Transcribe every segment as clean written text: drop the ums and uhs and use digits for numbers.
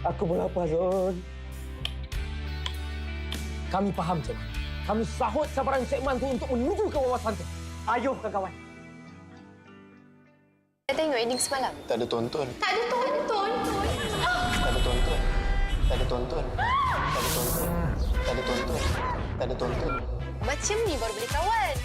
Aku berlapar, Zon. Kami faham, Cik. Kami sahut cabaran Cik Man tu untuk menuju ke wawasan tu. Ayuh, kawan-kawan. Dah tengok ending semalam? Tak ada tonton. Tak ada tonton. Tak ada tonton. Tak ada tonton. Tak ada tonton. Tak ada tonton. Tak ada tonton. Macam ni baru boleh kawan.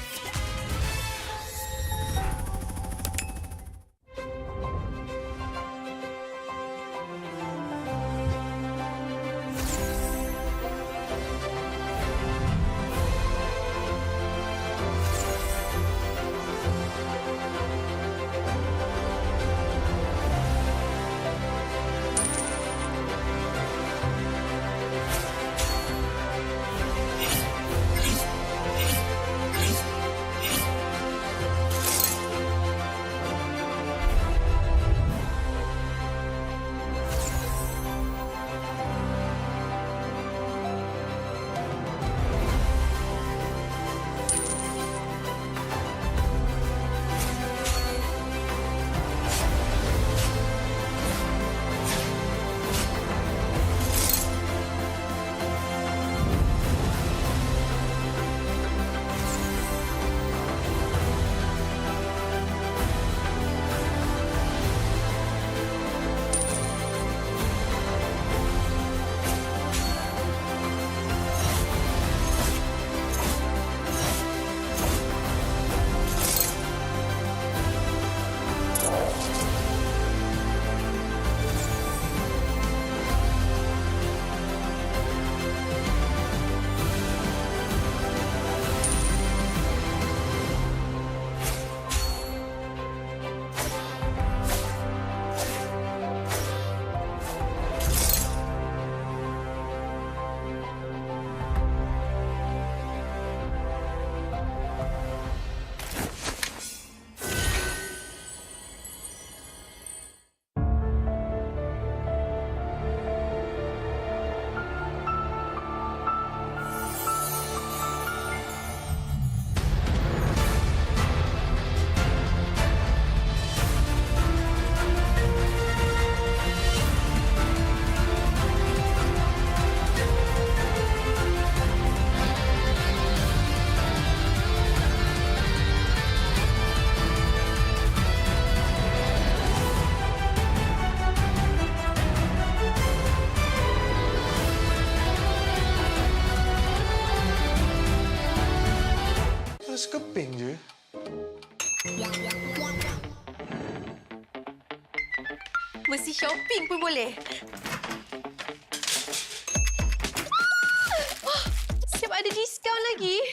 Sekeping je. Mesti shopping pun boleh. Siap ada diskaun lagi.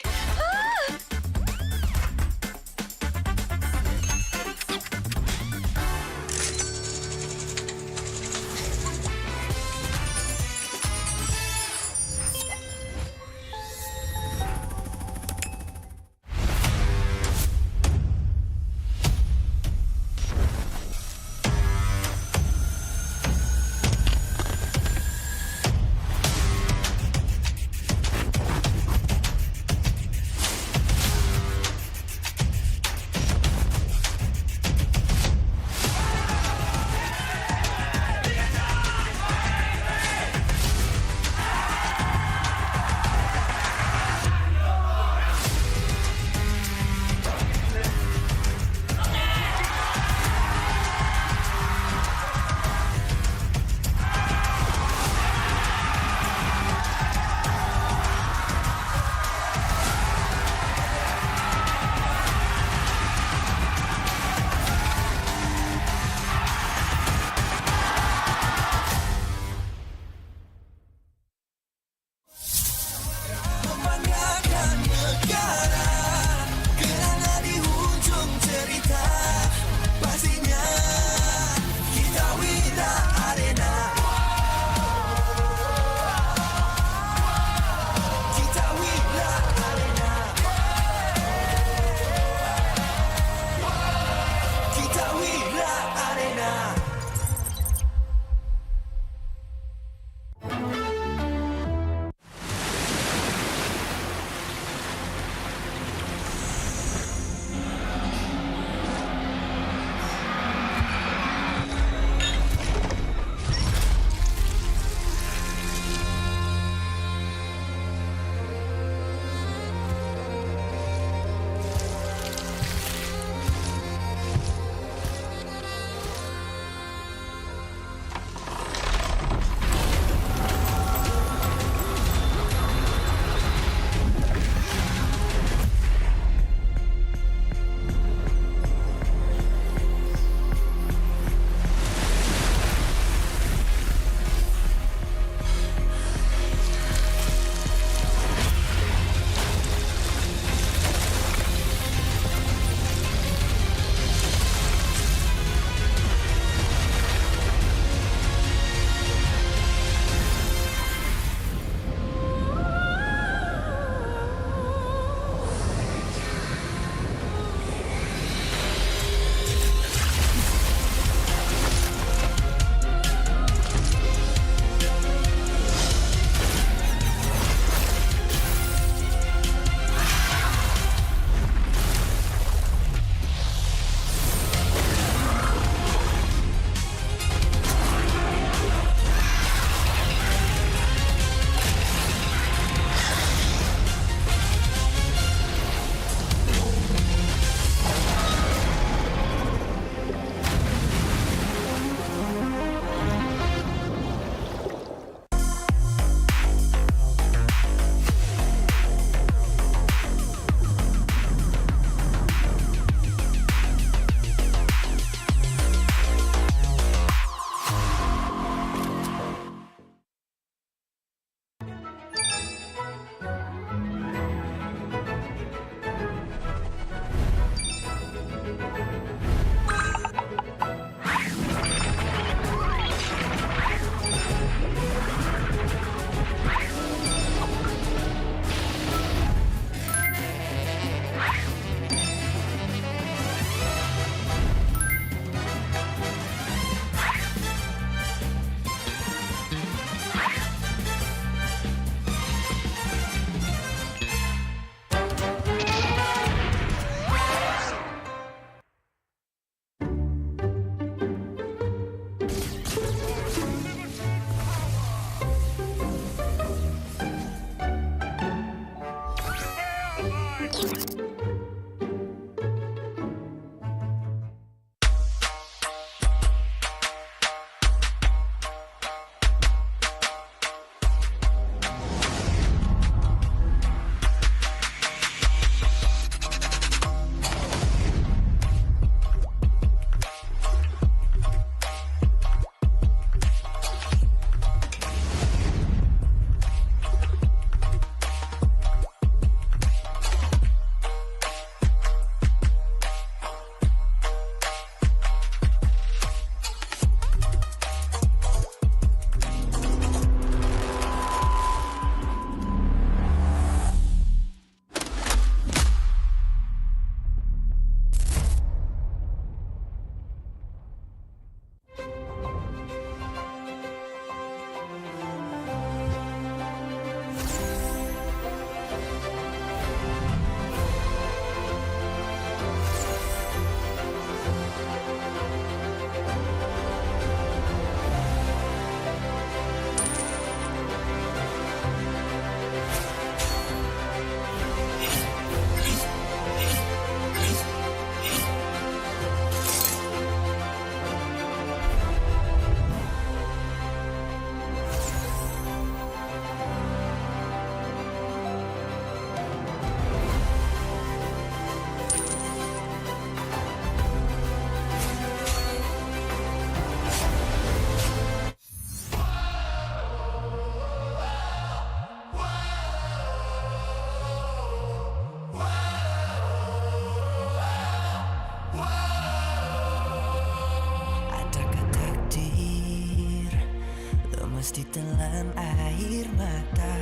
mesti telan air mata.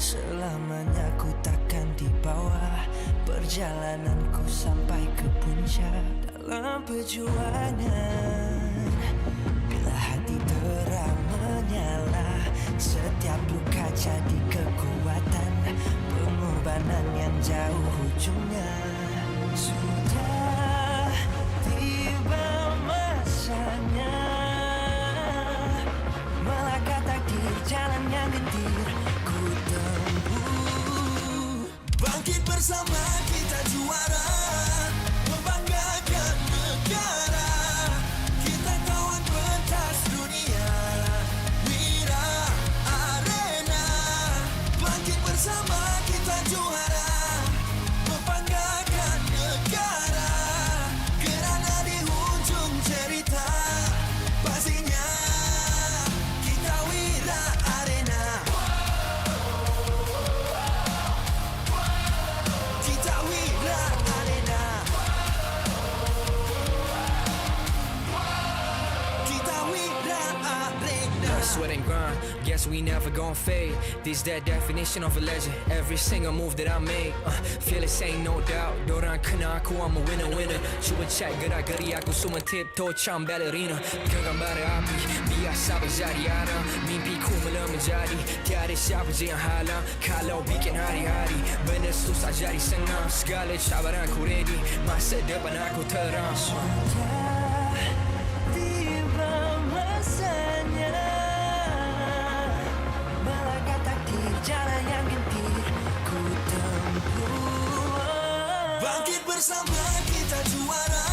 Selamanya ku takkan dibawa perjalananku sampai ke puncak. Dalam perjuangan, bila hati terang menyala, setiap luka jadi kekuatan. Pengorbanan yang jauh ujungnya. Sudah tiba masanya melangkah takdir, jalan yang gentir ku tempuh. Bangkit bersama kita juara, membanggakan negara. Kita kawan pentas dunia, Wira Arena. Bangkit bersama kita juara, membanggakan negara. Kerana di hujung cerita pastinya kita Wira Arena. Kita Wira Arena. Kita Wira Arena. Sweat and grind, guess we never gon' fade. This that definition of a legend. Every single move that I make, feel it ain't no doubt. Dorang kena aku, I'm a winner. Cuba check gerak-geri aku semua tiptoe macam ballerina. Genggam bara api, biasa berjadi ada. Mimpiku mula menjadi, tiada siapa je yang halang. Kalau bikin hari-hari, benda susah jadi senang. Segala cabaran aku ready, masa depan aku terang. Sudah tiba masanya melangkah takdir, jalan yang gentir ku tempuh. Bangkit bersama kita juara,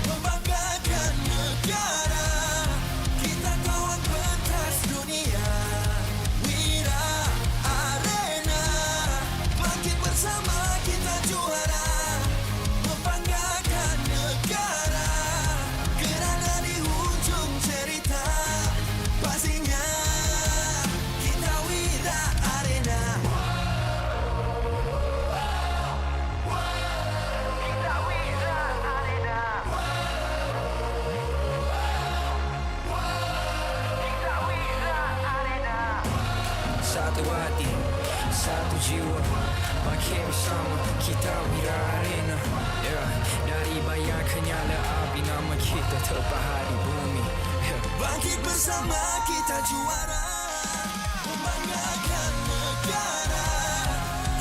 membanggakan negara. Kita kawan pentas dunia, Wira Arena. Bangkit bersama kita juara, membanggakan negara. Kerana di hujung cerita pastinya kita Wira Arena. Kita Wira Arena. Kita Wira Arena. Satu hati, satu jiwa, makin bersama kita Wira Arena. Dari bayangkan nyala api, nama kita terpahar di bumi. Bangkit bersama kita juara, membanggakan negara.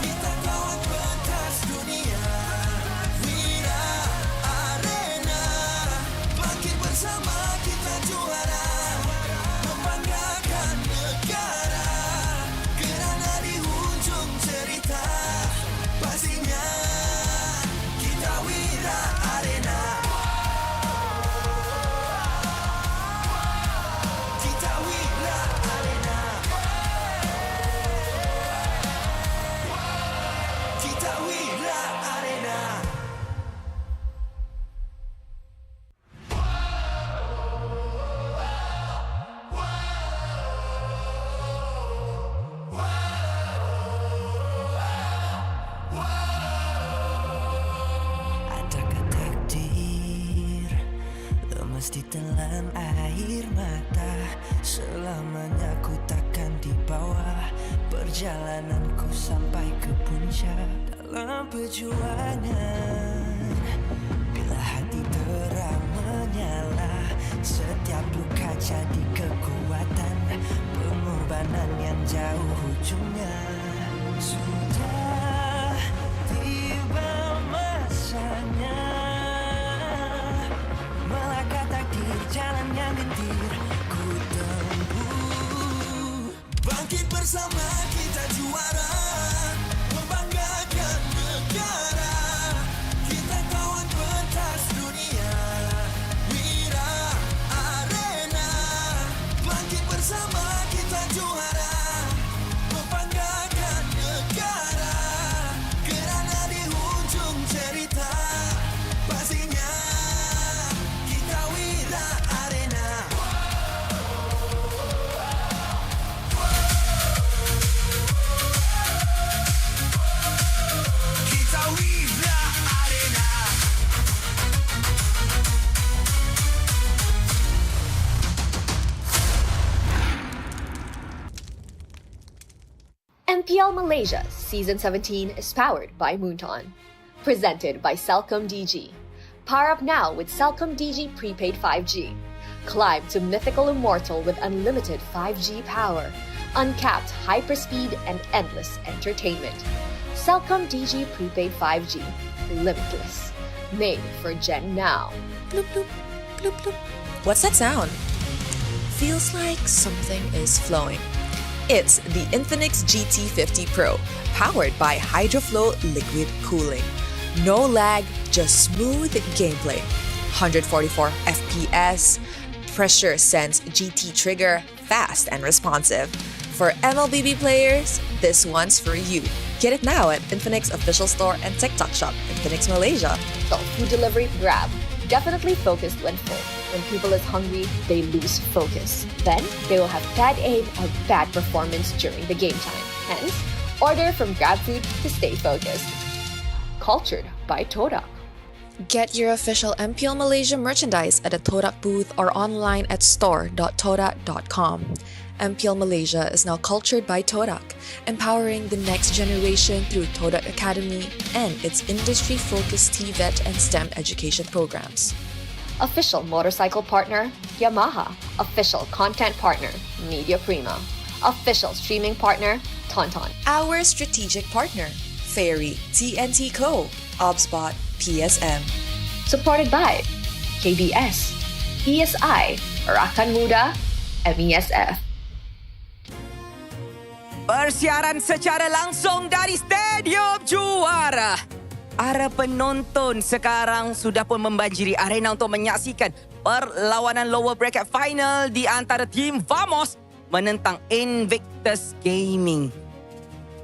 Kita kawan pentas dunia, Wira Arena. Bangkit bersama kita juara, membanggakan negara. Kerana di hujung cerita pastinya kita Wira Arena. Kita Wira Arena. Kita Wira Arena. Adakah takdir mesti telan air mata. Selamanya ku takkan dibawa perjalananku sampai ke puncak. Dalam perjuangan, bila hati terang menyala, setiap luka jadi kekuatan. Pengorbanan yang jauh ujungnya. Sudah tiba masanya melangkah takdir, jalan yang gentir ku tempuh. Bangkit bersama kita juara, membanggakan negara. Kita kawan pentas dunia, Wira Arena. Bangkit bersama kita juara, membanggakan negara. Kerana di hujung cerita pastinya kita Wira Arena. MPL Malaysia Season 17 is powered by Moonton. Presented by Celcom DG. Power up now with Celcom DG Prepaid 5G. Climb to mythical immortal with unlimited 5G power, uncapped hyperspeed and endless entertainment. Celcom DG Prepaid 5G. Limitless. Made for Gen Now. Bloop, bloop, bloop, bloop. What's that sound? Feels like something is flowing. It's the Infinix GT50 Pro, powered by HydroFlow liquid cooling. No lag, just smooth gameplay. 144 FPS, pressure sense GT trigger, fast and responsive. For MLBB players, this one's for you. Get it now at Infinix official store and TikTok shop, Infinix Malaysia. So food delivery, Grab. Definitely focused when full. When people is hungry, they lose focus. Then they will have bad aim or bad performance during the game time. Hence, order from GrabFood to stay focused. Cultured by Todak. Get your official MPL Malaysia merchandise at a Todak booth or online at store.todak.com. MPL Malaysia is now cultured by Todak, empowering the next generation through Todak Academy and its industry-focused TVET and STEM education programs. Official motorcycle partner, Yamaha. Official content partner, Media Prima. Official streaming partner, Tauntaun. Our strategic partner, Ferry, TNT Co., Obsbot, PSM. Supported by KBS, ESI, Rakan Muda, MESF. Persiaran secara langsung dari Stadium Juara. Para penonton sekarang sudah pun membanjiri arena untuk menyaksikan perlawanan lower bracket final di antara tim Vamos menentang Invictus Gaming.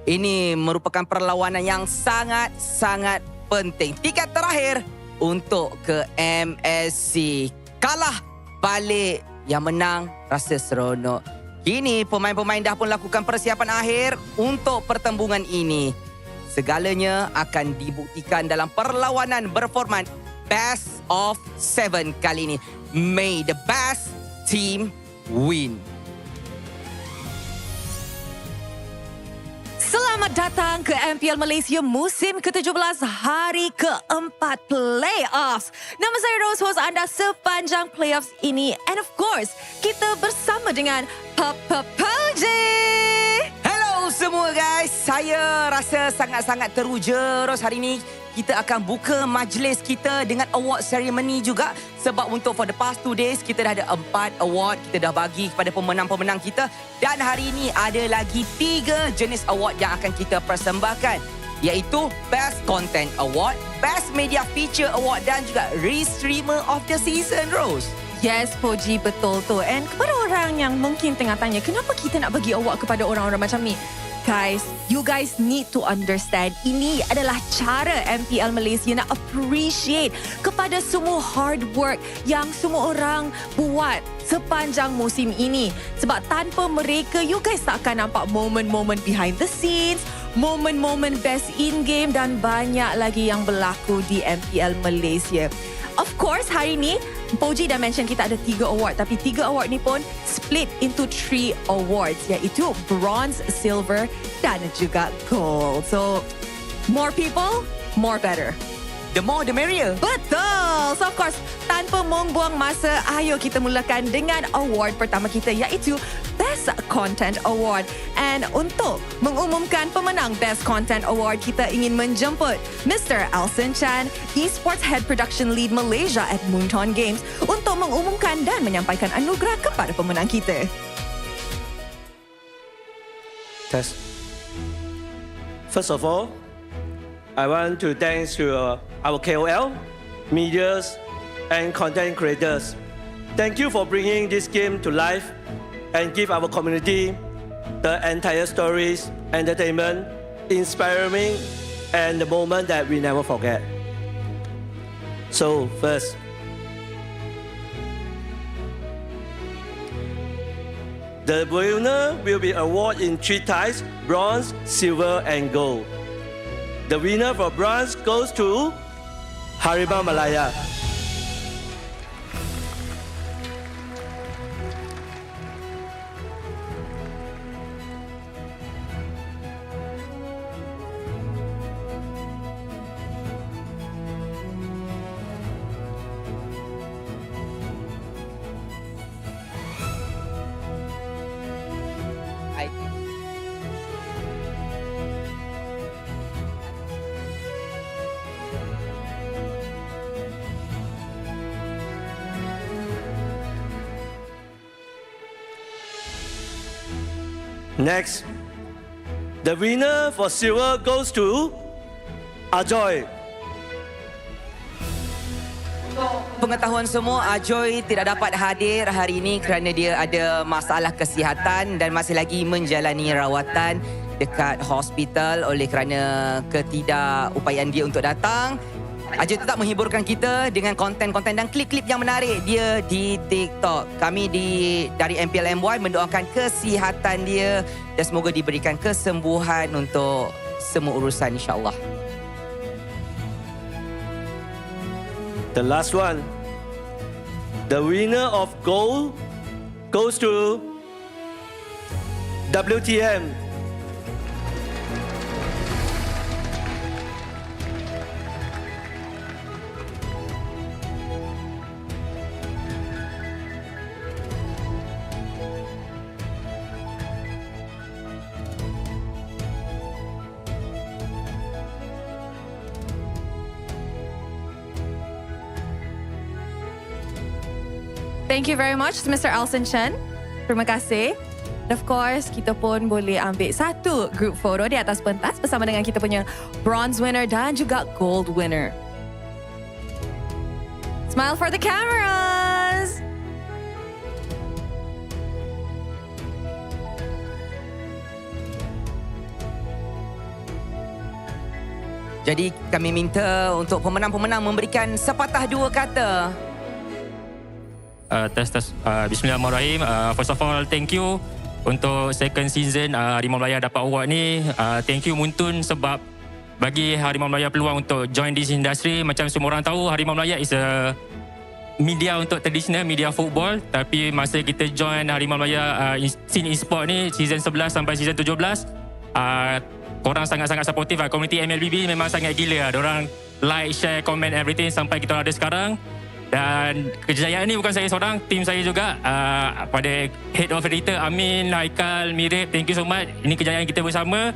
Ini merupakan perlawanan yang sangat-sangat penting. Tiket terakhir untuk ke MSC. Kalah balik, yang menang rasa seronok. Kini pemain-pemain dah pun lakukan persiapan akhir untuk pertembungan ini. Segalanya akan dibuktikan dalam perlawanan berformat Best of 7 kali ini. May the best team win. Selamat datang ke MPL Malaysia musim ke-17 hari ke-4 playoffs. Nama saya Rose, host anda sepanjang playoffs ini. And of course, kita bersama dengan Poji. Hello semua guys. Saya rasa sangat-sangat teruja Rose hari ini. Kita akan buka majlis kita dengan award ceremony juga. Sebab untuk for the past 2 days, kita dah ada 4 award. Kita dah bagi kepada pemenang-pemenang kita. Dan hari ini ada lagi 3 jenis award yang akan kita persembahkan. Iaitu Best Content Award, Best Media Feature Award dan juga Restreamer of the Season, Rose. Yes, Poji, betul tu. And kepada orang yang mungkin tengah tanya, kenapa kita nak bagi award kepada orang-orang macam ni? Guys, you guys need to understand, ini adalah cara MPL Malaysia nak appreciate kepada semua hard work yang semua orang buat sepanjang musim ini. Sebab tanpa mereka, you guys tak akan nampak moment-moment behind the scenes, moment-moment best in-game dan banyak lagi yang berlaku di MPL Malaysia. Of course, hari ni Poji dah mention kita ada 3 award, tapi 3 award ni pun split into 3 awards, iaitu bronze, silver dan juga gold. So, more people, more better. The more the merrier. Betul! So of course, tanpa membuang masa, ayo kita mulakan dengan award pertama kita, iaitu Best Content Award. And untuk mengumumkan pemenang Best Content Award, kita ingin menjemput Mr. Alson Chan, Esports Head Production Lead Malaysia at Moonton Games, untuk mengumumkan dan menyampaikan anugerah kepada pemenang kita. Test. First of all, I want to thank our KOL, medias, and content creators. Thank you for bringing this game to life and give our community the entire stories, entertainment, inspiring, and the moment that we never forget. So first, the winner will be awarded in 3 types: bronze, silver, and gold. The winner for bronze goes to Harimau Malaya. Next, the winner for silver goes to Ajoy. Pengetahuan semua, Ajoy tidak dapat hadir hari ini kerana dia ada masalah kesihatan dan masih lagi menjalani rawatan dekat hospital oleh kerana ketidakupayaan dia untuk datang. Ajoy tetap menghiburkan kita dengan konten-konten dan klip-klip yang menarik dia di TikTok. Kami dari MPL MY mendoakan kesihatan dia dan semoga diberikan kesembuhan untuk semua urusan, insyaAllah. The last one, the winner of gold goes to WTM. Thank you very much, Mr. Alson Chen. Terima kasih. Of course, kita pun boleh ambil satu group photo di atas pentas bersama dengan kita punya bronze winner dan juga gold winner. Smile for the cameras! Jadi kami minta untuk pemenang-pemenang memberikan sepatah dua kata. Bismillahirrahmanirrahim. First of all, thank you untuk second season Harimau Melaya dapat award ni. Thank you Muntun sebab bagi Harimau Melaya peluang untuk join this industry. Macam semua orang tahu, Harimau Melaya is a media untuk traditional, media football. Tapi masa kita join Harimau Melaya scene e-sport ni, season 11 sampai season 17, korang sangat-sangat supportive lah. Community MLBB memang sangat gila lah. Diorang like, share, comment, everything sampai kita ada sekarang. Dan kejayaan ni bukan saya seorang, tim saya juga. Pada head of editor Amin, Haikal, Mirip, thank you so much. Ini kejayaan kita bersama.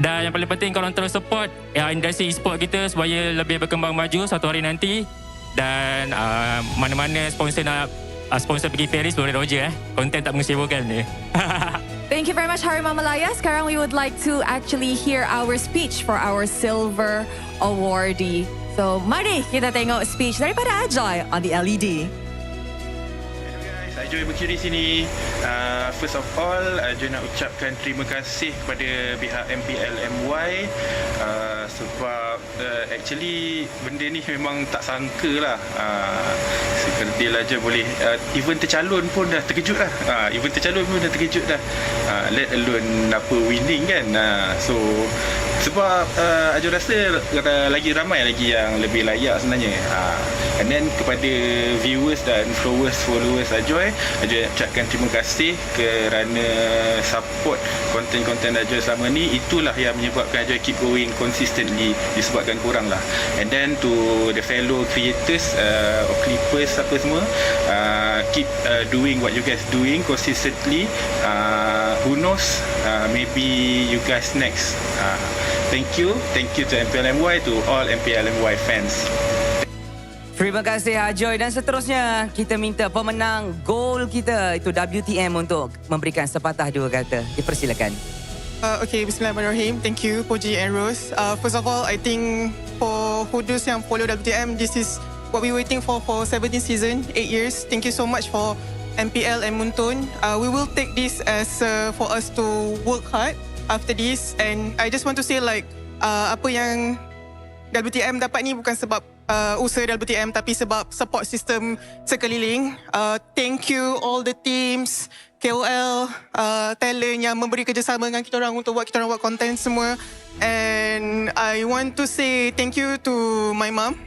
Dan yang paling penting korang terus support industri e-sport kita supaya lebih berkembang maju satu hari nanti. Dan mana-mana sponsor nak sponsor pergi Paris boleh Roger konten tak mengecewakan ni. Thank you very much, Harimau Melaya. Sekarang we would like to actually hear our speech for our silver awardee. So, mari kita tengok speech daripada Ajoy on the LED. Ajoy berkiri sini. First of all, Ajoy nak ucapkan terima kasih kepada pihak MPL MY sebab actually benda ni memang tak sangka lah. Sekerdil aja boleh even tercalon pun dah terkejut lah. Even tercalon pun dah terkejut dah. Let alone apa winning kan. So sebab Ajoy rasa lagi ramai lagi yang lebih layak sebenarnya. And then kepada viewers dan followers Ajoy nak ucapkan terima kasih kerana support konten-konten Ajoy selama ni. Itulah yang menyebabkan Ajoy keep going consistently, disebabkan korang lah. And then to the fellow creators or clippers apa semua, keep doing what you guys doing consistently. Who knows, maybe you guys next. Thank you to MPLMY, to all MPLMY fans. Terima kasih Ajoy dan seterusnya kita minta pemenang gol kita itu WTM untuk memberikan sepatah dua kata. Dipersilakan. Okay, Bismillahirrahmanirrahim. Thank you, Poji and Rose. First of all, I think for those yang follow WTM, this is what we're waiting for 17 season, 8 years. Thank you so much for MPL and Muntun. We will take this as for us to work hard after this. And I just want to say like, apa yang WTM dapat ni bukan sebab usaha WTM tapi sebab support system sekeliling. Thank you all the teams, KOL, talent yang memberi kerjasama dengan kita orang untuk buat kita orang buat content semua. And I want to say thank you to my mom.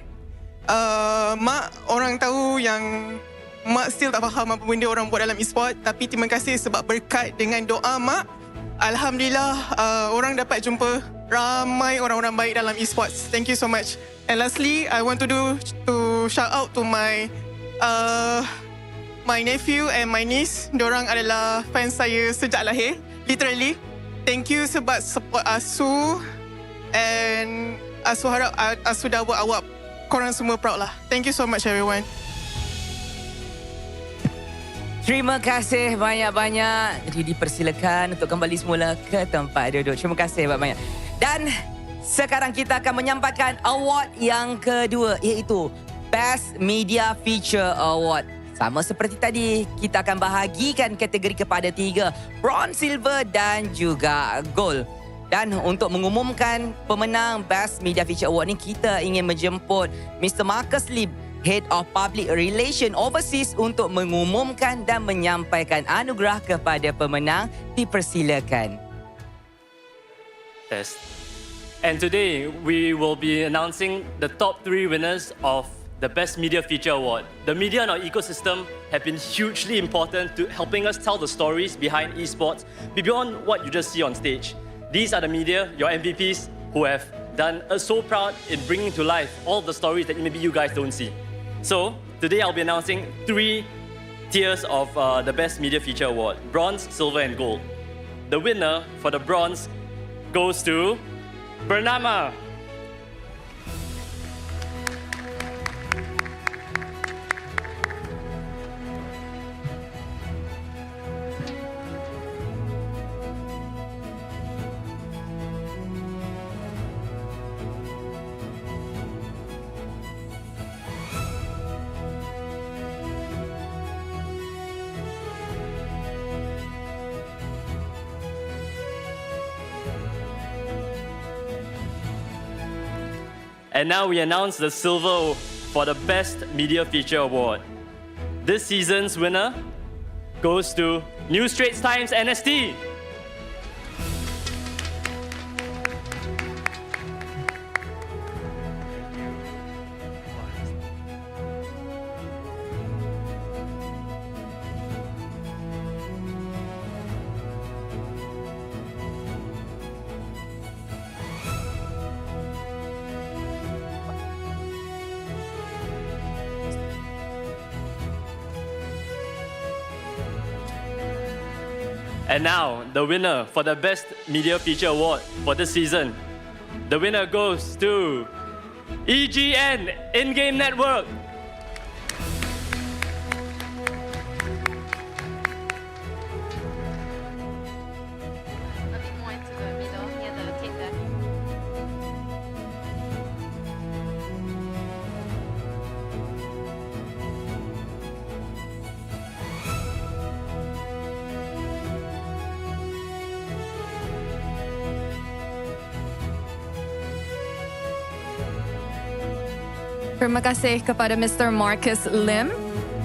Mak, orang tahu yang Mak still tak faham apa benda orang buat dalam e-sport, tapi terima kasih sebab berkat dengan doa Mak, alhamdulillah orang dapat jumpa ramai orang-orang baik dalam e-sports. Thank you so much. And lastly, I want to shout out to my nephew and my niece. Diorang adalah fans saya sejak lahir, literally. Thank you sebab support Asu, and Asu harap Asu dah buat awak korang semua proud lah. Thank you so much everyone. Terima kasih banyak-banyak. Jadi dipersilakan untuk kembali semula ke tempat duduk. Terima kasih banyak-banyak. Dan sekarang kita akan menyampaikan award yang kedua, iaitu Best Media Feature Award. Sama seperti tadi, kita akan bahagikan kategori kepada 3, bronze, silver dan juga gold. Dan untuk mengumumkan pemenang Best Media Feature Award ni, kita ingin menjemput Mr. Marcus Lim, Head of Public Relation Overseas, untuk mengumumkan dan menyampaikan anugerah kepada pemenang. Dipersilakan. Test. And today we will be announcing the top 3 winners of the Best Media Feature Award. The media in our ecosystem have been hugely important to helping us tell the stories behind esports beyond what you just see on stage. These are the media, your MVPs, who have done us so proud in bringing to life all the stories that maybe you guys don't see. So today I'll be announcing 3 tiers of the Best Media Feature Award: bronze, silver and gold. The winner for the bronze goes to Bernama. And now we announce the silver for the Best Media Feature Award. This season's winner goes to New Straits Times NST. And now, the winner for the Best Media Feature Award for this season. The winner goes to EGN, In-Game Network. Terima kasih kepada Mr. Marcus Lim.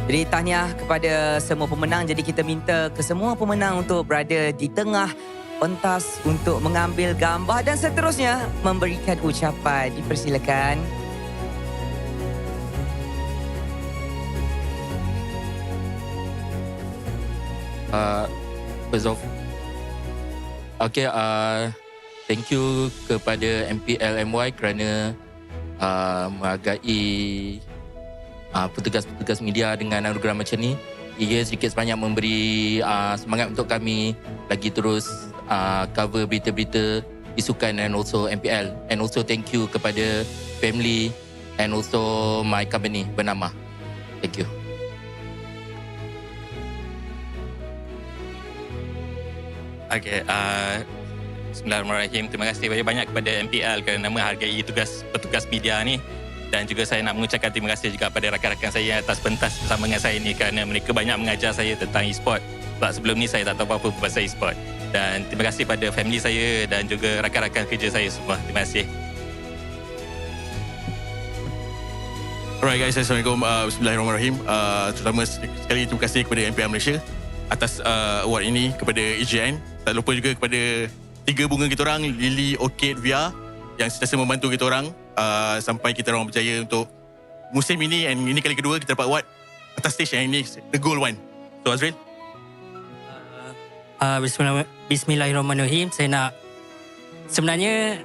Jadi tahniah kepada semua pemenang. Jadi kita minta ke semua pemenang untuk berada di tengah pentas untuk mengambil gambar dan seterusnya memberikan ucapan. Dipersilakan. First of thank you kepada MPL MY kerana menghargai petugas-petugas media dengan anugerah macam ni. Ia sedikit sebanyak memberi semangat untuk kami lagi terus cover berita-berita isukan and also MPL. And also thank you kepada family and also my company bernama. Thank you. Bismillahirrahmanirrahim. Terima kasih banyak-banyak kepada MPL kerana menghargai petugas media ni, dan juga saya nak mengucapkan terima kasih juga kepada rakan-rakan saya atas pentas bersama dengan saya ni kerana mereka banyak mengajar saya tentang e-sport. Sebab sebelum ni saya tak tahu apa-apa pasal e-sport. Dan terima kasih pada family saya dan juga rakan-rakan kerja saya semua. Terima kasih. Alright guys, Assalamualaikum. Bismillahirrahmanirrahim. Terutama sekali terima kasih kepada MPL Malaysia atas award ini, kepada EGN. Tak lupa juga kepada 3 bunga kita orang, Lily, Orchid, Via, yang sentiasa membantu kita orang sampai kita orang berjaya untuk musim ini, and ini kali kedua kita dapat award atas stage yang ini, the gold one. So Azril. Bismillahirrahmanirrahim. Saya nak sebenarnya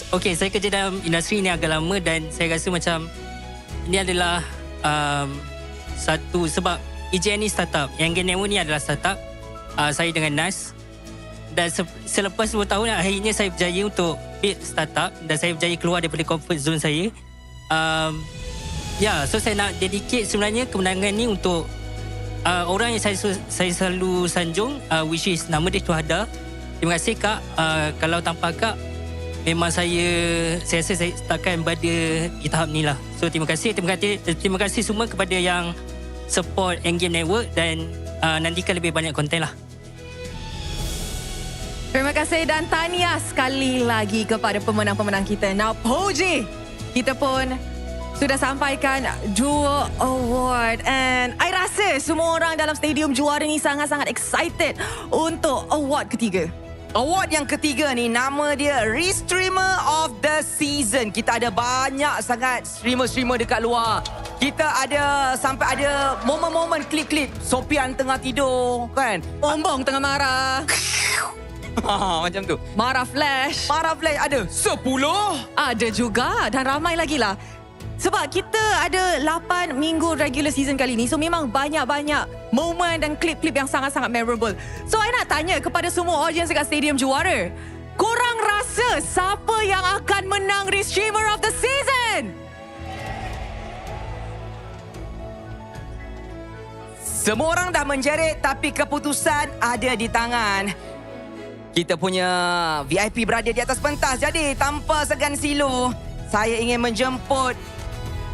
saya kerja dalam industri ini agak lama dan saya rasa macam ini adalah satu sebab EGN ni startup. Yang Genemo ni adalah startup. Saya dengan Nas. Dan selepas 2 tahun akhirnya saya berjaya untuk build startup dan saya berjaya keluar daripada comfort zone saya. So saya nak dedicate sebenarnya kemenangan ni untuk orang yang saya selalu sanjung, which is nama dia Juara. Terima kasih Kak. Kalau tanpa Kak, memang saya rasa saya takkan berada di tahap ni lah. So terima kasih semua kepada yang support ENG Network dan nantikan lebih banyak konten lah. Terima kasih dan tahniah sekali lagi kepada pemenang-pemenang kita. Now, Poji, kita pun sudah sampaikan 2 award. And I rasa semua orang dalam stadium Juara ni sangat-sangat excited untuk award ketiga. Award yang ketiga ni nama dia Restreamer of the Season. Kita ada banyak sangat streamer-streamer dekat luar. Kita ada sampai ada momen-momen klip-klip Sopian tengah tidur kan. Bombong tengah marah. Macam tu. Marah Flash. Marah Flash ada 10. Ada juga dan ramai lagi lah. Sebab kita ada 8 minggu regular season kali ni. So memang banyak-banyak momen dan klip-klip yang sangat-sangat memorable. So I nak tanya kepada semua audience dekat Stadium Juara. Korang rasa siapa yang akan menang Restreamer of the Season? Semua orang dah menjerit tapi keputusan ada di tangan kita punya VIP berada di atas pentas. Jadi tanpa segan silu, saya ingin menjemput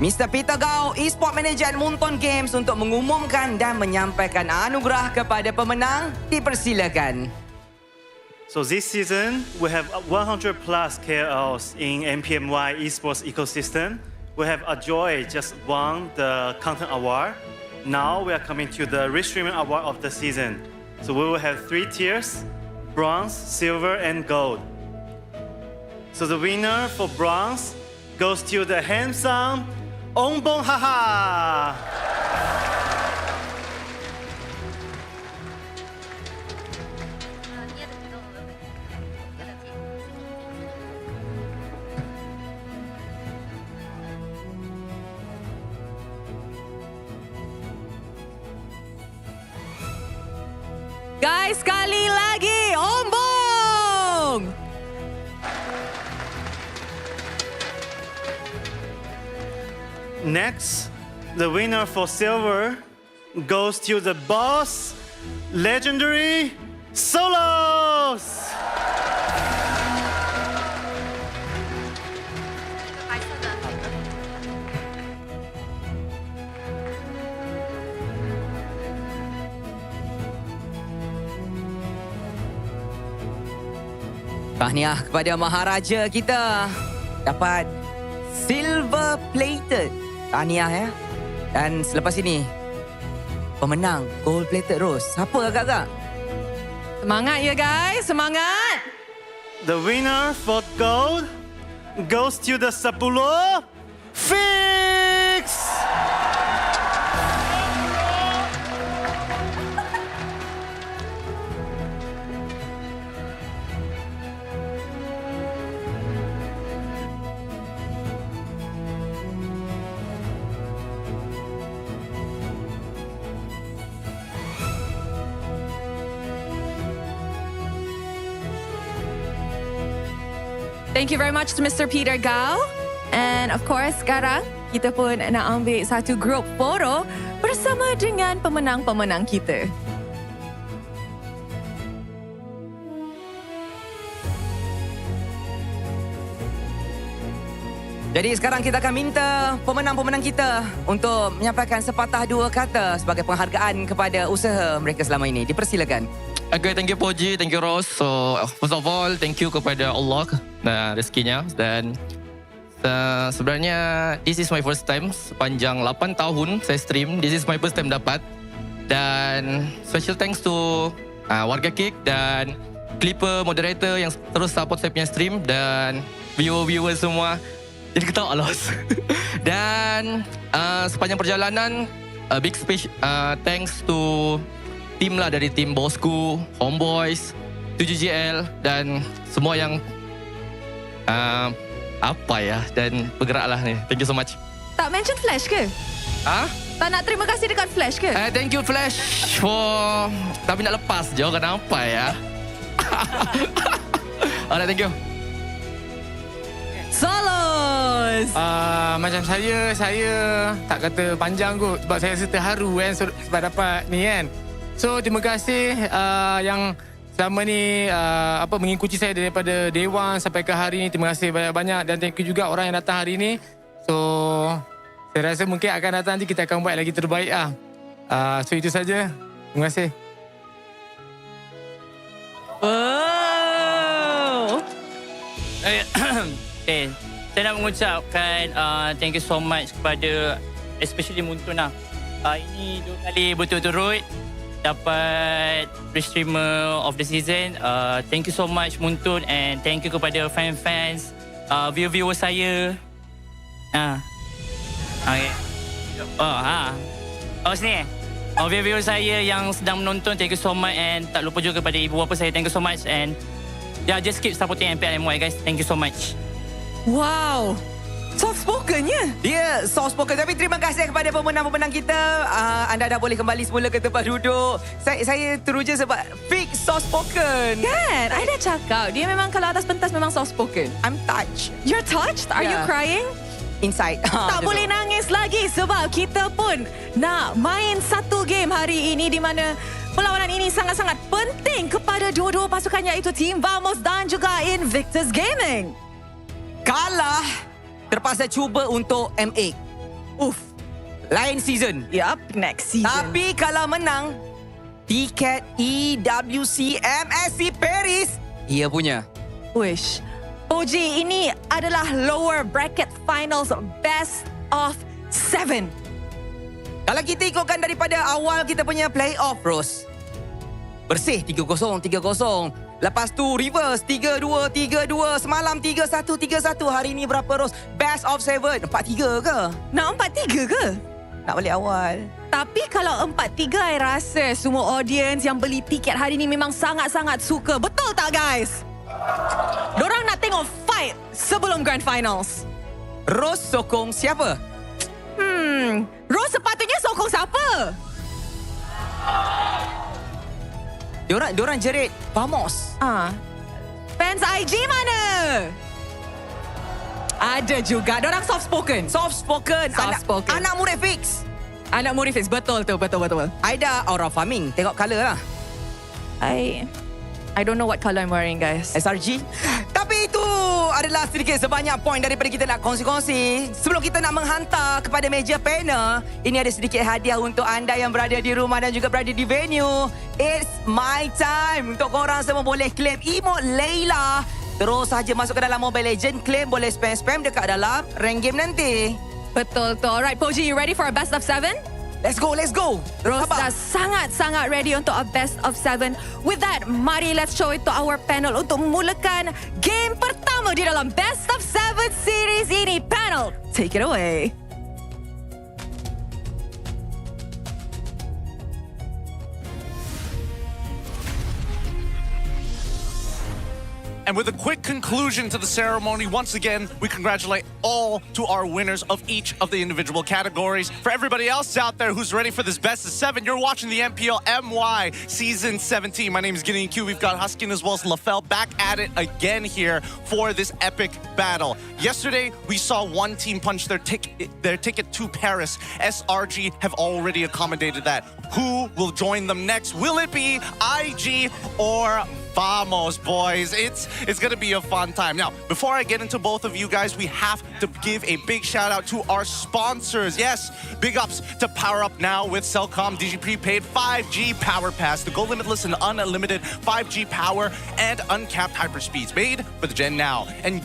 Mr. Peter Gao, Esport Manager Moonton Games untuk mengumumkan dan menyampaikan anugerah kepada pemenang. Dipersilakan. So this season, we have 100 plus KLs in MPMY esports ecosystem. We have Ajoy just won the content award. Now we are coming to the Restreaming Award of the season. So we will have 3 tiers: bronze, silver, and gold. So the winner for bronze goes to the handsome Ongbong Haha. Guys, sekali lagi, Ombong! Next, the winner for silver goes to the boss, legendary Solos. Tahniah kepada Maharaja kita dapat silver plated. Tahniah ya. Dan selepas ini pemenang gold plated Rose. Siapa agak-agak? Semangat ya guys, semangat. The winner for gold goes to the 10 Fix. Thank you very much to Mr. Peter Gao. And of course, sekarang kita pun nak ambil satu group foto bersama dengan pemenang-pemenang kita. Jadi sekarang kita akan minta pemenang-pemenang kita untuk menyampaikan sepatah dua kata sebagai penghargaan kepada usaha mereka selama ini. Dipersilakan. Okay, thank you Poji, thank you Rose. So first of all, thank you kepada Allah dan rezekinya. Dan sebenarnya this is my first time sepanjang 8 tahun saya stream. This is my first time dapat. Dan special thanks to warga Kick dan Clipper moderator yang terus support saya punya stream dan viewer-viewer semua. Jadi ketawa lah. Dan sepanjang perjalanan big thanks to tim lah dari tim Bosku, Homeboys, 7GL dan semua yang apa ya dan bergerak lah ni. Thank you so much. Tak mention Flash ke? Tak nak terima kasih dekat Flash ke? Thank you Flash for tapi nak lepas je kenapa ya. Alright, thank you. Solos. Macam saya tak kata panjang kot sebab saya rasa terharu kan sebab dapat ni kan. So terima kasih yang selama ni mengikuti saya daripada day one sampai ke hari ni. Terima kasih banyak-banyak dan thank you juga orang yang datang hari ni. So saya rasa mungkin akan datang nanti kita akan buat lagi terbaik lah. So itu saja. Terima kasih. Oh. Okay. Saya nak mengucapkan thank you so much kepada especially Muntun lah. Ini 2 kali berturut-turut dapat streamer of the season. Thank you so much Muntun and thank you kepada fan-fans, viewer saya. Okay. Sini. Viewer saya yang sedang menonton, thank you so much and tak lupa juga kepada ibu bapa saya, thank you so much and just keep supporting MPL MY guys. Thank you so much. Wow. Soft spoken ya? Ya, soft spoken. Tapi terima kasih kepada pemenang-pemenang kita. Anda dah boleh kembali semula ke tempat duduk. Saya teruja sebab fix soft spoken. Kan? I dah cakap. Dia memang kalau atas pentas memang soft spoken. I'm touched. You're touched? Are you crying? Inside. Tak boleh nangis lagi sebab kita pun nak main satu game hari ini di mana perlawanan ini sangat-sangat penting kepada dua-dua pasukan iaitu Team Vamos dan juga Invictus Gaming. Kalah, terpaksa cuba untuk M8. Lain season. Yup, next season. Tapi kalau menang, tiket EWC MSC Paris, ia punya. Wish. Oji, ini adalah lower bracket finals best of 7. Kalau kita ikutkan daripada awal kita punya playoff, Ros. Bersih 3-0, 3-0. Lepas tu reverse 3-2, 3-2. Semalam 3-1, 3-1. Hari ni berapa, Ros? Best of 7. 4-3 ke? Nak 4-3 ke? Nak balik awal. Tapi kalau 4-3, I rasa semua audience yang beli tiket hari ni memang sangat-sangat suka. Betul tak, guys? Dorang nak tengok fight sebelum grand finals. Ros sokong siapa? Ros sepatutnya sokong siapa? Diorang jerit Vamos. Fans IG mana? Ada juga. Diorang soft spoken. Soft spoken. Anak murid fix. Anak murid fix. Betul tu. Betul. Aida aura farming. Tengok colour lah. I don't know what colour I'm wearing, guys. SRG. Tapi itu adalah sedikit sebanyak poin daripada kita nak kongsi-kongsi. Sebelum kita nak menghantar kepada meja panel, ini ada sedikit hadiah untuk anda yang berada di rumah dan juga berada di venue. It's my time. Untuk korang semua boleh claim emote Layla. Terus saja masuk ke dalam Mobile Legend, claim boleh spam-spam dekat dalam rank game nanti. Betul tu. Alright, Poji, you ready for a best of 7? Let's go. Ros dah sangat-sangat ready untuk a best of 7. With that, mari let's show it to our panel untuk memulakan game pertama di dalam best of 7 series ini. Panel, take it away. And with a quick conclusion to the ceremony, once again, we congratulate all to our winners of each of the individual categories. For everybody else out there who's ready for this best of 7, you're watching the MPL MY Season 17. My name is Gideon Q. We've got Huskin as well as LaFell back at it again here for this epic battle. Yesterday, we saw one team punch their ticket to Paris. SRG have already accommodated that. Who will join them next? Will it be IG or Vamos, boys? It's going to be a fun time. Now, before I get into both of you guys, we have to give a big shout out to our sponsors. Yes, big ups to Power Up Now with Cellcom DG Prepaid 5G Power Pass, the Go Limitless and Unlimited 5G power and uncapped hyperspeeds made for the Gen Now. And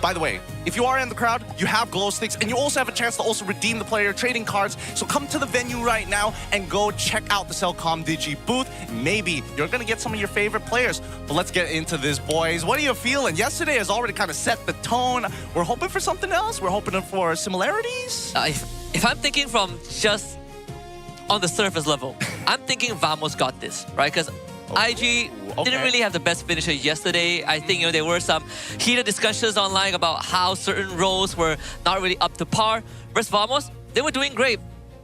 by the way, if you are in the crowd, you have glow sticks, and you also have a chance to also redeem the player trading cards. So come to the venue right now and go check out the Cellcom Digi booth. Maybe you're going to get some of your favorite players. But let's get into this, boys. What are you feeling? Yesterday has already kind of set the tone. We're hoping for something else. We're hoping for similarities. If I'm thinking from just on the surface level, I'm thinking Vamos got this, right? Because IG didn't really have the best finisher yesterday. I think there were some heated discussions online about how certain roles were not really up to par. Versus Vamos, they were doing great.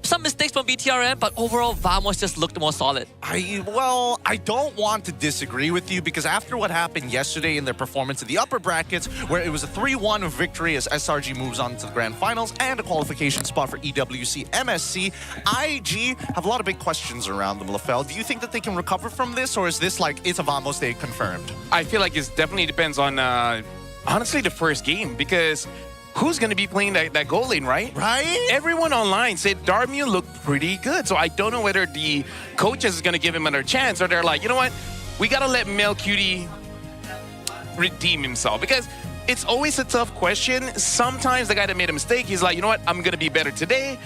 some mistakes from BTRM, but overall, Vamos just looked more solid. I don't want to disagree with you because after what happened yesterday in their performance in the upper brackets, where it was a 3-1 victory as SRG moves on to the grand finals and a qualification spot for EWC MSC, IG have a lot of big questions around them, LaFell. Do you think that they can recover from this, or is this like, it's a Vamos day confirmed? I feel like it definitely depends on, honestly, the first game, because who's going to be playing that goal lane, right? Right? Everyone online said Darmian looked pretty good. So I don't know whether the coaches is going to give him another chance or they're like, you know what? We got to let Mel Cutie redeem himself. Because it's always a tough question. Sometimes the guy that made a mistake, he's like, you know what? I'm going to be better today.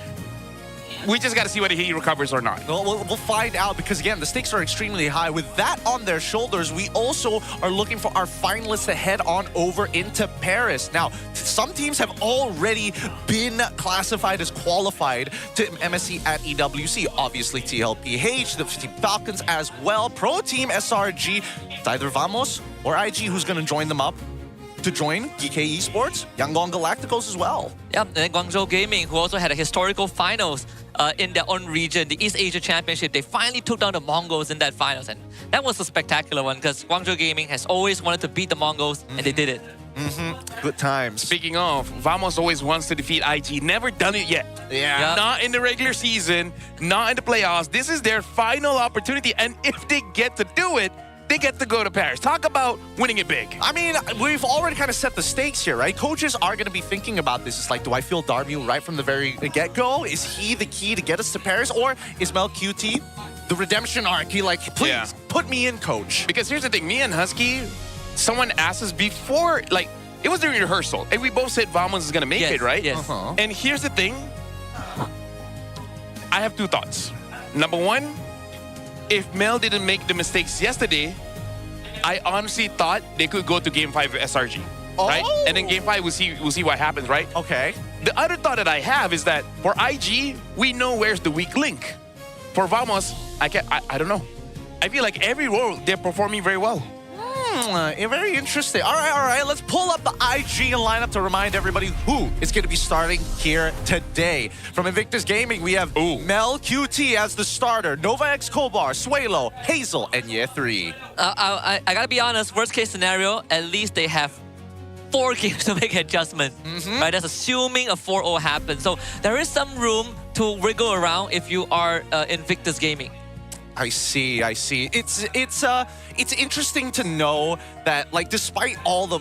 We just got to see whether he recovers or not. Well, we'll find out because, again, the stakes are extremely high. With that on their shoulders, we also are looking for our finalists to head on over into Paris. Now, some teams have already been classified as qualified to MSC at EWC. Obviously, TLPH, the Team Falcons as well. Pro Team SRG, it's either Vamos or IG who's going to join them up to join GK Esports, Yangon Galacticos as well. Yep, and then Guangzhou Gaming, who also had a historical finals in their own region, the East Asia Championship. They finally took down the Mongols in that finals, and that was a spectacular one because Guangzhou Gaming has always wanted to beat the Mongols, and they did it. Good times. Speaking of, Vamos always wants to defeat IG. Never done it yet. Yeah. Not in the regular season, not in the playoffs. This is their final opportunity, and if they get to do it, they get to go to Paris. Talk about winning it big. I mean, we've already kind of set the stakes here, right? Coaches are going to be thinking about this. It's like, do I feel Darmian right from the very get-go? Is he the key to get us to Paris? Or is Mel QT the redemption arc? He like, please, put me in, coach. Because here's the thing, me and Husky, someone asked us before, like, it was during rehearsal, and we both said Vamos is going to make it, right? Yes. And here's the thing, I have two thoughts. Number one, if Mel didn't make the mistakes yesterday, I honestly thought they could go to Game 5 with SRG, right? And then Game 5, we'll see what happens, right? Okay. The other thought that I have is that for IG, we know where's the weak link. For Vamos, I don't know. I feel like every role, they're performing very well. Very interesting. All right. Let's pull up the IG lineup to remind everybody who is going to be starting here today. From Invictus Gaming, we have Mel QT as the starter, Nova X Kobar, Suelo, Hazel, and Ye3. I gotta be honest, worst case scenario, at least they have 4 games to make adjustments. Right? That's assuming a 4-0 happens. So there is some room to wiggle around if you are Invictus Gaming. I see. It's interesting to know that, like, despite all the,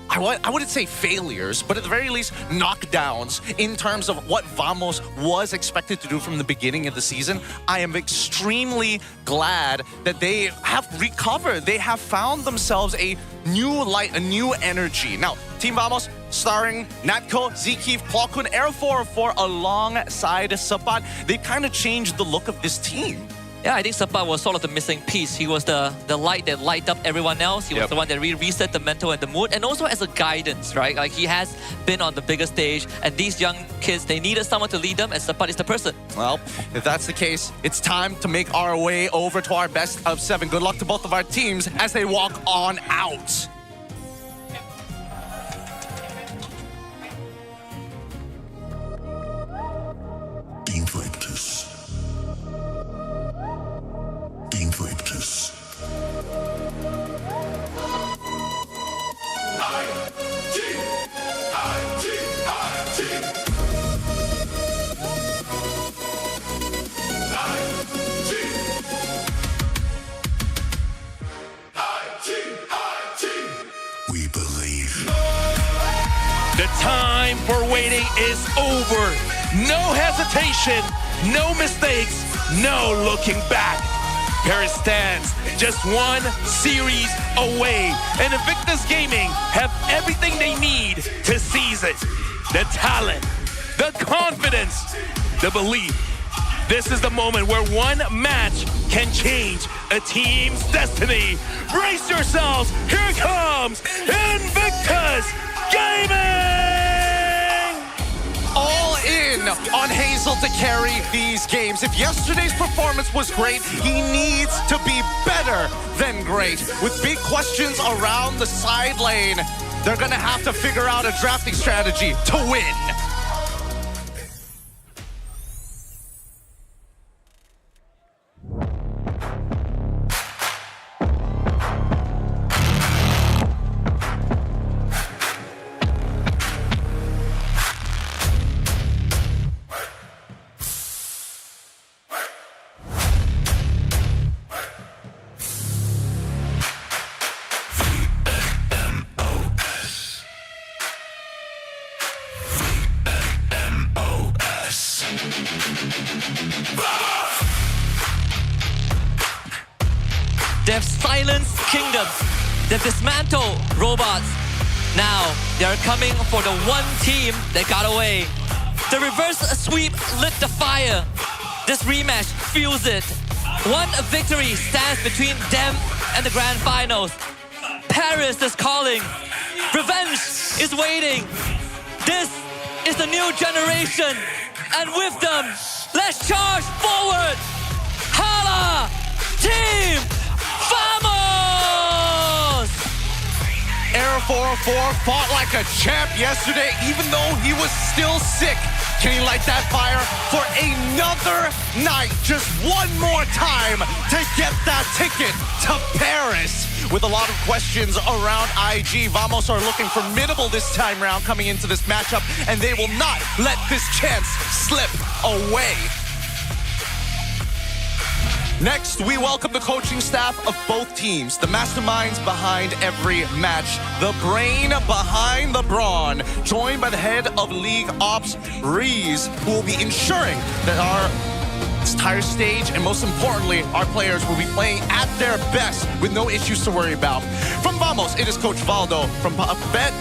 I wouldn't say failures, but at the very least, knockdowns in terms of what Vamos was expected to do from the beginning of the season, I am extremely glad that they have recovered. They have found themselves a new light, a new energy. Now, Team Vamos, starring Natko, Zekeef, Plokun, Air 404 alongside Sapat. They've kind of changed the look of this team. Yeah, I think Sapat was sort of the missing piece. He was the light that light up everyone else. He was the one that reset the mental and the mood, and also as a guidance, right? Like, he has been on the bigger stage, and these young kids, they needed someone to lead them, and Sapat is the person. Well, if that's the case, it's time to make our way over to our best of 7. Good luck to both of our teams as they walk on out. We believe. The time for waiting is over. No hesitation, no mistakes, no looking back. Paris stands just one series away, and Invictus Gaming have everything they need to seize it. The talent, the confidence, the belief. This is the moment where one match can change a team's destiny. Brace yourselves, here comes Invictus Gaming! All in on Hazel to carry these games. If yesterday's performance was great, he needs to be better than great. With big questions around the side lane, they're gonna have to figure out a drafting strategy to win. They've silenced kingdoms. They've dismantled robots. Now, they're coming for the one team that got away. The reverse sweep lit the fire. This rematch fuels it. One victory stands between them and the grand finals. Paris is calling. Revenge is waiting. This is the new generation. And with them, let's charge forward. Hala! Team! Vamos! Air 404 fought like a champ yesterday, even though he was still sick. Can he light that fire for another night? Just one more time to get that ticket to Paris. With a lot of questions around IG, Vamos are looking formidable this time round coming into this matchup, and they will not let this chance slip away. Next, we welcome the coaching staff of both teams, the masterminds behind every match, the brain behind the brawn, joined by the head of League Ops, Reese, who will be ensuring that our entire stage, and most importantly, our players will be playing at their best with no issues to worry about. From Vamos, it is Coach Valdo. From Bet,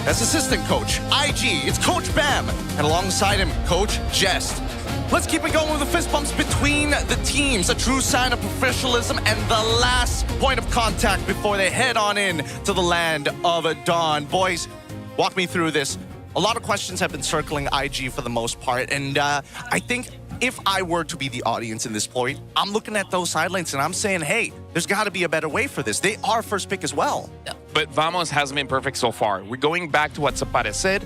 as assistant coach. IG, it's Coach Bam. And alongside him, Coach Jest. Let's keep it going with the fist bumps between the teams, a true sign of professionalism and the last point of contact before they head on in to the land of Dawn. Boys, walk me through this. A lot of questions have been circling IG for the most part, and I think if I were to be the audience in this point, I'm looking at those sidelines and I'm saying, hey, there's got to be a better way for this. They are first pick as well. But Vamos hasn't been perfect so far. We're going back to what Zapata said.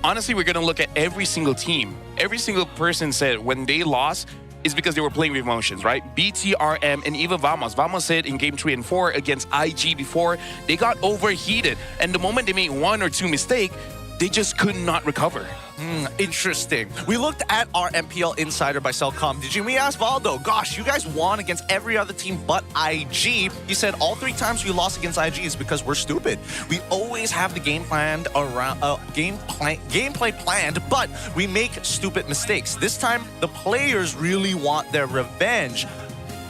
Honestly, we're going to look at every single team. Every single person said when they lost, is because they were playing with emotions, right? BTRM and even Vamos. Vamos said in game 3 and 4 against IG before, they got overheated. And the moment they made one or two mistakes, they just could not recover. Interesting. We looked at our MPL Insider by Cellcom. We asked Valdo, gosh, you guys won against every other team but IG. He said all 3 times we lost against IG is because we're stupid. We always have the game planned around gameplay planned, but we make stupid mistakes. This time, the players really want their revenge.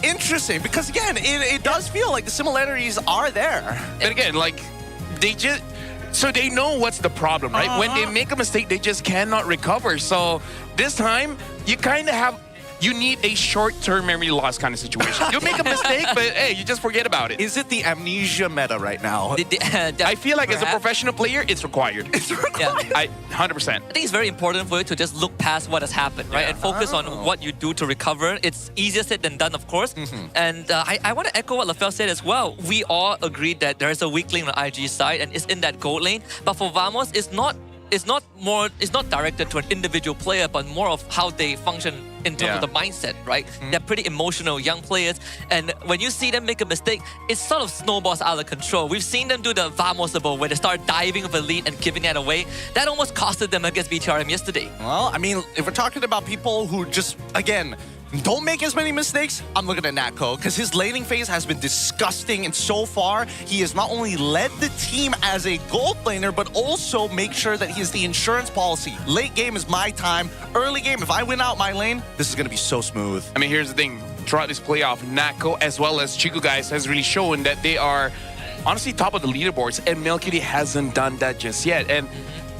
Interesting, because again, it does feel like the similarities are there. But again, like, so they know what's the problem, right? When they make a mistake, they just cannot recover. So this time, you need a short-term memory loss kind of situation. You make a mistake, but hey, you just forget about it. Is it the amnesia meta right now? I feel like as a professional player, it's required. It's required. 100%. I think it's very important for you to just look past what has happened, right? And focus on what you do to recover. It's easier said than done, of course. And I want to echo what Lafel said as well. We all agreed that there is a weak link on the IG side and it's in that gold lane. But for Vamos, it's not directed to an individual player, but more of how they function in terms of the mindset, right? They're pretty emotional young players, and when you see them make a mistake, it sort of snowballs out of control. We've seen them do the Vamos-able where they start diving with a lead and giving it away. That almost costed them against BTRM yesterday. Well, I mean, if we're talking about people who just, again, don't make as many mistakes, I'm looking at Natko, because his laning phase has been disgusting, and so far, he has not only led the team as a gold laner, but also make sure that he has the insurance policy. Late game is my time. Early game, if I win out my lane, this is going to be so smooth. I mean, here's the thing. Throughout this playoff, Natko as well as Chico guys has really shown that they are honestly top of the leaderboards, and Melcutie hasn't done that just yet. And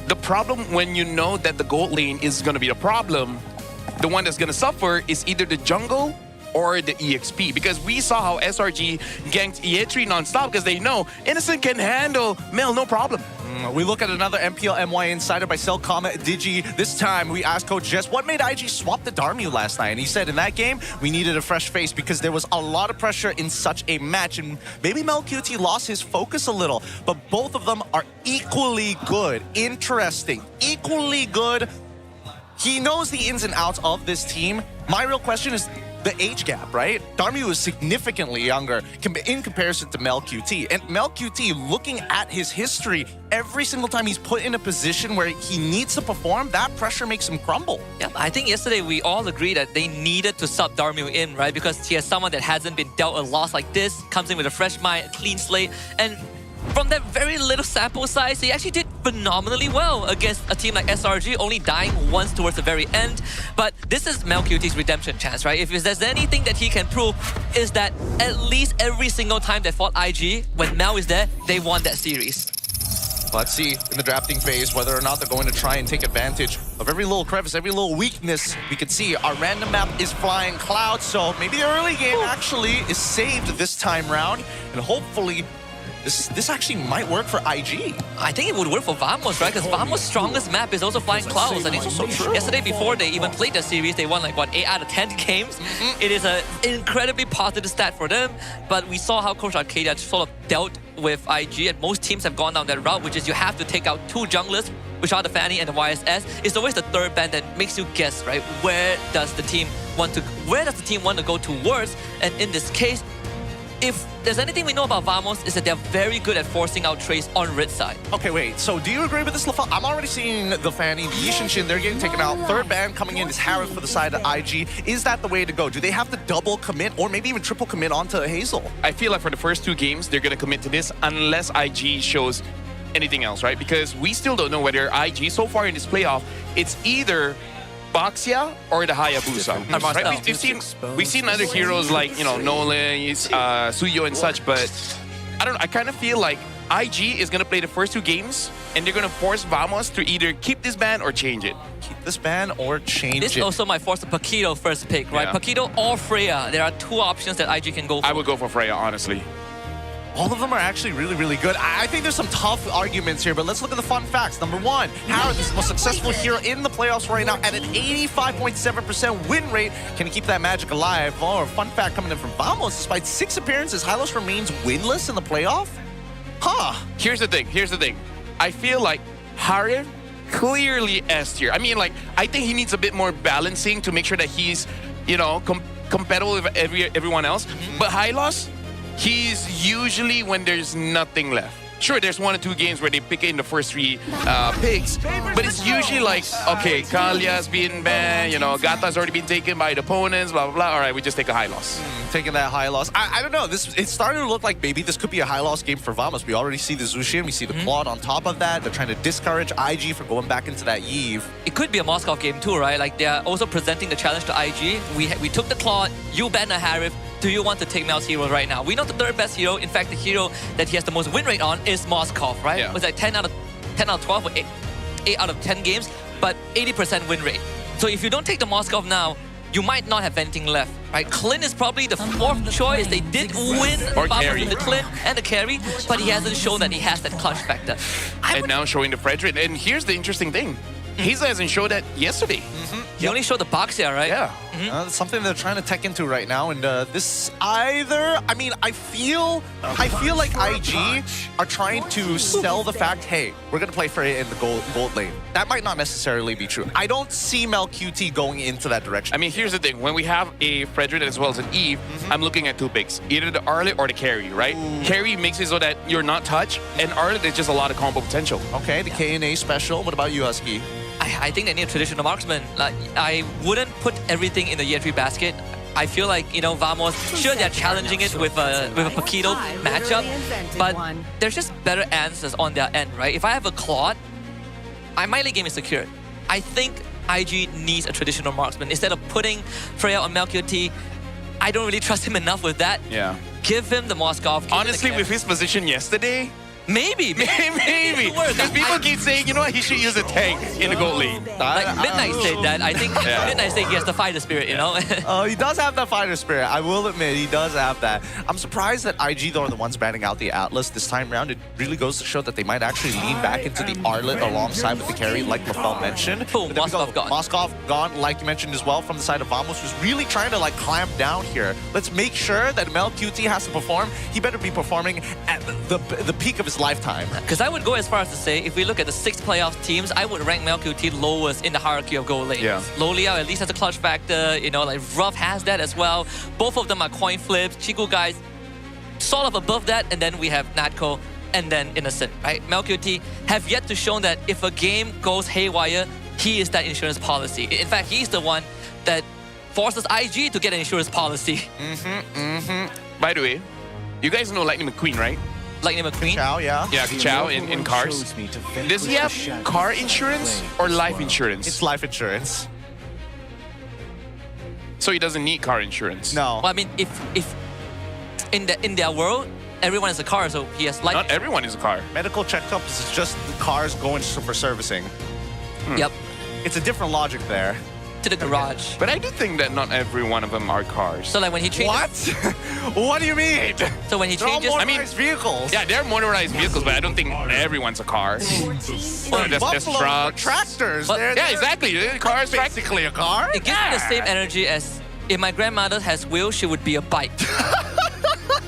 the problem when you know that the gold lane is going to be a problem, the one that's going to suffer is either the jungle or the EXP, because we saw how SRG ganked E3 non-stop because they know Innocent can handle Mel, no problem. We look at another MPL MY Insider by Cellcom Digi. This time, we asked Coach Jess, what made IG swap the Darmu last night? And he said in that game, we needed a fresh face because there was a lot of pressure in such a match. And maybe Melcutie lost his focus a little, but both of them are equally good. Interesting. Equally good. He knows the ins and outs of this team. My real question is the age gap, right? Darmu is significantly younger in comparison to Melcutie. And Melcutie, looking at his history, every single time he's put in a position where he needs to perform, that pressure makes him crumble. Yeah, I think yesterday we all agreed that they needed to sub Darmu in, right? Because he has someone that hasn't been dealt a loss like this, comes in with a fresh mind, a clean slate, and from that very little sample size, he actually did phenomenally well against a team like SRG, only dying once towards the very end. But this is MelQT's redemption chance, right? If there's anything that he can prove, is that at least every single time they fought IG, when Mel is there, they won that series. Let's see in the drafting phase whether or not they're going to try and take advantage of every little crevice, every little weakness. We can see our random map is flying clouds, so maybe the early game actually is saved this time round, and hopefully this actually might work for IG. I think it would work for Vamos, right? Because Vamos' strongest map is also flying clouds. And it's also true. Yesterday, before they even played the series, they won like, what, 8 out of 10 games? It is an incredibly positive stat for them. But we saw how Coach Arcadia sort of dealt with IG, and most teams have gone down that route, which is you have to take out 2 junglers, which are the Fanny and the YSS. It's always the third band that makes you guess, right? Where does the team want to go towards? And in this case, if there's anything we know about Vamos, is that they're very good at forcing out trades on Rit side. Okay, wait. So do you agree with this, Lafal? I'm already seeing the Fanny, the Yishinshin, they're getting taken out. Third band coming in is Harris for the side of IG. Is that the way to go? Do they have to double commit or maybe even triple commit onto Hazel? I feel like for the first 2 games, they're going to commit to this unless IG shows anything else, right? Because we still don't know whether IG, so far in this playoff, it's either Baxia or the Hayabusa. Right? We've seen other heroes like, you know, Nolan, Suyo and such, but I don't know. I kind of feel like IG is going to play the first 2 games and they're going to force Vamos to either keep this ban or change it. Keep this ban or change This is also my force of Paquito first pick, right? Yeah. Paquito or Freya. There are 2 options that IG can go for. I would go for Freya, honestly. All of them are actually really, really good. I think there's some tough arguments here, but let's look at the fun facts. Number 1, Harris is the most successful hero in the playoffs right now at an 85.7% win rate. Can he keep that magic alive? Oh, a fun fact coming in from Vamos. Despite 6 appearances, Hylos remains winless in the playoff? Huh. Here's the thing. I feel like Harif clearly S tier. I mean, like, I think he needs a bit more balancing to make sure that he's, you know, compatible with everyone else. But Hylos, he's usually when there's nothing left. Sure, there's 1 or 2 games where they pick in the first 3 picks, but it's usually like, okay, Kalia's been banned, you know, Gata's already been taken by the opponents, blah, blah, blah. All right, we just take a high loss. Taking that high loss. I don't know. It's starting to look like maybe this could be a high loss game for Vamos. We already see the Zushin, we see the Claude on top of that. They're trying to discourage IG from going back into that Eve. It could be a Moscow game too, right? Like, they're also presenting the challenge to IG. We took the Claude, you banned a Harif. Do you want to take Mel's hero right now? We know the 3rd best hero. In fact, the hero that he has the most win rate on is Moskov, right? Yeah. It's like 10 out of 12 or 8 out of 10 games, but 80% win rate. So if you don't take the Moskov now, you might not have anything left, right? Clint is probably the 4th choice. They did win with the Clint and the carry, but he hasn't shown that he has that clutch factor. And now showing the Frederick. And here's the interesting thing. Hazel hasn't showed that yesterday. He only showed the Baxia, right? Yeah. That's something they're trying to tech into right now. And this either... I mean, I feel like IG are trying to sell the fact, hey, we're going to play Freya in the gold lane. That might not necessarily be true. I don't see MelQT going into that direction. I mean, here's the thing. When we have a Frederick as well as an Eve, I'm looking at 2 picks. Either the Arlet or the carry, right? Carry makes it so that you're not touched, and Arlet, there's just a lot of combo potential. Okay, the KNA special. What about you, Husky? I think they need a traditional marksman. Like, I wouldn't put everything in the year 3 basket. I feel like, you know, Vamos, sure, they're challenging it with a Paquito matchup, but there's just better answers on their end, right? If I have a Claude, my late game is secured. I think IG needs a traditional marksman. Instead of putting Freya on MelQT, I don't really trust him enough with that. Yeah. Give him the Moskov. Honestly, with his position yesterday, Maybe. Because people keep saying, you know what, he should use a tank in the gold lane. Like Midnight said that. I think Midnight said he has the fighter spirit, you know? He does have that fighter spirit. I will admit, he does have that. I'm surprised that IG, though, are the ones banning out the Atlas this time around. It really goes to show that they might actually lean back into the Arlet alongside with the carry, like Lafel mentioned. Boom, Moskov gone. Moskov gone, like you mentioned as well, from the side of Vamos, who's really trying to, like, clamp down here. Let's make sure that MelQT has to perform. He better be performing at the peak of his lifetime. Because I would go as far as to say, if we look at the 6 playoff teams, I would rank MelQT lowest in the hierarchy of gold lanes. Yeah. Loliao at least has a clutch factor, you know, like Ruff has that as well. Both of them are coin flips. Chiku guys sort of above that, and then we have Natko and then Innocent, right? MelQT have yet to show that if a game goes haywire, he is that insurance policy. In fact, he's the one that forces IG to get an insurance policy. By the way, you guys know Lightning McQueen, right? Lightning McQueen. Chow, yeah. Yeah, Chow in cars. Does he have car insurance or life insurance? It's life insurance. So he doesn't need car insurance. No. Well, I mean, if in their world, everyone has a car, so he has life. Not everyone is a car. Medical checkups is just the cars going for servicing. Yep. It's a different logic there. To the garage. But I do think that not every one of them are cars. So like when he changes. What? What do you mean? So when he They're all changes. motorized vehicles. Yeah, they're motorized vehicles, but I don't think everyone's a car. That's Buffalo trucks. tractors. But- They're Exactly. Cars, basically a car. It gives me the same energy as if my grandmother has wheels, she would be a bike.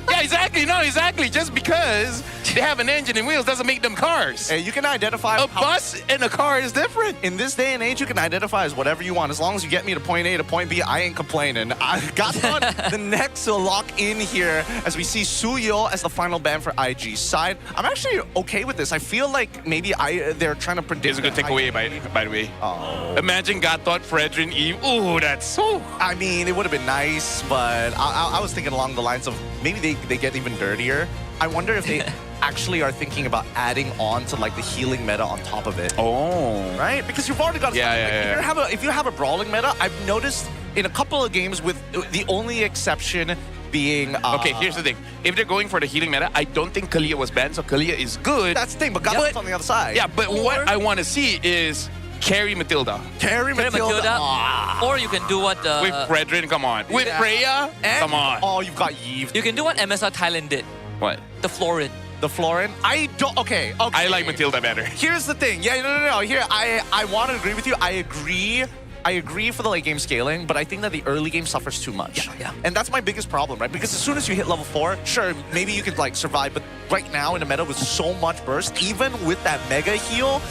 Yeah, exactly. No, exactly. Just because they have an engine and wheels doesn't make them cars. Hey, you can identify A bus and a car is different. In this day and age, you can identify as whatever you want. As long as you get me to point A to point B, I ain't complaining. I got on the next to lock in here as we see Suyo as the final ban for IG's side. I'm actually okay with this. I feel like maybe they're trying to predict. It's a good takeaway, by the way. Oh. Imagine Gatot, Fredrin, Eve. Ooh, that's so... I mean, it would have been nice, but I was thinking along the lines of maybe they get even dirtier. I wonder if they actually are thinking about adding on to like the healing meta on top of it. Oh. Right? Because you've already got if you have a brawling meta, I've noticed in a couple of games with the only exception being... okay, here's the thing. If they're going for the healing meta, I don't think Kalia was banned, so Kalia is good. That's the thing, but Gatot's on the other side. Yeah, but what I want to see is carry Matilda. Carry Matilda. Or you can do what... With Fredrin, come on. With Freya, come on. Oh, you've got Yves. You can do what MSR Thailand did. What? The Florin. The Florin? I don't... Okay. I like Matilda better. Here's the thing. Yeah, no. Here, I want to agree with you. I agree for the late game scaling, but I think that the early game suffers too much. Yeah. And that's my biggest problem, right? Because as soon as you hit level 4, sure, maybe you could like survive, but right now in the meta with so much burst, even with that mega heal,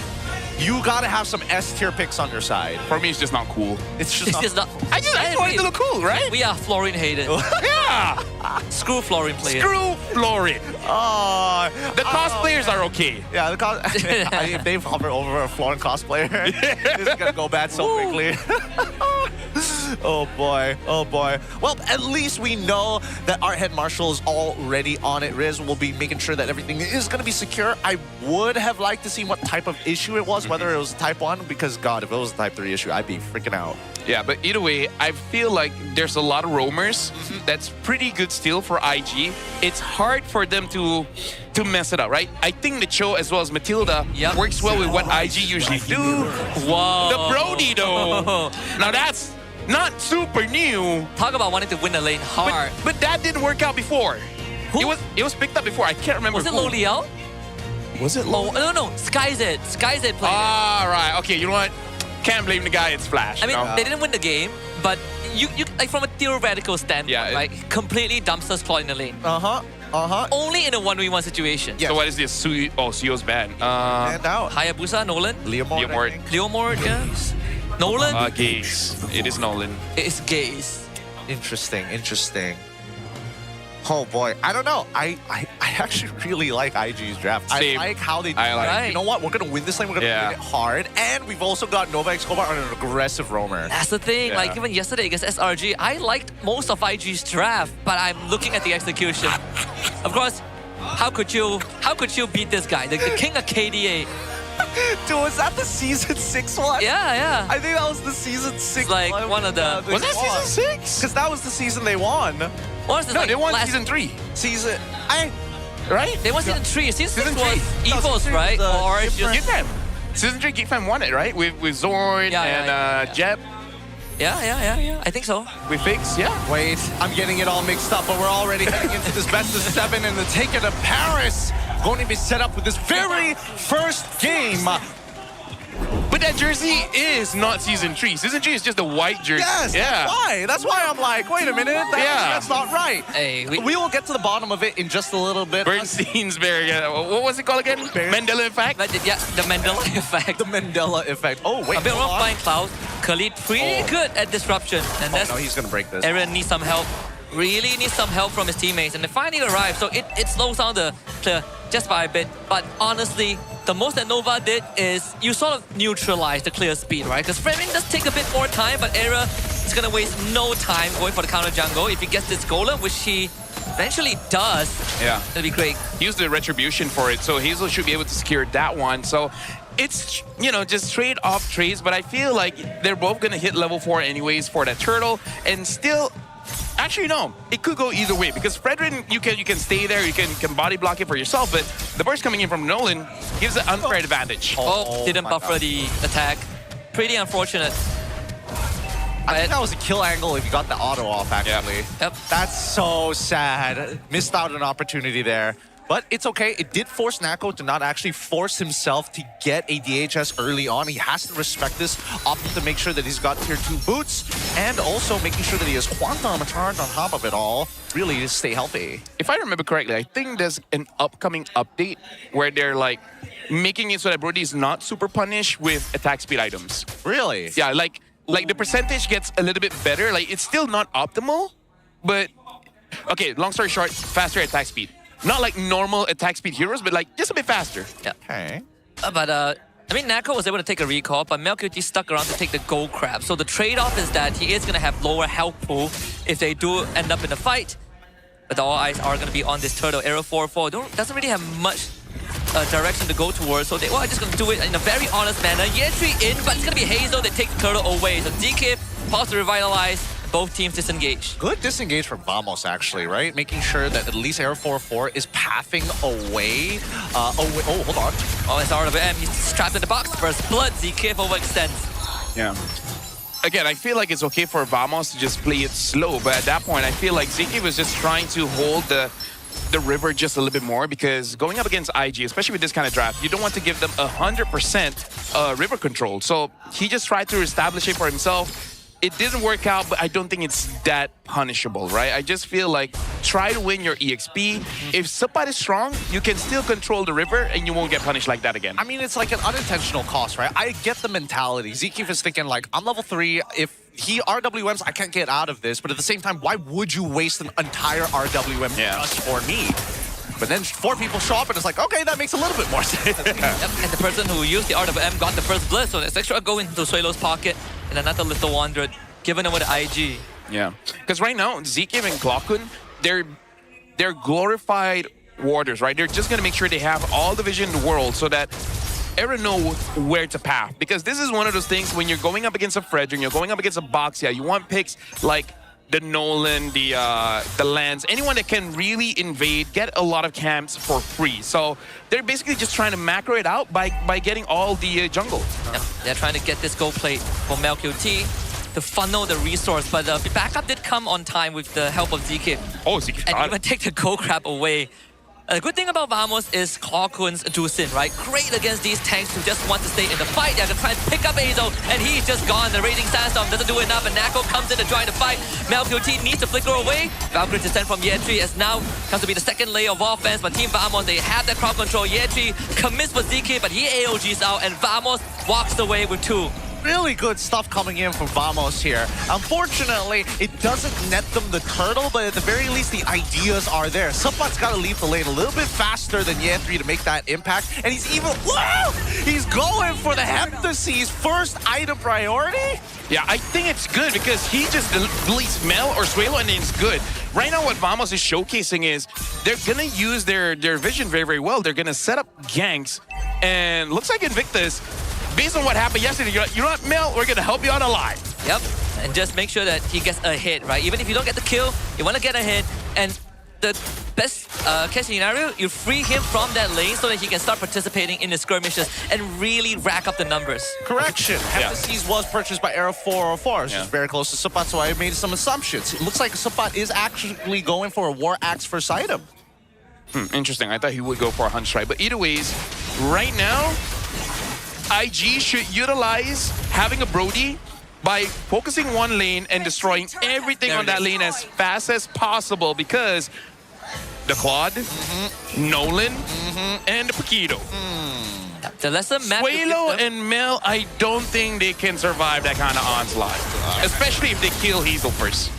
you gotta have some S tier picks on your side. For me, it's just not cool. It's just not. I just want it to look cool, right? We are Florin haters. Yeah. Screw Florin players. Screw Florin. The cosplayers are okay. Yeah, if they hover over a Florin cosplayer, this is gonna go bad so quickly. Oh boy. Well, at least we know that our head marshal is already on it. Riz will be making sure that everything is going to be secure. I would have liked to see what type of issue it was, whether it was a type 1, because God, if it was a type 3 issue, I'd be freaking out. Yeah, but either way, I feel like there's a lot of roamers. That's pretty good still for IG. It's hard for them to mess it up, right? I think the Cho as well as Matilda works well with what IG usually do. Wow. The Brody though. Now that's not super new. Talk about wanting to win the lane hard. But that didn't work out before. It was picked up before. I can't remember. Was it Lo Liao? Was it Lo? No. SkyZ. SkyZ played it. Ah, right. Okay, you know what? Can't blame the guy. It's Flash. I mean, they didn't win the game, but you like from a theoretical standpoint, like completely dumpsters claw in the lane. Only in a 1v1 situation. So what is this? Suyo's banned. Hayabusa, Nolan. Leomord, yeah. Nolan? Gaze. It is Nolan. It is Gaze. Interesting. Oh boy, I don't know. I actually really like IG's draft. Same. I like how they do it. You know what? We're gonna win this lane. We're gonna win it hard. And we've also got Nova Escobar on an aggressive roamer. That's the thing. Yeah. Like even yesterday against SRG, I liked most of IG's draft, but I'm looking at the execution. Of course, how could you beat this guy? The king of KDA. Dude, was that the season 6 one? Yeah. I think that was the season 6 like one of the... Was that season 6? Because that was the season they won. They won season 3. Right? They won season 3. Season 6 was EVOS, right? Or Geekfam. Season 3 Geekfam won it, right? With Zorn and Jeb. Yeah. I think so. With Fix, yeah. Wait, I'm getting it all mixed up, but we're already heading into this best of 7 and the Take It to Paris. Going to be set up with this very first game. But that jersey is not season 3. Season 3 is just a white jersey. Yes, that's why I'm like, wait a minute, that's not right. Hey, we will get to the bottom of it in just a little bit. Bernstein's very what was it called again? Mandela effect? Yeah, the Mandela effect. The Mandela effect. Oh, wait. A bit rough flying Cloud. Khalid pretty good at disruption. And that's no, he's going to break this. Aaron needs some help. Really needs some help from his teammates. And they finally arrive, so it slows down the clear just by a bit. But honestly, the most that Nova did is you sort of neutralize the clear speed, right? Because framing does take a bit more time, but Era is going to waste no time going for the counter jungle. If he gets this golem, which he eventually does, yeah, it'll be great. Use the retribution for it, so Hazel should be able to secure that one. So it's, you know, just trade off trades, but I feel like they're both gonna hit level 4 anyways for that turtle, and still, actually no, it could go either way, because Fredrin, you can stay there, you can body block it for yourself, but the burst coming in from Nolan gives an unfair advantage. Didn't buffer the attack. Pretty unfortunate. I think that was a kill angle if you got the auto off, actually. Yep. That's so sad. Missed out an opportunity there. But it's okay. It did force Nako to not actually force himself to get a DHS early on. He has to respect this, opting to make sure that he's got tier 2 boots, and also making sure that he has Quantum charge on top of it all, really to stay healthy. If I remember correctly, I think there's an upcoming update where they're like making it so that Brody is not super punished with attack speed items. Really? Yeah, like the percentage gets a little bit better. Like, it's still not optimal, but okay, long story short, faster attack speed. Not like normal attack speed heroes, but like just a bit faster. Yeah. Okay. But I mean, Nako was able to take a recall, but MLBB stuck around to take the gold crab. So the trade-off is that he is going to have lower health pool if they do end up in a fight. But all eyes are going to be on this turtle. Arrow 4-4 doesn't really have much direction to go towards, so they are just going to do it in a very honest manner. Yetri in, but it's going to be Hazel. They take the turtle away. So DK, pause to revitalize. Both teams disengage. Good disengage from Vamos, actually, right? Making sure that at least Air 4-4 is pathing away. Oh, hold on. Oh, it's RWM. He's trapped in the box. First blood. ZK overextends. Yeah. Again, I feel like it's okay for Vamos to just play it slow, but at that point, I feel like Ziki was just trying to hold the river just a little bit more, because going up against IG, especially with this kind of draft, you don't want to give them 100% river control. So he just tried to establish it for himself. It didn't work out, but I don't think it's that punishable, right? I just feel like try to win your EXP. If somebody's strong, you can still control the river and you won't get punished like that again. I mean, it's like an unintentional cost, right? I get the mentality. Zeke is thinking like, I'm level 3. If he RWMs, I can't get out of this. But at the same time, why would you waste an entire RWM just for me? But then 4 people show up and it's like, okay, that makes a little bit more sense. Yep. And the person who used the RWM got the first blitz, so there's extra go into Suelo's pocket. And another little 100 given over the IG. Yeah, because right now, Zeke and Glockun, they're glorified warders, right? They're just going to make sure they have all the vision in the world so that Aaron knows where to path. Because this is one of those things when you're going up against a Fredrin, you're going up against a Boxia, you want picks like the Nolan, the Lance, anyone that can really invade, get a lot of camps for free. So they're basically just trying to macro it out by getting all the jungle. Yep. They're trying to get this gold plate for MLBB to funnel the resource, but the backup did come on time with the help of ZK. Oh, ZK and even take the gold crab away. The good thing about Vamos is Clawkun's Dusin, right? Great against these tanks who just want to stay in the fight. They're going to try and pick up Azo, and he's just gone. The Raging Sandstorm doesn't do enough, and Nako comes in to join the fight. MLBB needs to flicker away. Valkyrie descent from Yetri as now comes to be the second layer of offense, but Team Vamos, they have that crowd control. Yetri commits for ZK, but he AOGs out, and Vamos walks away with 2. Really good stuff coming in from Vamos here. Unfortunately, it doesn't net them the turtle, but at the very least, the ideas are there. Supat's got to leave the lane a little bit faster than Yetri to make that impact, and he's even, whoa! He's going for the Heptasea's first item priority? Yeah, I think it's good because he just deletes Mel or Suelo and it's good. Right now, what Vamos is showcasing is they're going to use their vision very, very well. They're going to set up ganks, and looks like Invictus, based on what happened yesterday, you're like, you know what, Mel, we're going to help you out alive. Yep, and just make sure that he gets a hit, right? Even if you don't get the kill, you want to get a hit, and the best case scenario, you free him from that lane so that he can start participating in the skirmishes and really rack up the numbers. Correction, Heptasea's was purchased by Arrow 404, which is very close to Supat, so I made some assumptions. It looks like Supat is actually going for a War Axe first item. Interesting, I thought he would go for a Hunt Strike, but either ways, right now, IG should utilize having a Brody by focusing one lane and destroying everything on that lane as fast as possible, because the Claude, Nolan, and the Paquito. The lesser map Suelo and Mel, I don't think they can survive that kind of onslaught, especially if they kill Hazel first.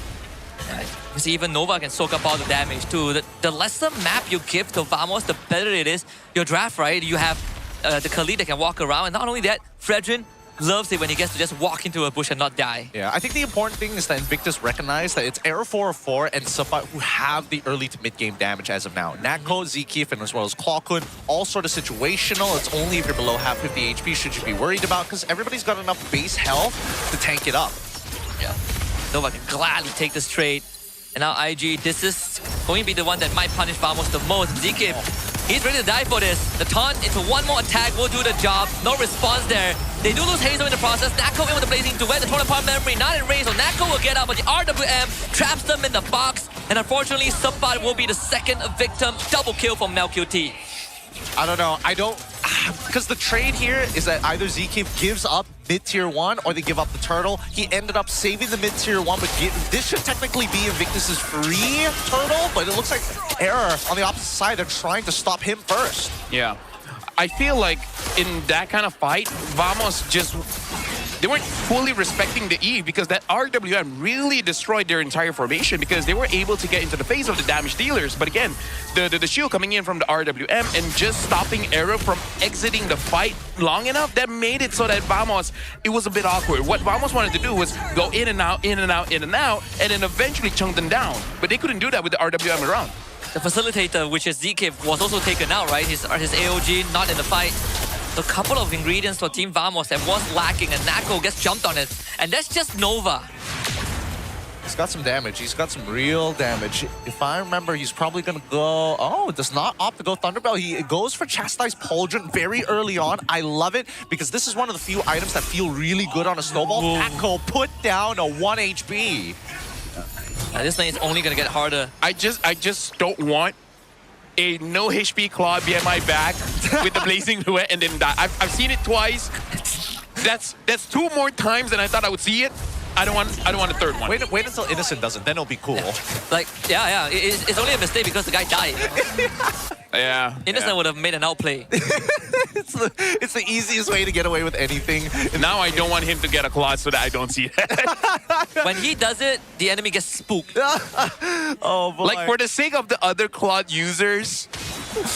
See, even Nova can soak up all the damage too. The lesser map you give to Vamos, the better it is. Your draft, right? You have the Khalid that can walk around, and not only that, Fredrin, loves it when he gets to just walk into a bush and not die. Yeah, I think the important thing is that Invictus recognize that it's Arrow 404 and Supat who have the early to mid-game damage as of now. Nako, Zekif, and as well as Clawkun, all sort of situational. It's only if you're below half 50 HP should you be worried about, because everybody's got enough base health to tank it up. Yeah. Nova can gladly take this trade. And now IG, this is going to be the one that might punish Vamos the most. Zekif, he's ready to die for this. The taunt into one more attack will do the job. No response there. They do lose Hazel in the process. Nako in with the Blazing Duet. The Torn Apart Memory not in range, so Nako will get out, but the RWM traps them in the box. And unfortunately, Supat will be the second victim. Double kill from MLQT. I don't know. Because the trade here is that either Zekif gives up mid-tier 1 or they give up the turtle. He ended up saving the mid-tier 1, but this should technically be Invictus's free turtle, but it looks like Error on the opposite side, they're trying to stop him first. Yeah. I feel like in that kind of fight, Vamos just... They weren't fully respecting the Eve because that RWM really destroyed their entire formation because they were able to get into the face of the damage dealers. But again, the shield coming in from the RWM and just stopping Arrow from exiting the fight long enough, that made it so that Vamos, it was a bit awkward. What Vamos wanted to do was go in and out, in and out, in and out, and then eventually chunk them down. But they couldn't do that with the RWM around. The facilitator, which is Zekif, was also taken out, right? His AOG not in the fight. So a couple of ingredients for Team Vamos that was lacking, and Nako gets jumped on it. And that's just Nova. He's got some damage. He's got some real damage. If I remember, he's probably going to go... Oh, does not opt to go Thunderbell. He goes for Chastised Pauldron very early on. I love it because this is one of the few items that feel really good on a snowball. Nako put down a 1 HP. This lane is only going to get harder. I just don't want a no HP Claw be at my back with the Blazing Duet and then die. I've seen it twice. That's 2 more times than I thought I would see it. I don't want a third one. Wait until Innocent does it, then it'll be cool. Yeah. It's only a mistake because the guy died. Yeah. Innocent would have made an outplay. It's the easiest way to get away with anything. Now I don't want him to get a Claw so that I don't see that. When he does it, the enemy gets spooked. Oh boy. Like for the sake of the other Claude users,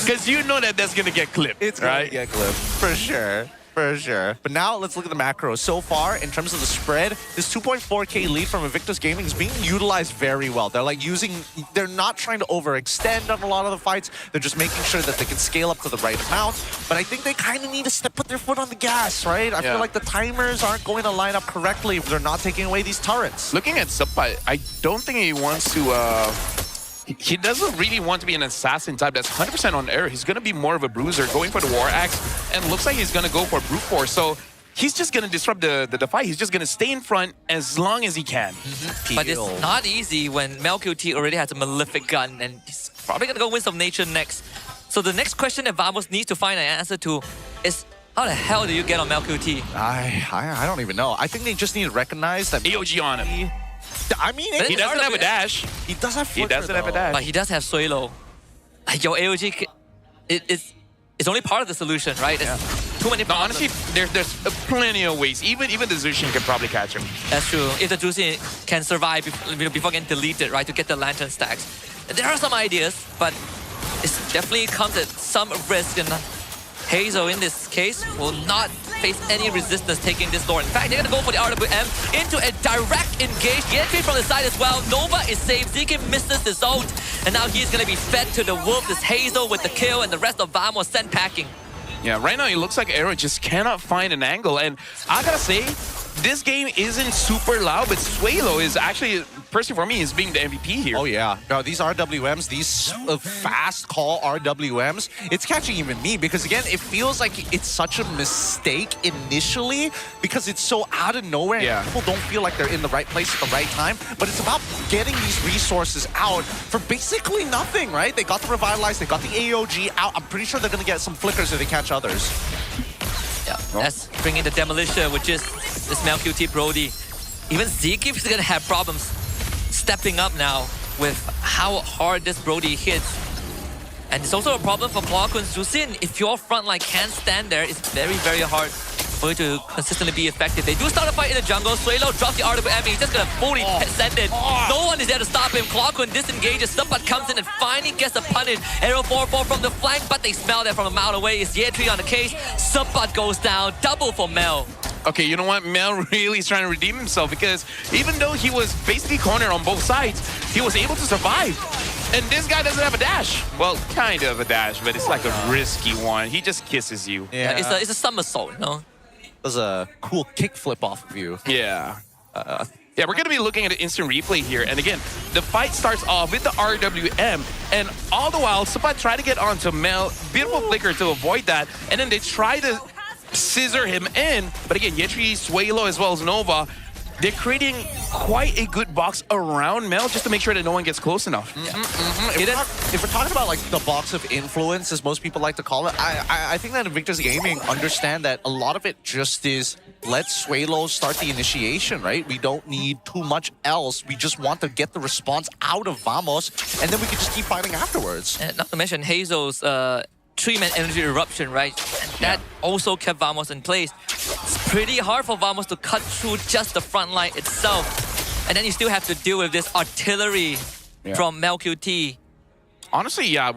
because you know that that's going to get clipped. It's going to get clipped, for sure. For sure. But now let's look at the macros. So far, in terms of the spread, this 2.4K lead from Invictus Gaming is being utilized very well. They're not trying to overextend on a lot of the fights. They're just making sure that they can scale up to the right amount. But I think they kind of need to put their foot on the gas, right? I feel like the timers aren't going to line up correctly if they're not taking away these turrets. Looking at Supai, I don't think he wants to... He doesn't really want to be an assassin type that's 100% on air. He's going to be more of a bruiser, going for the War Axe, and looks like he's going to go for Brute Force. So he's just going to disrupt the fight. He's just going to stay in front as long as he can. But it's not easy when MLQT already has a Malefic gun, and he's probably going to go win some nature next. So the next question that Vamos needs to find an answer to is, how the hell do you get on MLQT? I don't even know. I think they just need to recognize that AOG on him. I mean, he doesn't have a dash. He does have flicker, He doesn't have a dash. But he does have Suelo. Like, your AOG, it's only part of the solution, right? It's too many problems. Honestly, there's plenty of ways. Even the Zushin can probably catch him. That's true. If the Zushin can survive before getting deleted, right, to get the Lantern stacks. There are some ideas, but it definitely comes at some risk, and Hazel, in this case, will not face any resistance taking this door. In fact, they're going to go for the RWM into a direct engage. The entry from the side as well. Nova is safe. Zekin misses his ult. And now he's going to be fed to the wolf. This Hazel with the kill, and the rest of Vamos sent packing. Yeah, right now it looks like Arrow just cannot find an angle. And I gotta say, this game isn't super loud, but Suelo is actually, personally for me, is being the MVP here. Oh yeah. No, these RWMs, these fast call RWMs, it's catching even me because again, it feels like it's such a mistake initially because it's so out of nowhere. Yeah. And people don't feel like they're in the right place at the right time, but it's about getting these resources out for basically nothing, right? They got the Revitalize, they got the AOG out. I'm pretty sure they're going to get some flickers if they catch others. Yeah, that's bringing the Demolition, which is this MLQT Brody. Even Zekif is going to have problems stepping up now with how hard this Brody hits. And it's also a problem for Clawkun's Jusin. If your front line can't stand there, it's very, very hard for you to consistently be effective. They do start a fight in the jungle. Suelo drops the RWM. He's just going to fully send it. No one is there to stop him. Clawkun disengages. Supat comes in and finally gets a punish. Arrow 4-4 from the flank, but they smell that from a mile away. It's Yetri on the case. Supat goes down. Double for Mel. Okay, you know what? Mel really is trying to redeem himself because even though he was basically cornered on both sides, he was able to survive. And this guy doesn't have a dash. Well, kind of a dash, but it's like a risky one. He just kisses you. Yeah, it's a somersault, no? Does a cool kick flip off of you. Yeah. Yeah, we're going to be looking at an instant replay here. And again, the fight starts off with the RWM. And all the while, Supat tried to get onto Mel. Beautiful flicker to avoid that. And then they try to scissor him in. But again, Yetri, Suelo, as well as Nova, they're creating quite a good box around Mel just to make sure that no one gets close enough. If we're talking about like the box of influence, as most people like to call it, I think that Invictus Gaming understand that a lot of it just is let Suelo start the initiation, right? We don't need too much else. We just want to get the response out of Vamos, and then we can just keep fighting afterwards. And not to mention Hazel's 3-man energy eruption, right? And that also kept Vamos in place. It's pretty hard for Vamos to cut through just the front line itself. And then you still have to deal with this artillery from MelQT. Honestly, yeah,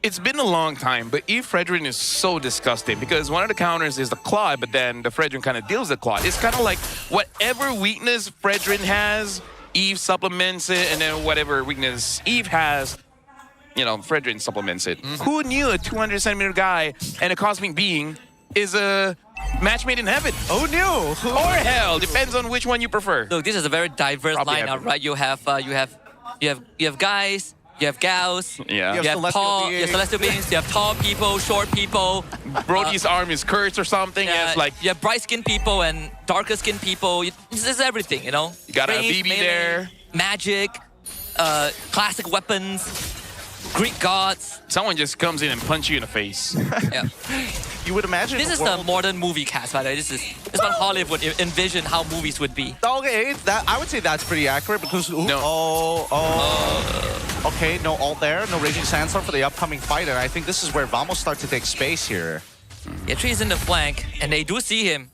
it's been a long time, but Eve Fredrin is so disgusting because one of the counters is the Claw, but then the Fredrin kind of deals the Claw. It's kind of like whatever weakness Fredrin has, Eve supplements it, and then whatever weakness Eve has, you know, Fredrin supplements it. Who knew a 200-centimeter guy and a cosmic being is a match made in heaven? Who knew? Or hell, depends on which one you prefer. Look, this is a very diverse lineup, right? You have guys, you have gals, you have tall, you have celestial beings, you have tall people, short people. Brody's arm is cursed or something. Yeah, like you have bright-skinned people and darker-skinned people. This is everything, you know. You got a Range, BB melee, there. Magic, classic weapons. Greek gods. Someone just comes in and punch you in the face. Yeah. You would imagine this is the modern movie cast, by the way. This is what Hollywood envisioned how movies would be. Okay, I would say that's pretty accurate because okay, no ult there, no Raging Sandstorm for the upcoming fight, and I think this is where Vamos start to take space here. Yetri is in the flank, and they do see him.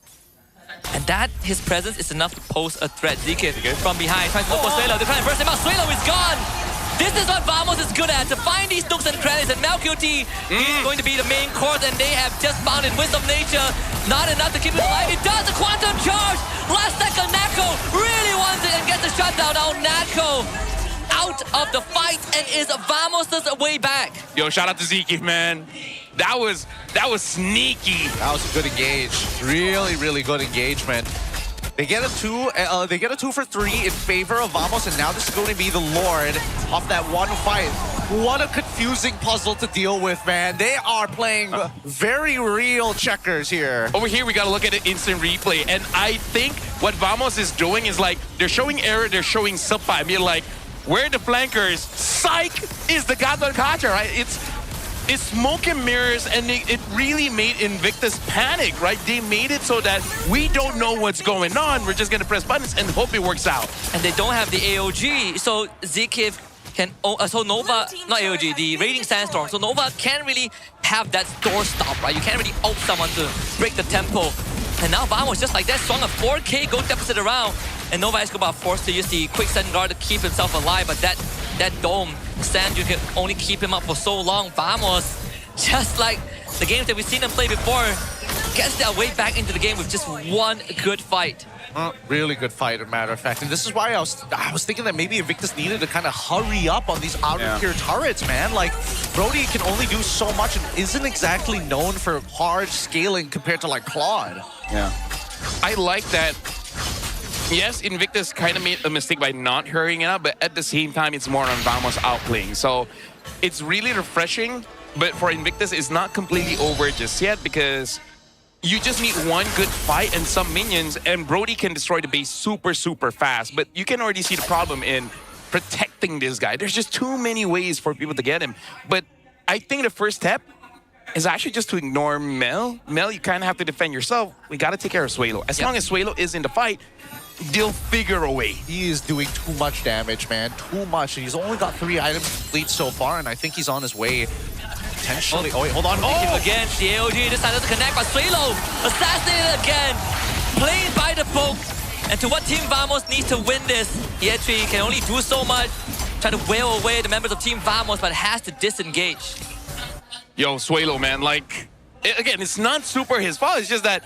And that, his presence is enough to pose a threat. Zikif from behind, trying to look for Suelo. They're trying to burst him out. Suelo is gone! This is what Vamos is good at, to find these nooks and crannies, and MelQT is going to be the main course, and they have just found it. Wisdom Nature, not enough to keep it alive. It does a quantum charge! Last second, Nako really wants it and gets the shutdown. Now Nako out of the fight and is Vamos' way back. Yo, shout out to Zeke, man. That was sneaky. That was a good engage. Really, really good engagement. They get a 2 for 3 in favor of Vamos, and now this is going to be the Lord of that one fight. What a confusing puzzle to deal with, man. They are playing very real checkers here. Over here, we got to look at an instant replay, and I think what Vamos is doing is like, they're showing error, they're showing Supai. I mean, like, where are the flankers? Psych is the Gaton Kacha, right? It's smoke and mirrors, and it really made Invictus panic, right? They made it so that we don't know what's going on. We're just going to press buttons and hope it works out. And they don't have the AOG, so Zikif can... so Nova... Not AOG, the Raging Sandstorm. So Nova can't really have that door stop, right? You can't really ult someone to break the tempo. And now Vamos, just like that, swung a 4K gold deficit around. And Nova Escobar forced to use the quick send guard to keep himself alive, but that dome, Sand, you can only keep him up for so long. Vamos, just like the games that we've seen them play before, gets their way back into the game with just one good fight. Really good fight, as a matter of fact. And this is why I was thinking that maybe Invictus needed to kind of hurry up on these outer-tier turrets, man. Like, Brody can only do so much and isn't exactly known for hard scaling compared to, like, Claude. Yeah. I like that. Yes, Invictus kind of made a mistake by not hurrying it up, but at the same time, it's more on Vamos outplaying. So it's really refreshing, but for Invictus, it's not completely over just yet because you just need one good fight and some minions, and Brody can destroy the base super, super fast. But you can already see the problem in protecting this guy. There's just too many ways for people to get him. But I think the first step is actually just to ignore Mel. Mel, you kind of have to defend yourself. We got to take care of Suelo. As long as Suelo is in the fight, they'll figure a way. He is doing too much damage, man. Too much. He's only got 3 items complete so far, and I think he's on his way. Potentially. Oh, wait, hold on. Again, the AOG decided to connect, but Suelo assassinated again. Played by the poke. And to what Team Vamos needs to win this, Yetri can only do so much. Trying to wail away the members of Team Vamos, but has to disengage. Yo, Suelo, man, like, again, it's not super his fault. It's just that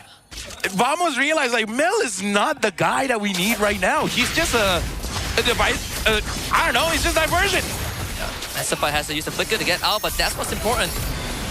Vamos realized like Mel is not the guy that we need right now. He's just a device. I don't know. He's just diversion. Sapa has to use the flicker to get out, but that's what's important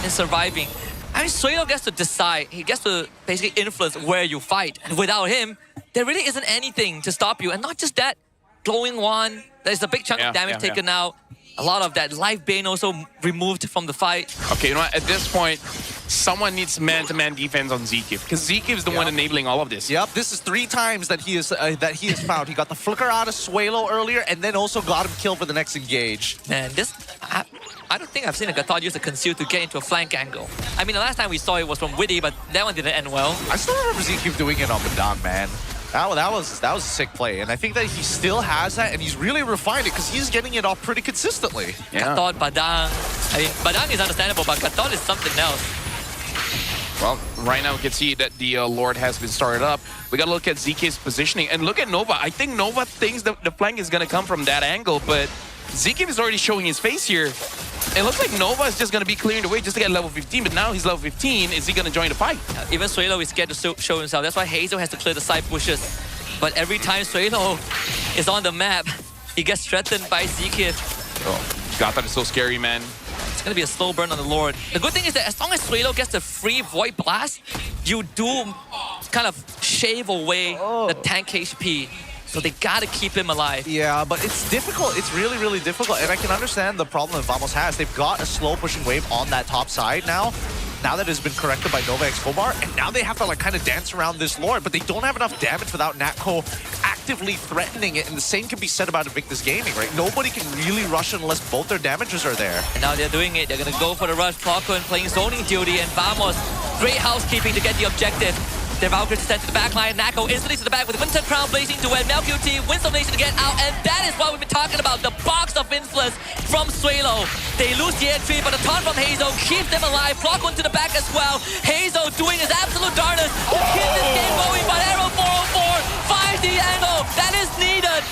in surviving. I mean, Suelo gets to decide. He gets to basically influence where you fight. And without him, there really isn't anything to stop you. And not just that, glowing one. There's a big chunk of damage taken out. A lot of that life bane also removed from the fight. Okay, you know what? At this point, someone needs man-to-man defense on Zekif, because Zekif is the one enabling all of this. Yep, this is 3 times that he is found. He got the flicker out of Suelo earlier, and then also got him killed for the next engage. Man, this... I don't think I've seen a Gatot use a conceal to get into a flank angle. I mean, the last time we saw it was from Witty, but that one didn't end well. I still remember Zekif doing it on Badang, man. That was a sick play, and I think that he still has that, and he's really refined it because he's getting it off pretty consistently. Gatot, Badang. I mean, Badang is understandable, but Gatot is something else. Well, right now we can see that the Lord has been started up. We got to look at ZK's positioning, and look at Nova. I think Nova thinks that the flank is going to come from that angle, but ZK is already showing his face here. It looks like Nova is just going to be clearing the way just to get level 15, but now he's level 15. Is he going to join the fight? Even Suelo is scared to show himself. That's why Hazel has to clear the side pushes. But every time Suelo is on the map, he gets threatened by Zekif. Oh, Gatot is so scary, man. It's going to be a slow burn on the Lord. The good thing is that as long as Suelo gets the free Void Blast, you do kind of shave away the tank HP. So they gotta keep him alive. Yeah, but it's difficult. It's really, really difficult. And I can understand the problem that Vamos has. They've got a slow pushing wave on that top side now that it's been corrected by Nova X Kobar. And now they have to like kind of dance around this Lord, but they don't have enough damage without Natco actively threatening it. And the same can be said about Invictus Gaming, right? Nobody can really rush unless both their damages are there. And now they're doing it. They're gonna go for the rush. Clockwork playing zoning duty, and Vamos, great housekeeping to get the objective. Their Valkyrie sent to the back line. Nako instantly to the back with Winter Crown blazing to win. MLQT wins the nation to get out. And that is what we've been talking about. The box of influence from Suelo. They lose the entry, but a taunt from Hazel keeps them alive. Clockwork to the back as well. Hazel doing his absolute darnest to keep this game going. But Arrow 404 finds the angle that is needed.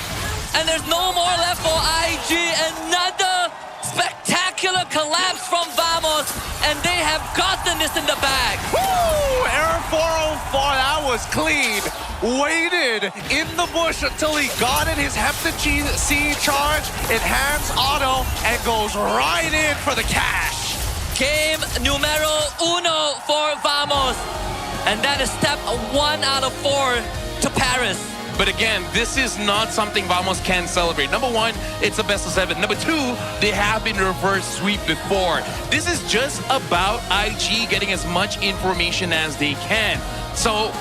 And there's no more left for IG. Another spectacular collapse from Vamos, and they have gotten this in the bag. Woo! Error 404, that was clean. Waited in the bush until he got in his Hepta C charge, enhance auto, and goes right in for the cash. Game numero uno for Vamos, and that is step 1 out of 4 to Paris. But again, this is not something Vamos can celebrate. Number 1, it's a best of 7. Number 2, they have been reverse sweep before. This is just about IG getting as much information as they can. So,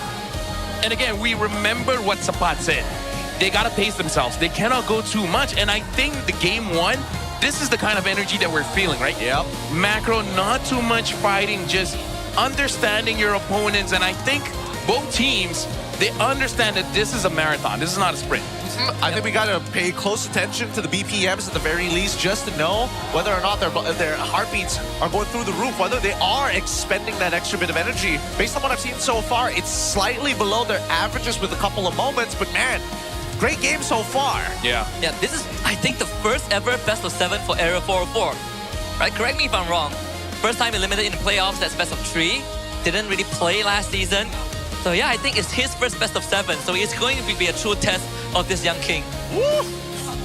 and again, we remember what Sapat said. They gotta pace themselves. They cannot go too much. And I think the game 1, this is the kind of energy that we're feeling, right? Yep. Macro, not too much fighting, just understanding your opponents. And I think both teams, they understand that this is a marathon. This is not a sprint. I think we got to pay close attention to the BPMs at the very least, just to know whether or not their heartbeats are going through the roof, whether they are expending that extra bit of energy. Based on what I've seen so far, it's slightly below their averages with a couple of moments, but man, great game so far. Yeah. Yeah, this is, I think, the first ever best of 7 for Area 404. Right? Correct me if I'm wrong. First time eliminated in the playoffs, that's best of 3. Didn't really play last season. So yeah, I think it's his first best of 7. So it's going to be a true test of this young king. Woo!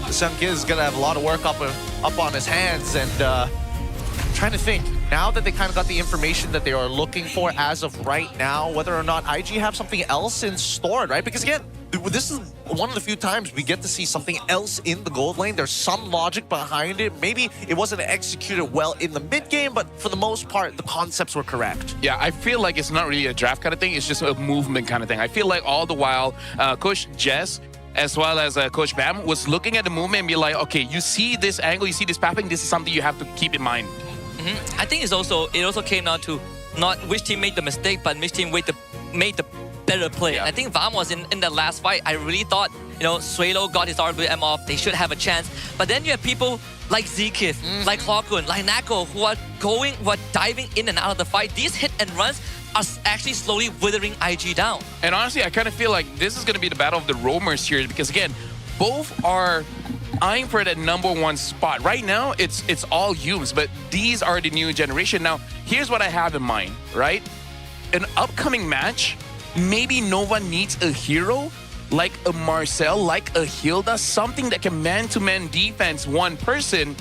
This young kid is going to have a lot of work up on his hands. And trying to think, now that they kind of got the information that they are looking for as of right now, whether or not IG have something else in store, right? Because again, this is one of the few times we get to see something else in the gold lane. There's some logic behind it. Maybe it wasn't executed well in the mid game, but for the most part, the concepts were correct. Yeah, I feel like it's not really a draft kind of thing. It's just a movement kind of thing. I feel like all the while, Coach Jess, as well as Coach Bam, was looking at the movement and be like, okay, you see this angle, you see this pathing, this is something you have to keep in mind. I think it also came down to not which team made the mistake, but which team made the better play. Yeah. I think Vamos in the last fight, I really thought, Suelo got his RWM off, they should have a chance. But then you have people like Zekif, like Hawkun, like Nako, who are diving in and out of the fight. These hit and runs are actually slowly withering IG down. And honestly, I kind of feel like this is going to be the battle of the roamers here, because again, both are eyeing for that #1 spot. Right now, it's all Humes, but these are the new generation. Now, here's what I have in mind, right? An upcoming match, maybe Nova needs a hero like a Marcel, like a Hilda, something that can man-to-man defense one person.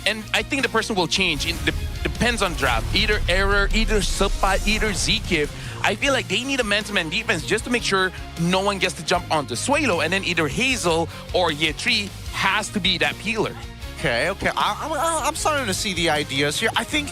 And I think the person will change. It depends on draft. Either Error, either Sepat, either Zekif. I feel like they need a man-to-man defense just to make sure no one gets to jump onto Suelo. And then either Hazel or Yetri has to be that peeler. Okay. I'm starting to see the ideas here. I think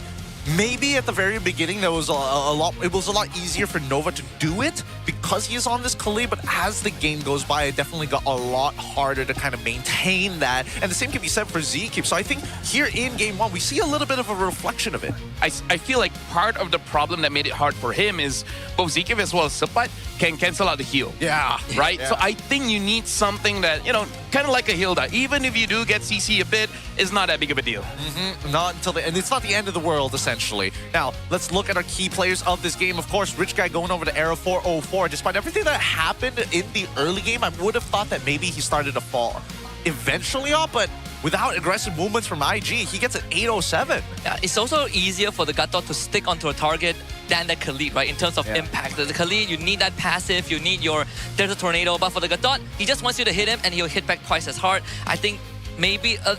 maybe at the very beginning there was a lot. It was a lot easier for Nova to do it because he is on this Khalid. But as the game goes by, it definitely got a lot harder to kind of maintain that. And the same can be said for Zekip. So I think here in Game 1, we see a little bit of a reflection of it. I feel like part of the problem that made it hard for him is both Zekip as well as Sepat can cancel out the heal. Yeah. Right? Yeah. So I think you need something that, kind of like a Hilda. Even if you do get CC a bit, it's not that big of a deal. Not until and it's not the end of the world, essentially. Now, let's look at our key players of this game. Of course, Rich Guy going over to Arrow 404. Despite everything that happened in the early game, I would have thought that maybe he started to fall eventually off, but without aggressive movements from IG, he gets an 807. Yeah, it's also easier for the Gatot to stick onto a target than the Khalid, right? In terms of impact. The Khalid, you need that passive, you need your There's a Tornado, but for the Gatot, he just wants you to hit him and he'll hit back twice as hard. I think maybe a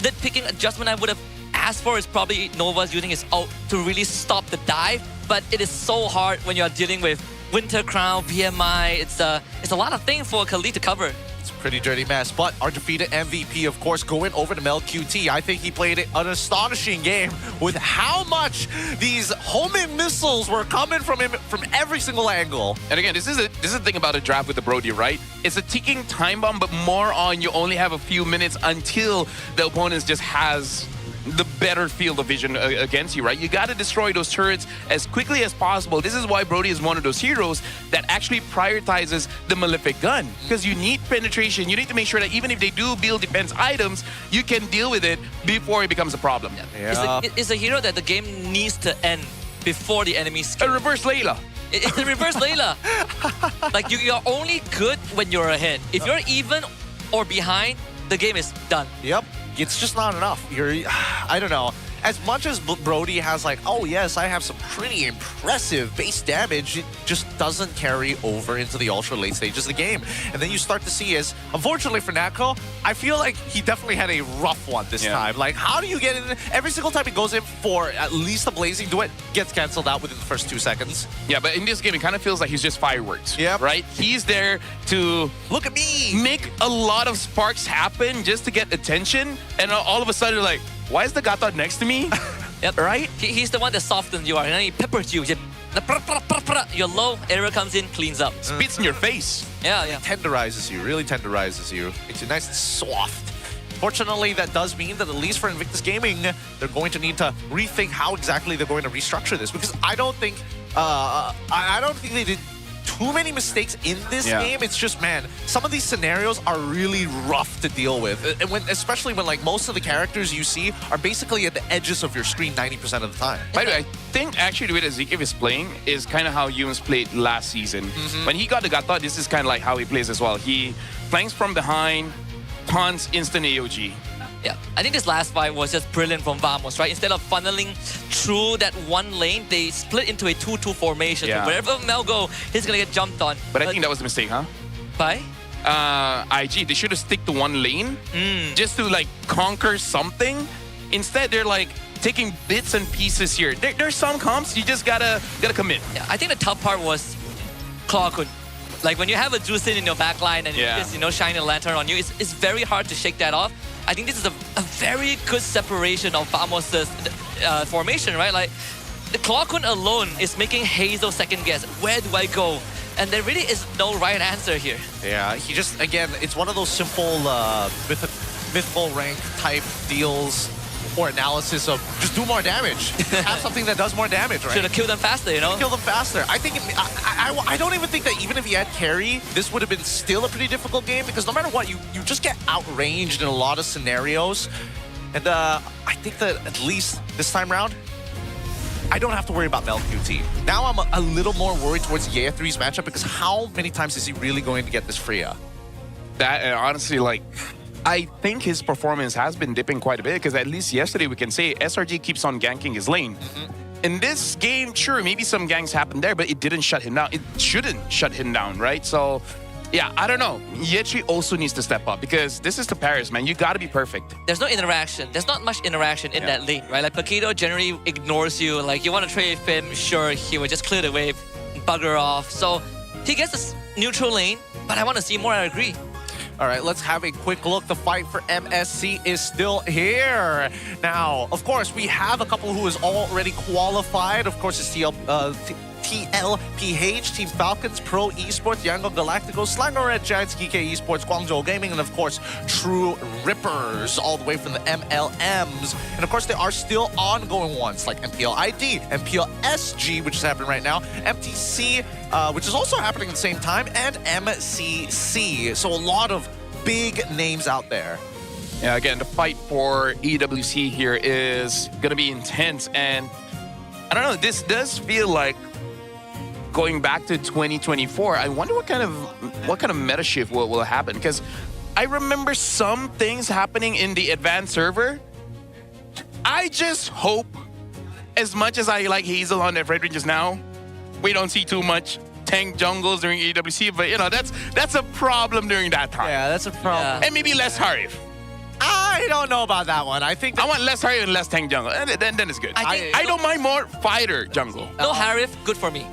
nitpicking adjustment I would have asked for is probably Nova's using his ult to really stop the dive, but it is so hard when you're dealing with Winter Crown, PMI. It's a lot of things for Khalid to cover. Pretty dirty mess, but our defeated MVP, of course, going over to Mel QT. I think he played an astonishing game with how much these homing missiles were coming from him from every single angle. And again, this is the thing about a draft with the Brody, right? It's a ticking time bomb, but more on you only have a few minutes until the opponent just has the better field of vision against you, right? You got to destroy those turrets as quickly as possible. This is why Brody is one of those heroes that actually prioritizes the Malefic Gun, because you need penetration. You need to make sure that even if they do build defense items, you can deal with it before it becomes a problem. It's a hero that the game needs to end before the enemy skill. A reverse Layla. It's a reverse Layla. Like, you're only good when you're ahead. If you're even or behind, the game is done. Yep. It's just not enough. I don't know. As much as Brody has like, oh yes, I have some pretty impressive base damage, it just doesn't carry over into the ultra late stages of the game. And then you start to see is, unfortunately for Natko, I feel like he definitely had a rough one this time. Like, how do you get in? Every single time he goes in for at least a blazing duet, gets canceled out within the first 2 seconds. Yeah, but in this game, it kind of feels like he's just fireworks. Yeah. Right? He's there to look at me, make a lot of sparks happen just to get attention, and all of a sudden, like, why is the Gatot next to me? Yep. Right? He's the one that softens you, and then he peppers you. You're low, Error comes in, cleans up. Spits in your face. Yeah. Tenderizes you, really tenderizes you. Makes you nice and soft. Fortunately, that does mean that at least for Invictus Gaming, they're going to need to rethink how exactly they're going to restructure this, because I don't think they did too many mistakes in this game. It's just, man, some of these scenarios are really rough to deal with, and especially when like most of the characters you see are basically at the edges of your screen 90% of the time. By the way, I think actually the way that Zekif is playing is kind of how Yuns played last season. When he got the Gatot, this is kind of like how he plays as well. He flanks from behind, taunts instant AOG. Yeah, I think this last fight was just brilliant from Vamos, right? Instead of funneling through that one lane, they split into a 2-2 formation. Yeah. So wherever Mel go, he's gonna get jumped on. But I think that was a mistake, huh? By? IG, they should have stick to one lane just to like conquer something. Instead, they're like taking bits and pieces here. There's some comps you just gotta commit. Yeah, I think the tough part was Clawkun. Like when you have a Juicin in your backline and you just shine a lantern on you, it's very hard to shake that off. I think this is a very good separation of Vamos' formation, right? Like, the Clawkun alone is making Hazel second guess. Where do I go? And there really is no right answer here. Yeah, he just, again, it's one of those simple mythical rank type deals or analysis of just do more damage. Have something that does more damage, right? Should have killed them faster, you know? Kill them faster. I think, I don't even think that even if he had carry, this would have been still a pretty difficult game, because no matter what, you just get outranged in a lot of scenarios. And I think that at least this time around, I don't have to worry about Mel QT. Now I'm a little more worried towards Yea 3's matchup, because how many times is he really going to get this Freya? That, and honestly, like, I think his performance has been dipping quite a bit because at least yesterday we can say SRG keeps on ganking his lane. In this game, sure, maybe some ganks happened there, but it didn't shut him down. It shouldn't shut him down, right? So, yeah, I don't know. Yechi also needs to step up because this is the Paris, man. You got to be perfect. There's no interaction. There's not much interaction in that lane, right? Like, Paquito generally ignores you. Like, you want to trade with him, sure, he would just clear the wave, bugger off. So, he gets this neutral lane, but I want to see more, I agree. All right, let's have a quick look. The fight for MSC is still here. Now, of course, we have a couple who is already qualified. Of course, it's TLPH, Team Falcons, Pro Esports, Yangon Galacticos, Slango Red Giants, GK Esports, Guangzhou Gaming, and of course, True Rippers, all the way from the MLMs. And of course, there are still ongoing ones like MPL ID, MPL SG, which is happening right now, MTC, which is also happening at the same time, and MCC. So a lot of big names out there. Yeah, again, the fight for EWC here is going to be intense. And I don't know, this does feel like going back to 2024. I wonder what kind of meta shift will happen, because I remember some things happening in the advanced server. I just hope, as much as I like Hazel on that red ring just now, we don't see too much tank jungles during EWC, but you know, that's a problem during that time. Yeah, that's a problem. And maybe less Harif. I don't know about that one. I think I want less Harif and less tank jungle, and then it's good. I don't mind more fighter jungle. No Harif, good for me.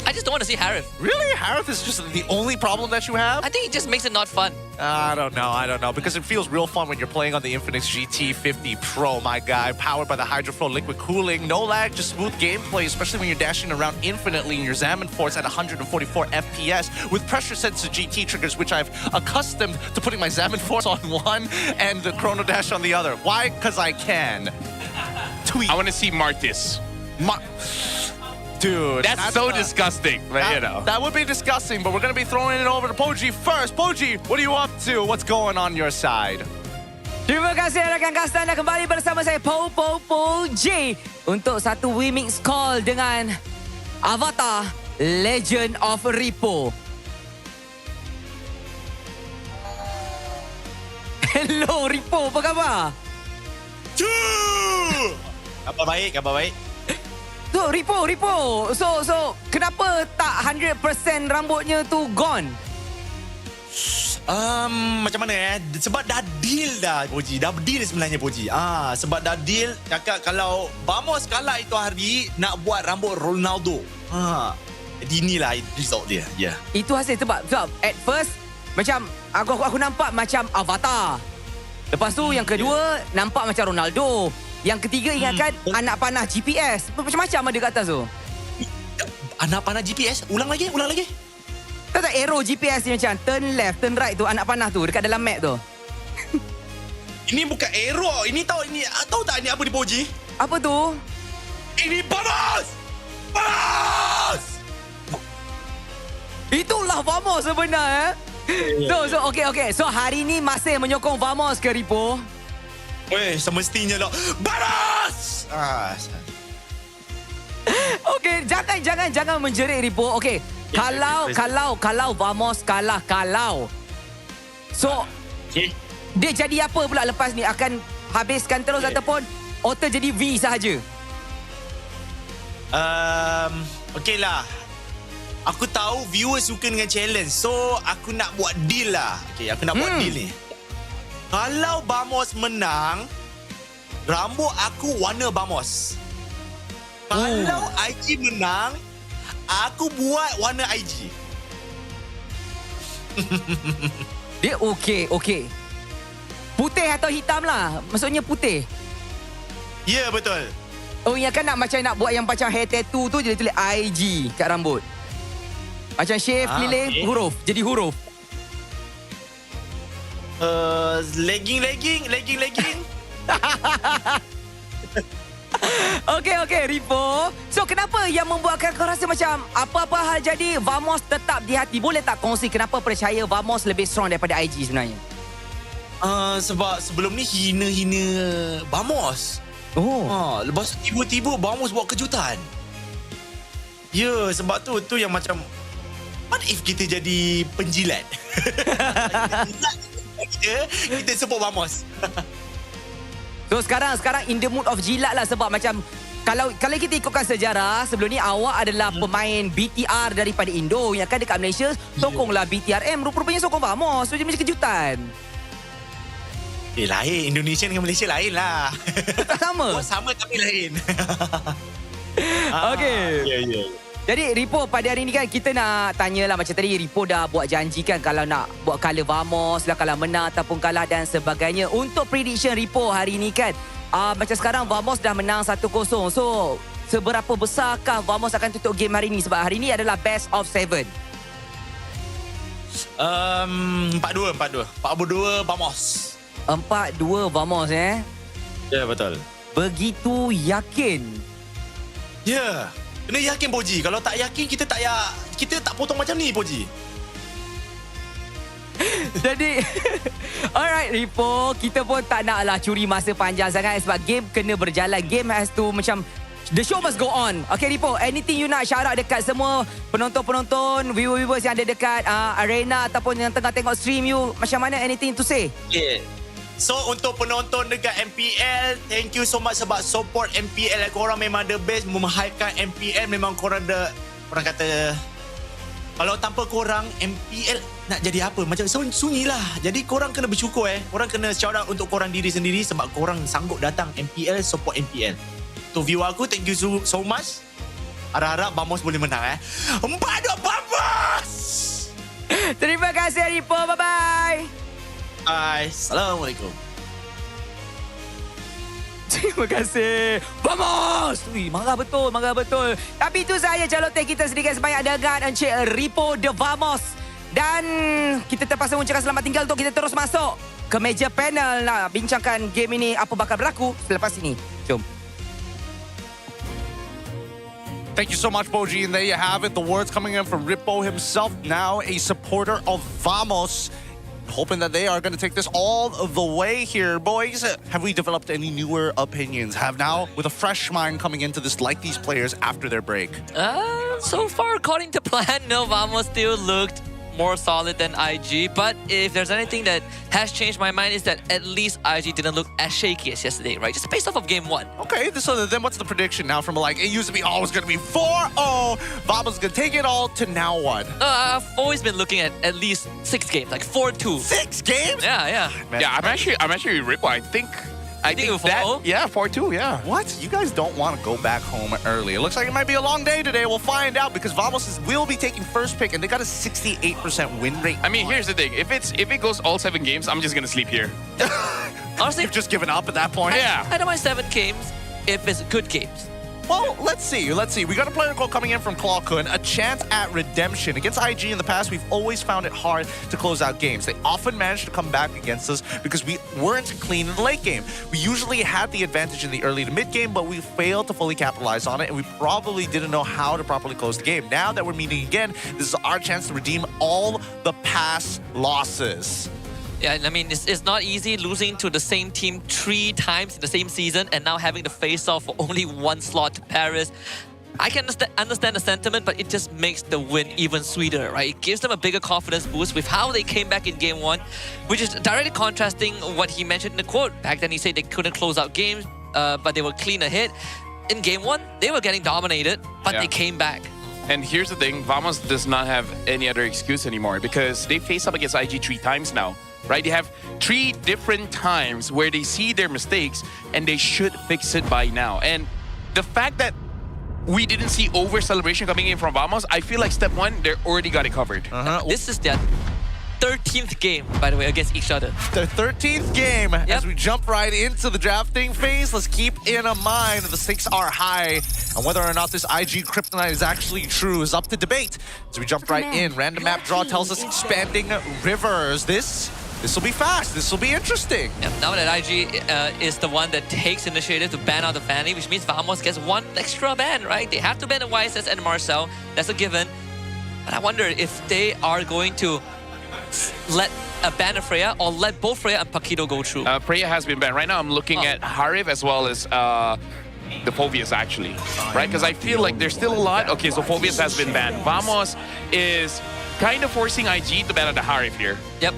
I just don't want to see Harif. Really? Harif is just the only problem that you have? I think it just makes it not fun. I don't know. Because it feels real fun when you're playing on the Infinix GT50 Pro, my guy. Powered by the HydroFlow liquid cooling. No lag, just smooth gameplay, especially when you're dashing around infinitely in your Zaman Force at 144 FPS with pressure-sensitive GT triggers, which I've accustomed to putting my Zaman Force on one and the Chrono Dash on the other. Why? Because I can. Tweet. I want to see Martis. Dude, that's so disgusting. But, you know. That would be disgusting, but we're going to be throwing it over to Poji first. Poji, what are you up to? What's going on your side? Terima kasih rakan kasta anda kembali bersama saya Poji untuk satu remix call dengan Avatar Legend of Repo. Hello Repo, apa khabar? Khabar baik. So, Ripo. So, kenapa tak 100% rambutnya tu gone? Macam mana Sebab dah deal dah, Poji. Dah deal sebenarnya, Poji. Sebab dah deal, cakap kalau Vamos kalah itu hari, nak buat rambut Ronaldo. Jadi inilah result dia. Yeah. Itu hasil sebab at first, macam aku nampak macam Avatar. Lepas tu, yang kedua, nampak macam Ronaldo. Yang ketiga, ingatkan anak panah GPS. Macam-macam ada kat atas tu. Anak panah GPS? Ulang lagi. Tak arrow GPS ni macam turn left, turn right tu, anak panah tu dekat dalam map tu. Ini bukan arrow. Ini tahu tak ini apa di Poji? Apa tu? Ini Vamos! Itulah Vamos sebenarnya. So okay. So hari ni masih menyokong Vamos ke Ripo? Semestinya lah. Baras! Okey, jangan menjerit Ripo. Okey. Kalau Vamos kalah. So, dia jadi apa pula lepas ni? Akan habiskan terus ataupun auto jadi V sahaja? Okeylah. Aku tahu viewers suka dengan challenge. So, aku nak buat deal lah. Okey, aku nak buat deal ni. Kalau Vamos menang, rambut aku warna Vamos. Kalau IG menang, aku buat warna IG. Dia okey. Putih atau hitam lah. Maksudnya putih. Ya, betul. Oh, yang kan nak buat yang macam hair tattoo tu, jadi tulis IG kat rambut. Macam shave keliling, huruf. Jadi huruf. Legging. Okey, Ripo. So, kenapa yang membuatkan kau rasa macam apa-apa hal jadi, Vamos tetap di hati? Boleh tak kongsi kenapa percaya Vamos lebih strong daripada IG sebenarnya? Sebab sebelum ni hina Vamos. Lepas tu tiba-tiba Vamos buat kejutan. Ya, sebab tu yang macam, what if kita jadi penjilat? kita support Vamos. So sekarang in the mood of jilat lah sebab macam kalau kita ikutkan sejarah, sebelum ni awak adalah pemain BTR daripada Indo yang kan dekat Malaysia sokonglah BTRM, rupa-rupanya sokong Vamos. So jadi macam kejutan. Lain. Indonesia dengan Malaysia lain lah. Tak sama? Sama tapi lain. Okay. Ya. Jadi Ripo, pada hari ni kan kita nak tanyalah macam tadi Ripo dah buat janji kan kalau nak buat colour Vamos lah, kalau menang ataupun kalah dan sebagainya. Untuk prediction Ripo hari ni kan, macam sekarang Vamos dah menang 1-0. So seberapa besarkah Vamos akan tutup game hari ni? Sebab hari ni adalah best of 7. 4-2 Vamos. 4-2 Vamos Ya, betul. Begitu yakin? Ya. Kena yakin Poji. Kalau tak yakin kita tak potong macam ni Poji. Jadi alright Ripo, kita pun tak naklah curi masa panjang sangat sebab game kena berjalan. Game has to macam the show must go on. Okay Ripo, anything you nak shout out dekat semua penonton-penonton, viewers yang ada dekat arena ataupun yang tengah tengok stream you, macam mana, anything to say? Yeah. So untuk penonton dekat MPL, thank you so much sebab support MPL. Korang memang the best, memahypekan MPL. Memang korang kata kalau tanpa korang MPL nak jadi apa? Macam sunyi lah. Jadi korang kena bersyukur Korang kena shout out untuk korang diri sendiri sebab korang sanggup datang MPL, support MPL. To view aku, thank you so much. Harap-harap Vamos boleh menang 4-2 Vamos. Terima kasih Ripo, bye-bye. Bye. Assalamualaikum. Terima kasih. Vamos! Ui, marah betul. Tapi itu sahaja celoteh kita sedikit sebanyak dengan Encik Ripo de Vamos. Dan kita terpaksa mengucapkan selamat tinggal untuk kita terus masuk ke meja panel nak bincangkan game ini apa bakal berlaku selepas ini. Jom. Thank you so much, Boji. And there you have it. The words coming in from Ripo himself, now a supporter of Vamos. Hoping that they are going to take this all the way here, boys. Have we developed any newer opinions? Have now, with a fresh mind coming into this, like these players after their break? So far, according to plan, no, Vamos still looked more solid than IG. But if there's anything that has changed my mind is that at least IG didn't look as shaky as yesterday, right? Just based off of game 1. Okay, so then what's the prediction now from like, it used to be, oh, it's going to be 4-0. Vamos is going to take it all to now what? I've always been looking at least 6 games, like 4-2. 6 games? Yeah. Yeah, I'm actually Ripo. I think that, yeah, 4-2, yeah. What? You guys don't want to go back home early. It looks like it might be a long day today. We'll find out because Vamos will be taking first pick and they got a 68% win rate. I mean, here's the thing. If it goes all 7 games, I'm just going to sleep here. Honestly, you've just given up at that point. I don't mind 7 games if it's good games. Well, let's see. We got a player call coming in from Claw Kun. A chance at redemption. Against IG in the past, we've always found it hard to close out games. They often managed to come back against us because we weren't clean in the late game. We usually had the advantage in the early to mid game, but we failed to fully capitalize on it, and we probably didn't know how to properly close the game. Now that we're meeting again, this is our chance to redeem all the past losses. Yeah, I mean, it's not easy losing to the same team 3 times in the same season and now having to face off for only 1 slot to Paris. I can understand the sentiment, but it just makes the win even sweeter, right? It gives them a bigger confidence boost with how they came back in game 1, which is directly contrasting what he mentioned in the quote. Back then, he said they couldn't close out games, but they were clean ahead. In game 1, they were getting dominated, but they came back. And here's the thing, Vamos does not have any other excuse anymore because they face up against IG 3 times now. Right? They have 3 different times where they see their mistakes and they should fix it by now. And the fact that we didn't see over celebration coming in from Vamos, I feel like step 1, they already got it covered. This is their 13th game, by the way, against each other. The 13th game. As we jump right into the drafting phase, let's keep in mind the stakes are high. And whether or not this IG Kryptonite is actually true is up to debate. As we jump right in, random map draw tells us expanding rivers. This will be fast. This will be interesting. Yeah, now that IG is the one that takes initiative to ban out the Fanny, which means Vamos gets 1 extra ban, right? They have to ban the YSS and Marcel. That's a given. But I wonder if they are going to let ban a Freya or let both Freya and Paquito go through. Freya has been banned. Right now, I'm looking at Harif as well as the Phobius, actually. Right? Because I feel like there's still a lot. Okay, so Phobius has been banned. Vamos is kind of forcing IG to ban out the Harif here. Yep.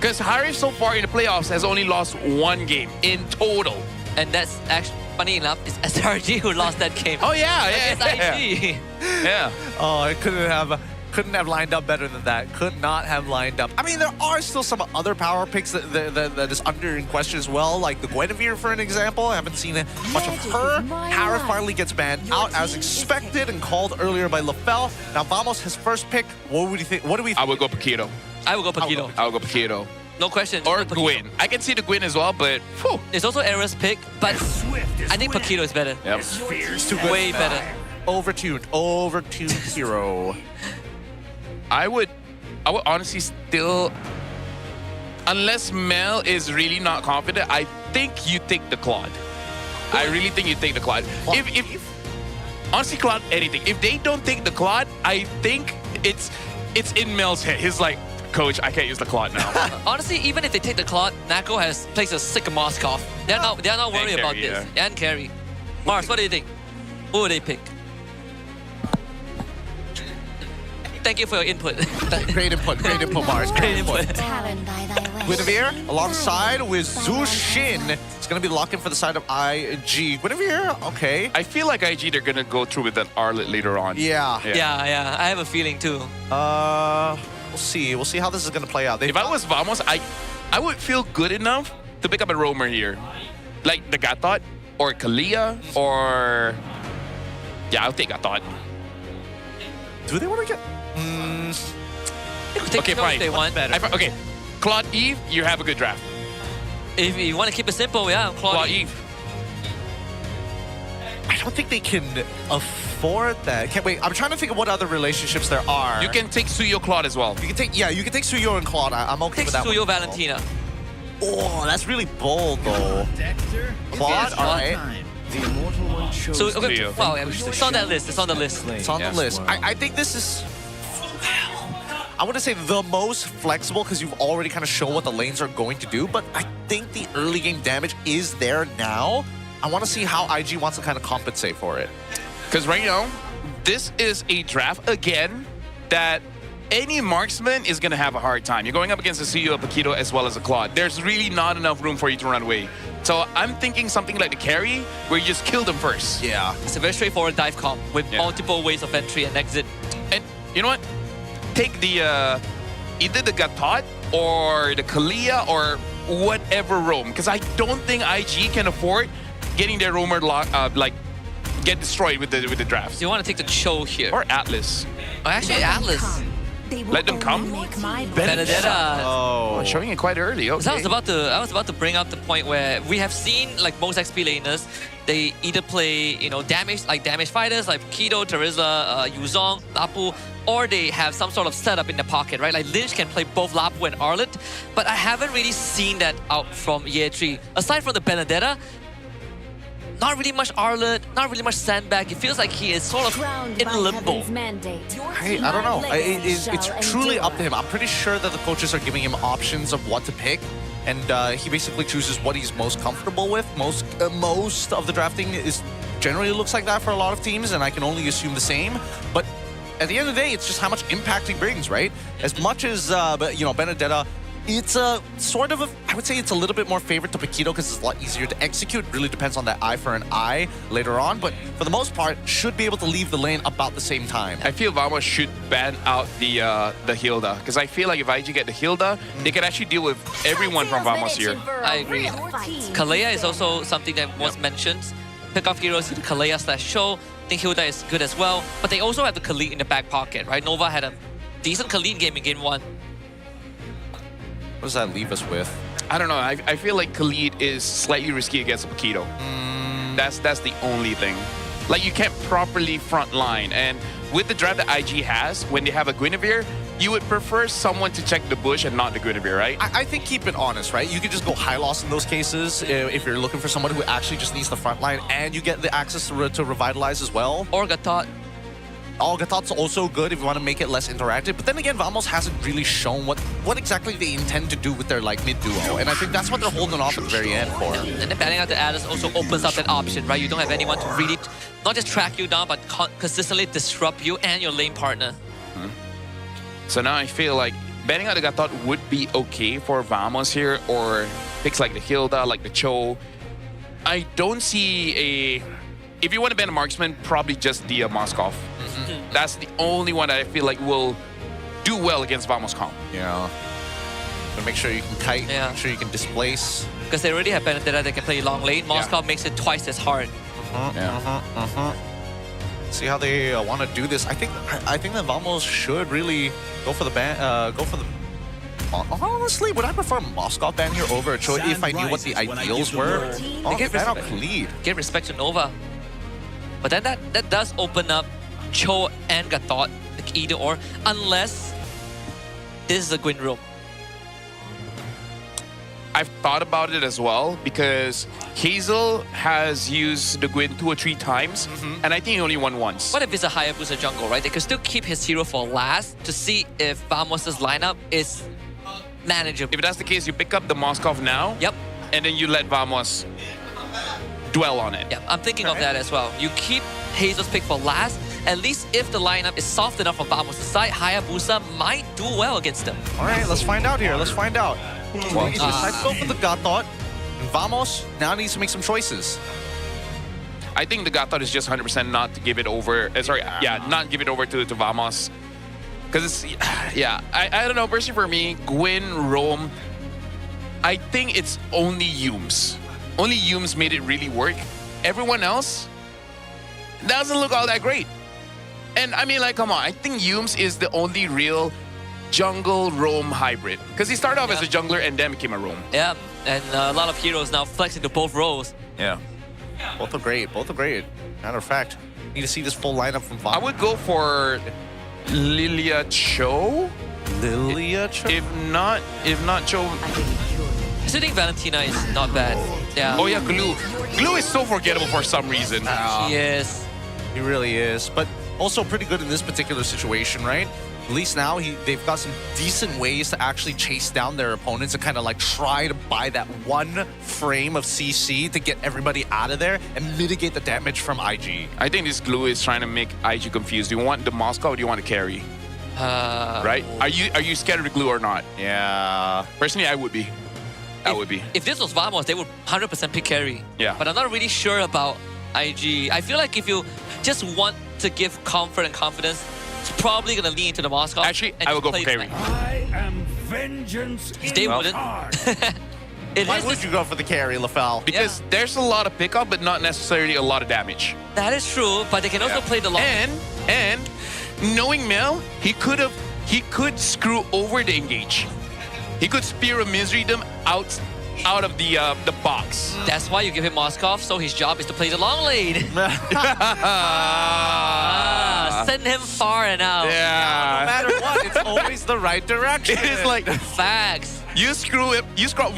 Because Harif so far in the playoffs has only lost one game in total. And that's actually, funny enough, it's SRG who lost that game. Oh yeah, Against IG. Yeah. Oh, I couldn't have lined up better than that. Could not have lined up. I mean, there are still some other power picks that is under in question as well, like the Guinevere, for an example. I haven't seen much of her. Harif finally gets banned out as expected and called earlier by LaFell. Now, Vamos, his first pick. What would you think? What do we think? I would go Paquito. I would go Paquito. I would go Paquito. No question. Or Gwyn. I can see the Gwyn as well, but whew. It's also Era's pick, but I think Paquito is better. Yep. It's too good. Way better. Overtuned hero. I would honestly still, unless Mel is really not confident, I think you take the Claude. I really think you take the Claude. If honestly, Claude, anything. If they don't take the Claude, I think it's in Mel's head. He's like, Coach, I can't use the Claude now. Honestly, even if they take the Claude, Nako has placed a sick Moskov. They're not worried about Carry, this. And carry. Mars, what do you think? Who would they pick? Thank you for your input. Great input, Mars. Great input. Guinevere alongside with Zhu Xin. It's going to be locked in for the side of IG. Guinevere, okay. I feel like IG, they're going to go through with an Arlet later on. Yeah, I have a feeling too. We'll see. We'll see how this is going to play out. If I was Vamos, I would feel good enough to pick up a roamer here. Like the Gatot or Kalia or... Yeah, I'll take Gatot. Do they want to get... Okay, fine. They want. Okay, Claude Eve, you have a good draft. If you want to keep it simple, yeah, Claude Eve. I don't think they can afford that. Can't wait. I'm trying to think of what other relationships there are. You can take Suyo Claude as well. You can take Suyo and Claude. I'm okay with that Suyo one. Valentina. Oh, that's really bold though. Claude, all right. The immortal one chose So okay, wow, it's on that list. It's on the list. It's on the list. I think this is... I wouldn't say the most flexible because you've already kind of shown what the lanes are going to do, but I think the early game damage is there now. I want to see how IG wants to kind of compensate for it. Because right now, this is a draft, again, that any marksman is going to have a hard time. You're going up against a CEO, a Paquito, as well as a Claude. There's really not enough room for you to run away. So I'm thinking something like the carry, where you just kill them first. Yeah. It's a very straightforward dive comp with multiple ways of entry and exit. And you know what? Take the either the Gatot or the Kalia or whatever roam, because I don't think IG can afford getting their roamer get destroyed with the drafts. So you want to take the Cho here or Atlas? Oh, actually, Atlas. Let them come. Benedetta. Oh, showing it quite early. Okay. So I was about to bring up the point where we have seen like most XP laners, they either play damage fighters like Kido, Teresa, Yuzong, Lapu, or they have some sort of setup in the pocket, right? Like Lynch can play both Lapu and Arlet, but I haven't really seen that out from Yetri. Aside from the Benedetta, not really much Arlet, not really much Sandbag. It feels like he is sort of in limbo. I don't know. It's truly up to him. I'm pretty sure that the coaches are giving him options of what to pick, and he basically chooses what he's most comfortable with. Most of the drafting is generally looks like that for a lot of teams, and I can only assume the same. But at the end of the day, it's just how much impact he brings, right? As much as Benedetta, it's a sort of I would say it's a little bit more favored to Paquito because it's a lot easier to execute. It really depends on that eye for an eye later on, but for the most part, should be able to leave the lane about the same time. I feel Vamos should ban out the Hilda, because I feel like if IG get the Hilda, they can actually deal with everyone from Vamos here. I agree. Kalea is also something that was mentioned. Pick off heroes to Kalea/Show. I think Hilda is good as well, but they also have the Khalid in the back pocket, right? Nova had a decent Khalid game in game 1. What does that leave us with? I don't know. I feel like Khalid is slightly risky against a Paquito. That's the only thing. Like, you can't properly front line. And with the draft that IG has, when they have a Guinevere, you would prefer someone to check the bush and not the Guinevere, right? I think keep it honest, right? You could just go high loss in those cases if you're looking for someone who actually just needs the front line and you get the access to revitalize as well. Or Gatot. Gatot's also good if you want to make it less interactive. But then again, Vamos hasn't really shown what exactly they intend to do with their mid-duo. And I think that's what they're holding off at the very end for. And then banning out the Atlas also opens up that option, right? You don't have anyone to really not just track you down, but consistently disrupt you and your lane partner. So now I feel like Betting on the Gatot would be okay for Vamos here, or picks like the Hilda, like the Cho. I don't see a... If you want to bet a marksman, probably just Dia Moskov. That's the only one that I feel like will do well against Vamos Comp. Yeah. So make sure you can kite, make sure you can displace. Because they already have Benedetta that can play long lane. Moskov makes it twice as hard. See how they want to do this. I think that Vamos should really go for the ban. Honestly, would I prefer Moskov ban here over Cho if I knew what the ideals were? They get ban out respect. Khalid. Give respect to Nova. But then that does open up Cho and Gatot, like either or, unless this is a Gwyn room. I've thought about it as well, because Hazel has used the Gwyn 2 or 3 times, and I think he only won once. What if it's a Hayabusa jungle, right? They could still keep his hero for last to see if Vamos' lineup is manageable. If that's the case, you pick up the Moskov now, Yep. and then you let Vamos dwell on it. Yeah, I'm thinking of that as well. You keep Hazel's pick for last. At least if the lineup is soft enough for Vamos' side, Hayabusa might do well against them. All right, let's find out here. Let's find out. Well, he decides to go for the Gatot. And Vamos now needs to make some choices. I think the Gatot is just 100% not to give it over. Not give it over to Vamos. Because it's, I don't know. Personally, for me, Gwyn, Rome, I think it's only Yumes. Only Yumes made it really work. Everyone else doesn't look all that great. And I mean, like, come on. I think Yumes is the only real jungle Roam hybrid. Because he started off as a jungler and then became a Roam. Yeah, and a lot of heroes now flexing to both roles. Yeah. Both are great. Both are great. Matter of fact, need to see this full lineup from Vamos. I would go for Lilia Cho. Lilia Cho? If not Cho. I still think Valentina is not bad. Yeah. Oh yeah, Glue. Glue is so forgettable for some reason. He is. He really is. But also pretty good in this particular situation, right? At least now they've got some decent ways to actually chase down their opponents and kind of like try to buy that one frame of CC to get everybody out of there and mitigate the damage from IG. I think this Glue is trying to make IG confused. Do you want the Moscow or do you want to carry? Right? Are you scared of the Glue or not? Yeah. Personally, I would be. I would be. If this was Vamos, they would 100% pick carry. Yeah. But I'm not really sure about IG. I feel like if you just want to give comfort and confidence, it's probably going to lean into the Moscow. Actually, I will go for carry. I am vengeance. They wouldn't. Why would you go for the carry, Lafel? Because there's a lot of pickup, but not necessarily a lot of damage. That is true, but they can also play the long. And knowing Mel, he could screw over the engage. He could spear a Misery-dom out of the box. That's why you give him Moskov, so his job is to play the long lane. Send him far and out. Yeah. No matter what, it's always the right direction. It is like facts. You screw up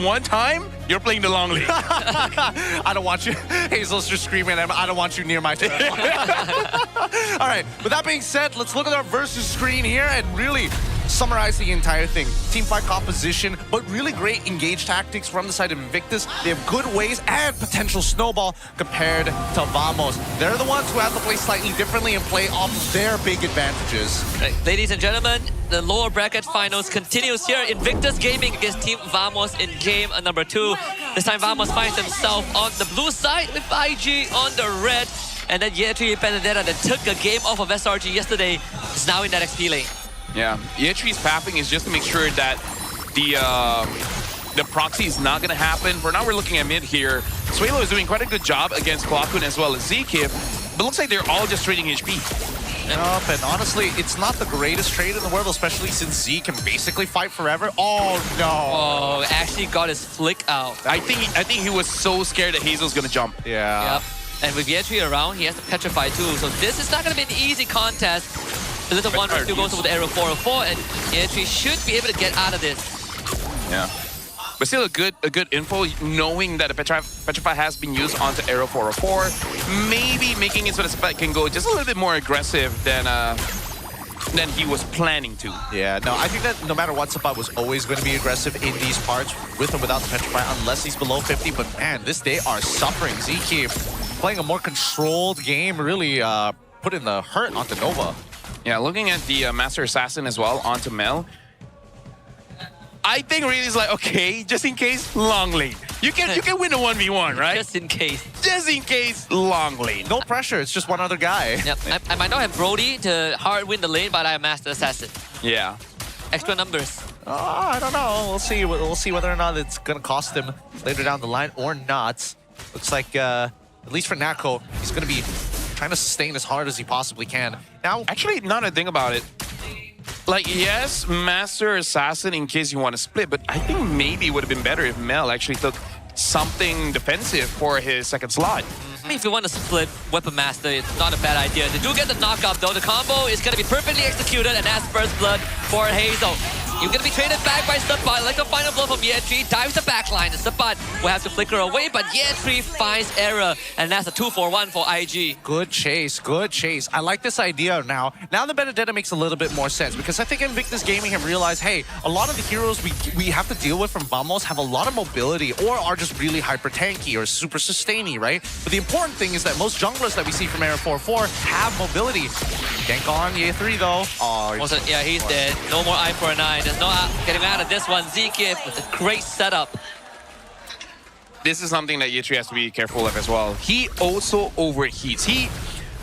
one time, you're playing the long lane. I don't want you. Hazel's just screaming at him. I don't want you near my turn. All right. With that being said, let's look at our versus screen here and really summarize the entire thing. Team fight composition, but really great engage tactics from the side of Invictus. They have good ways and potential snowball compared to Vamos. They're the ones who have to play slightly differently and play off of their big advantages. Right. Ladies and gentlemen, the lower bracket finals continues here. Invictus Gaming against Team Vamos in game number 2. This time Vamos finds himself on the blue side with IG on the red. And then Yetri Benedetta that took a game off of SRG yesterday is now in that XP lane. Yeah, Yetri's papping is just to make sure that the proxy is not going to happen. For now, we're looking at mid here. Suelo is doing quite a good job against Klakun as well as Zkip, but looks like they're all just trading HP. And honestly, it's not the greatest trade in the world, especially since Z can basically fight forever. Oh no! Oh, actually got his flick out. I think he was so scared that Hazel's going to jump. Yeah. Yep. And with Yetri around, he has to petrify too. So this is not going to be an easy contest. The little one still goes over the arrow 404, and Yetri should be able to get out of this. Yeah. But still a good info, knowing that the Petrify has been used onto arrow 404, maybe making it so that Spec can go just a little bit more aggressive than he was planning to. Yeah, no, I think that no matter what, Sapat was always going to be aggressive in these parts, with or without the Petrify, unless he's below 50. But man, they are suffering. Zkip playing a more controlled game, really putting the hurt onto Nova. Yeah, looking at the Master Assassin as well onto Mel. I think really is like, okay, just in case, long lane. You can win a 1v1, right? Just in case. Just in case, long lane. No pressure, it's just one other guy. Yep. I might not have Brody to hard win the lane, but I have Master Assassin. Yeah. Extra numbers. I don't know. We'll see. We'll see whether or not it's going to cost him later down the line or not. Looks like, at least for Nako, he's going to be trying to sustain as hard as he possibly can. Now, actually, now that I think about it, like, yes, Master Assassin in case you want to split, but I think maybe it would have been better if Mel actually took something defensive for his second slot. I mean, if you want to split Weapon Master, it's not a bad idea. They do get the knockoff though. The combo is going to be perfectly executed, and that's first blood for Hazel. You're going to be traded back by Sapat, like a final blow from Yetri, dives the backline, and Sapat will have to flicker away, but Yetri finds error, and that's a 2-for-1 for IG. Good chase, good chase. I like this idea now. Now the Benedetta makes a little bit more sense, because I think Invictus Gaming have realized, hey, a lot of the heroes we have to deal with from Vamos have a lot of mobility, or are just really hyper tanky or super sustainy, right? But the important thing is that most junglers that we see from Era 4-4 have mobility. Gank on Ye3 though. Oh, yeah, he's dead. No more eye for an eye. There's no getting out of this one. Zkif with a great setup. This is something that Yetri has to be careful of as well. He also overheats.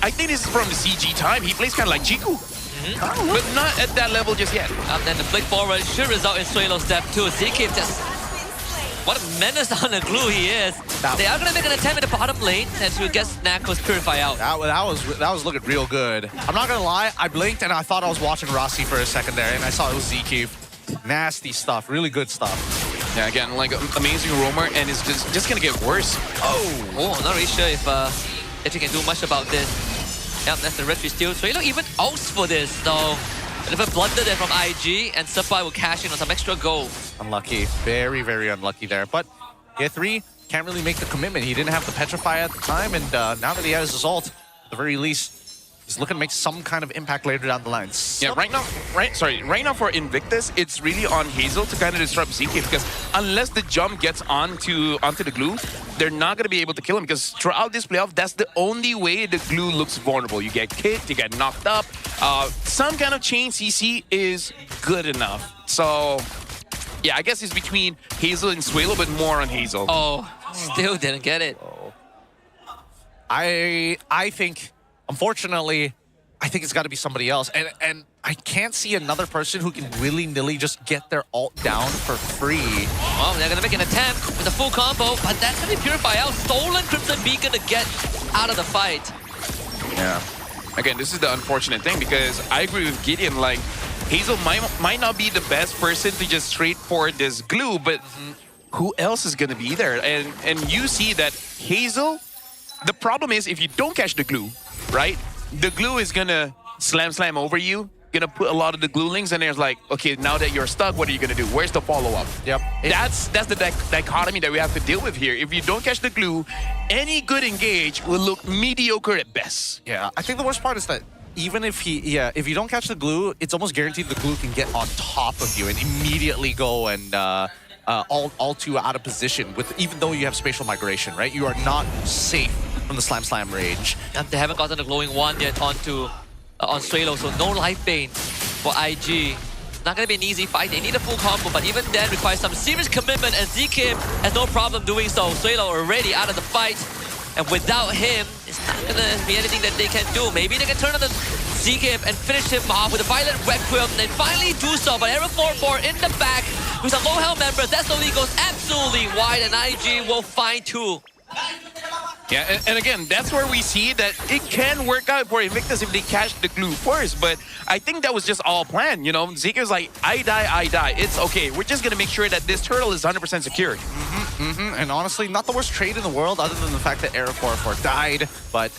I think this is from the CG time. He plays kind of like Chiku. But not at that level just yet. Then the flick forward should result in Suelo step 2. Zkif just... What a menace on the glue he is. They are going to make an attempt in the bottom lane and to get Nako's Purify out. That was looking real good. I'm not going to lie, I blinked and I thought I was watching Rossi for a second there, and I saw it was Zkif. Nasty stuff, really good stuff. Yeah, again, like amazing roamer, and it's just going to get worse. Oh, I'm not really sure if you can do much about this. Yep, that's the retry steal. Suelo even ults for this, so... A little blunder there from IG, and Sapai will cash in on some extra gold. Unlucky. Very, very unlucky there. But Ye3 can't really make the commitment. He didn't have the Petrify at the time, and now that he has his ult, at the very least, he's looking to make some kind of impact later down the line. Yeah, right now for Invictus, it's really on Hazel to kind of disrupt ZK, because unless the jump gets onto the glue, they're not going to be able to kill him, because throughout this playoff, that's the only way the glue looks vulnerable. You get kicked, you get knocked up. Some kind of chain CC is good enough. So, yeah, I guess it's between Hazel and Suelo, but more on Hazel. Oh, still didn't get it. I think, unfortunately, I think it's got to be somebody else. And I can't see another person who can willy-nilly just get their ult down for free. Oh, they're going to make an attempt with a full combo, but that's going to be Purify out. Stolen Crimson Beacon to get out of the fight. Yeah. Again, this is the unfortunate thing, because I agree with Gideon, like, Hazel might not be the best person to just trade for this glue, but who else is going to be there? And you see that Hazel, the problem is if you don't catch the glue, right? The glue is going to slam over you, going to put a lot of the glue links, and there's like, okay, now that you're stuck, what are you going to do? Where's the follow-up? Yep. That's the dichotomy that we have to deal with here. If you don't catch the glue, any good engage will look mediocre at best. Yeah, I think the worst part is that even if if you don't catch the glue, it's almost guaranteed the glue can get on top of you and immediately go and all too out of position, with even though you have spatial migration, right? You are not safe from the slam range. And they haven't gotten the glowing one yet onto on Suelo, so no life bane for IG. It's not going to be an easy fight. They need a full combo, but even then requires some serious commitment, and Zkif has no problem doing so. Suelo already out of the fight, and without him, it's not going to be anything that they can do. Maybe they can turn on the Zkif and finish him off with a Violent Requiem, and they finally do so, but Era 4-4 in the back with some low health members. That slowly goes absolutely wide, and IG will find two. Yeah, and again, that's where we see that it can work out for Invictus if they catch the glue first, but I think that was just all planned, you know? Zika's like, I die. It's okay. We're just going to make sure that this turtle is 100% secured. And honestly, not the worst trade in the world, other than the fact that Era 4-4 died, but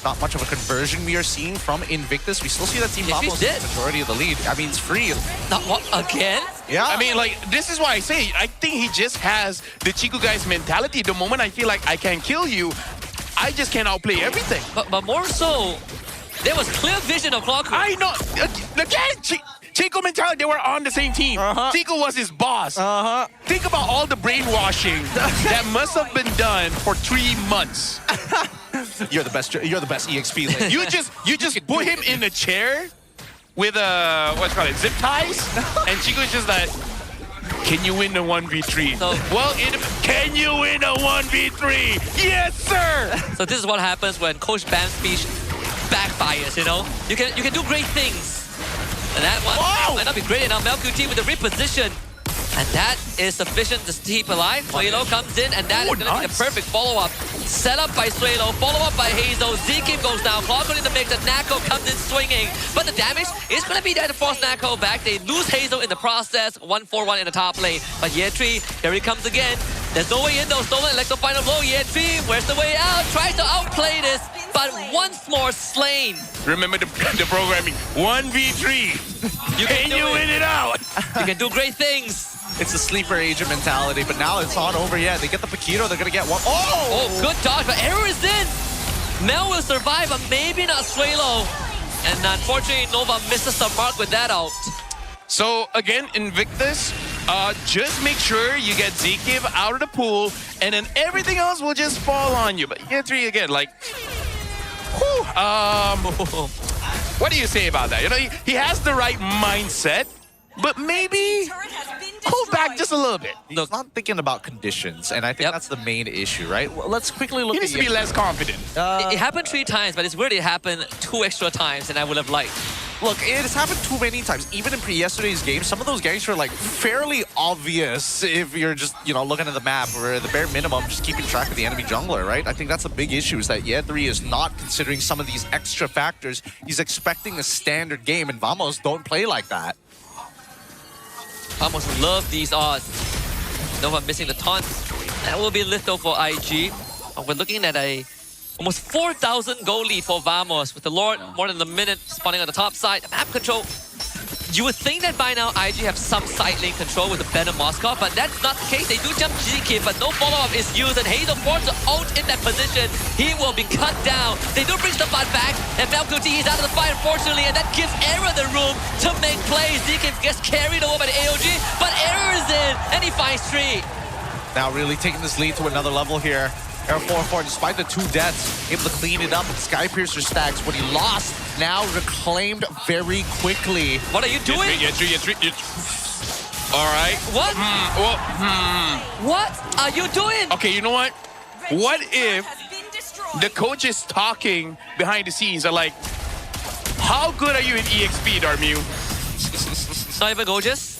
not much of a conversion we are seeing from Invictus. We still see that Team Pablo is the majority of the lead. I mean, it's free. Not what, again? Yeah. I mean, like, this is why I say, I think he just has the Chico guy's mentality. The moment I feel like I can kill you, I just can't outplay everything. But more so, there was clear vision of Clockwork. I know. Again, Chico mentality, they were on the same team. Chico was his boss. Think about all the brainwashing that must have been done for 3 months. You're the best EXP. Like, you just put him in a chair with zip ties, and Chico's just like, can you win a 1v3? Can you win a 1v3? Yes, sir! So this is what happens when Coach Bam's speech backfires, you know? You can do great things. And that one might not be great enough. MLBB with the reposition. And that is sufficient to keep alive. Suelo comes in, and that is going to be the perfect follow-up. Set up by Suelo, follow-up by Hazel. Zkim goes down, Cloud in the mix, and Nako comes in swinging. But the damage is going to be there to force Nako back. They lose Hazel in the process. 1-4-1 in the top lane. But Yetri, here he comes again. There's no way in though. Stolen Electro final blow. Yetri, where's the way out? Tries to outplay this, but once more slain. Remember the programming. 1v3. Can you win it out? You can do great things. It's the sleeper agent mentality, but now it's not over yet. They get the Paquito, they're gonna get one. Oh, good dodge, but error is in. Mel will survive, but maybe not Suelo. And unfortunately, Nova misses the mark with that out. So again, Invictus, just make sure you get Zkim out of the pool, and then everything else will just fall on you. But Yetri again, like, what do you say about that? You know, he has the right mindset, but maybe hold back just a little bit. He's not thinking about conditions, and I think that's the main issue, right? Well, let's quickly look at He needs to be less confident. It happened 3 times, but it's weird it happened 2 extra times, and I would have liked. Look, it has happened too many times. Even in yesterday's game, some of those ganks were like fairly obvious if you're just, you know, looking at the map, or at the bare minimum, just keeping track of the enemy jungler, right? I think that's the big issue, is that Yetri is not considering some of these extra factors. He's expecting a standard game, and Vamos don't play like that. Vamos love these odds. Nova missing the taunt. That will be little for IG. We're looking at a almost 4,000 goal lead for Vamos, with the Lord more than a minute spawning on the top side. Map control. You would think that by now IG have some side lane control with the Ben and Moskov, but that's not the case. They do jump Zkim, but no follow-up is used, and Hazel forced to ult in that position. He will be cut down. They do bring the bot back, and MLBB is out of the fight, unfortunately, and that gives Error the room to make plays. Zkim gets carried over by the AOG, but Error is in, and he finds 3. Now really taking this lead to another level here. Air 4-4, despite the 2 deaths, able to clean it up with Skypiercer stacks. What he lost, now reclaimed very quickly. What are you doing? All right. What? What are you doing? Okay, you know what? What if the coach is talking behind the scenes? They're like, how good are you in EXP, Darmu? Not even gorgeous?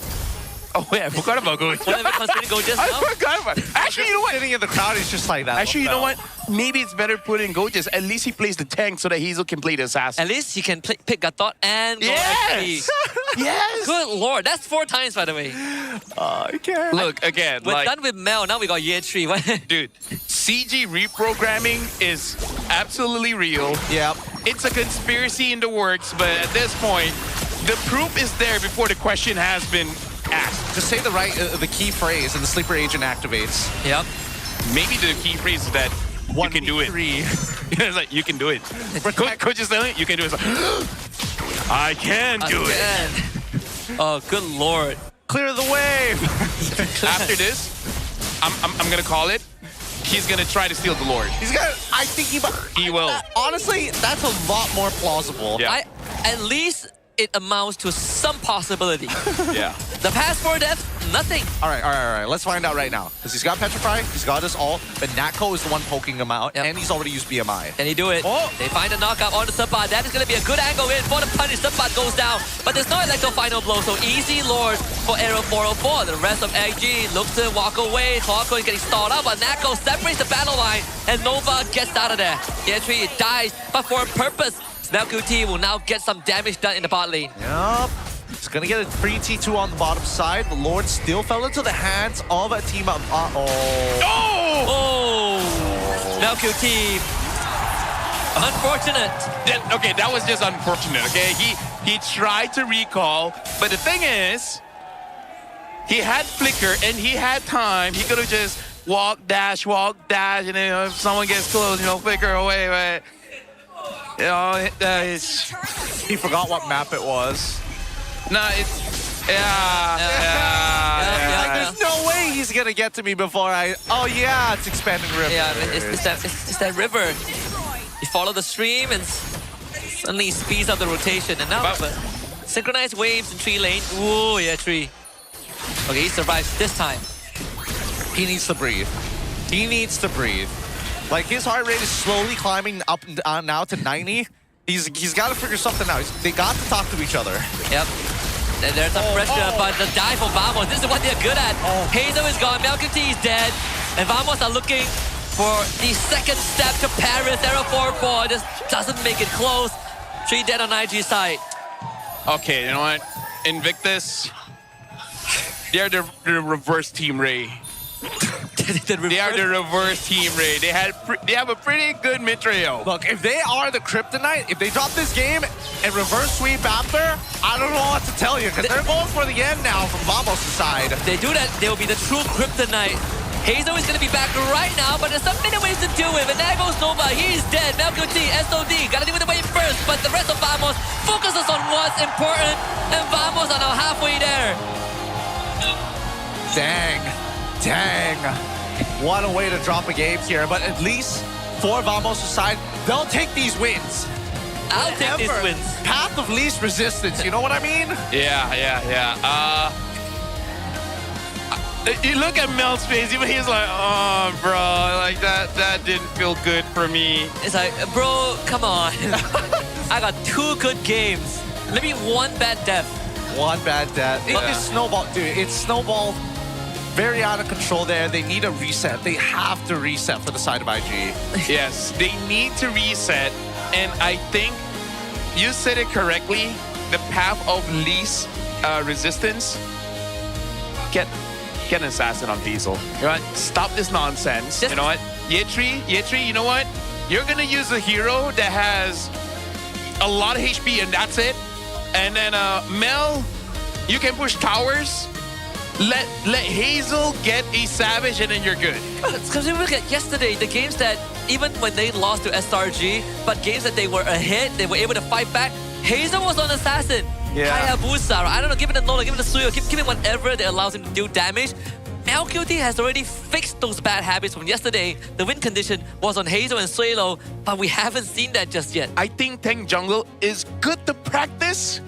Oh, yeah, I forgot about gorgeous. Not even considering gorgeous now? I forgot about it. Actually, you know what? Sitting in the crowd is just like that. Actually, you know what? Maybe it's better put in Gorgeous. At least he plays the tank so that Hazel can play the assassin. At least he can pick Gatot and go Yes! Yes! Good lord, that's 4 times, by the way. I can't. Look, again, We're done with Mel, now we got Yetri. Dude, CG reprogramming is absolutely real. Yep. It's a conspiracy in the works, but at this point, the proof is there before the question has been asked. Just say the key phrase, and the sleeper agent activates. Yep. Maybe the key phrase is that you can do it. It's like, you can do it. Coach is telling you, you can do it. It's like, I can do it. Oh, good lord. Clear the wave. After this, I'm gonna call it. He's gonna try to steal the Lord. He's gonna. I think he will. Honestly, that's a lot more plausible. Yeah. At least it amounts to some possibility. Yeah. The past 4 deaths, nothing. All right. Let's find out right now. Because he's got Petrify, he's got us all, but Nako is the one poking him out, and he's already used BMI. Can he do it? Oh. They find a knockout on the Subbat. That is going to be a good angle in for the punish. Subbat goes down, but there's no Electro final blow, so easy Lord for Arrow 404. The rest of ENG looks to walk away. Clarko is getting stalled out, but Nako separates the battle line, and Nova gets out of there. Yetri dies, but for a purpose. MLBB will now get some damage done in the bot lane. Yep. He's gonna get a free T2 on the bottom side. The Lord still fell into the hands of a team of... MLBB. Unfortunate. Okay, that was just unfortunate, okay? He tried to recall, but the thing is, he had flicker and he had time. He could have just walk, dash, and then if someone gets close, you know, flicker away, but... You know, he forgot what map it was. No, it's... There's no way he's gonna get to me before I... Oh yeah, it's expanding river. Yeah, it's that river. You follow the stream and suddenly speeds up the rotation. And now Synchronized waves in tree lane. Ooh, yeah, tree. Okay, he survives this time. He needs to breathe. He needs to breathe. Like, his heart rate is slowly climbing up now to 90. He's got to figure something out. They got to talk to each other. Yep. And there's some pressure, but the dive from Vamos, this is what they're good at. Hazel is gone, Melkity is dead, and Vamos are looking for the second step to Paris. They're a 4-4, just doesn't make it close. 3 dead on IG's side. Okay, you know what? Invictus, they're the reverse Team Ray. They are the reverse Team Ray. They have a pretty good mid trio. Look, if they are the Kryptonite, if they drop this game and reverse sweep after, I don't know what to tell you, because they're going for the end now from Vamos' side. If they do that, they will be the true Kryptonite. Hazel is going to be back right now, but there's some many ways to deal with. And there goes Nova. He's dead. Melkity, SOD. Got to deal with the wave first, but the rest of Vamos focuses on what's important, and Vamos are now halfway there. Dang. What a way to drop a game here, but at least for Vamos' side, they'll take these wins. I'll take these wins. Path of least resistance, you know what I mean? Yeah. You look at Mel's face, even he's like, oh, bro, like that didn't feel good for me. It's like, bro, come on. I got 2 good games. Maybe 1 bad death. 1 bad death. It's snowballed, dude. It's snowballed very out of control there. They need a reset. They have to reset for the side of IG. Yes, they need to reset. And I think you said it correctly. The path of least resistance. Get an assassin on Diesel. You know what? Stop this nonsense. You know what? Yetri, you know what? You're gonna use a hero that has a lot of HP and that's it. And then Mel, you can push towers. Let Hazel get a Savage and then you're good. Because if you look at yesterday, the games that, even when they lost to SRG, but games that they were ahead, they were able to fight back, Hazel was on Assassin. Yeah. Hayabusa, I don't know, give it a Nola, give it a Suyo, give him whatever that allows him to deal damage. LQT has already fixed those bad habits from yesterday. The win condition was on Hazel and Suelo, but we haven't seen that just yet. I think Tank Jungle is good to practice,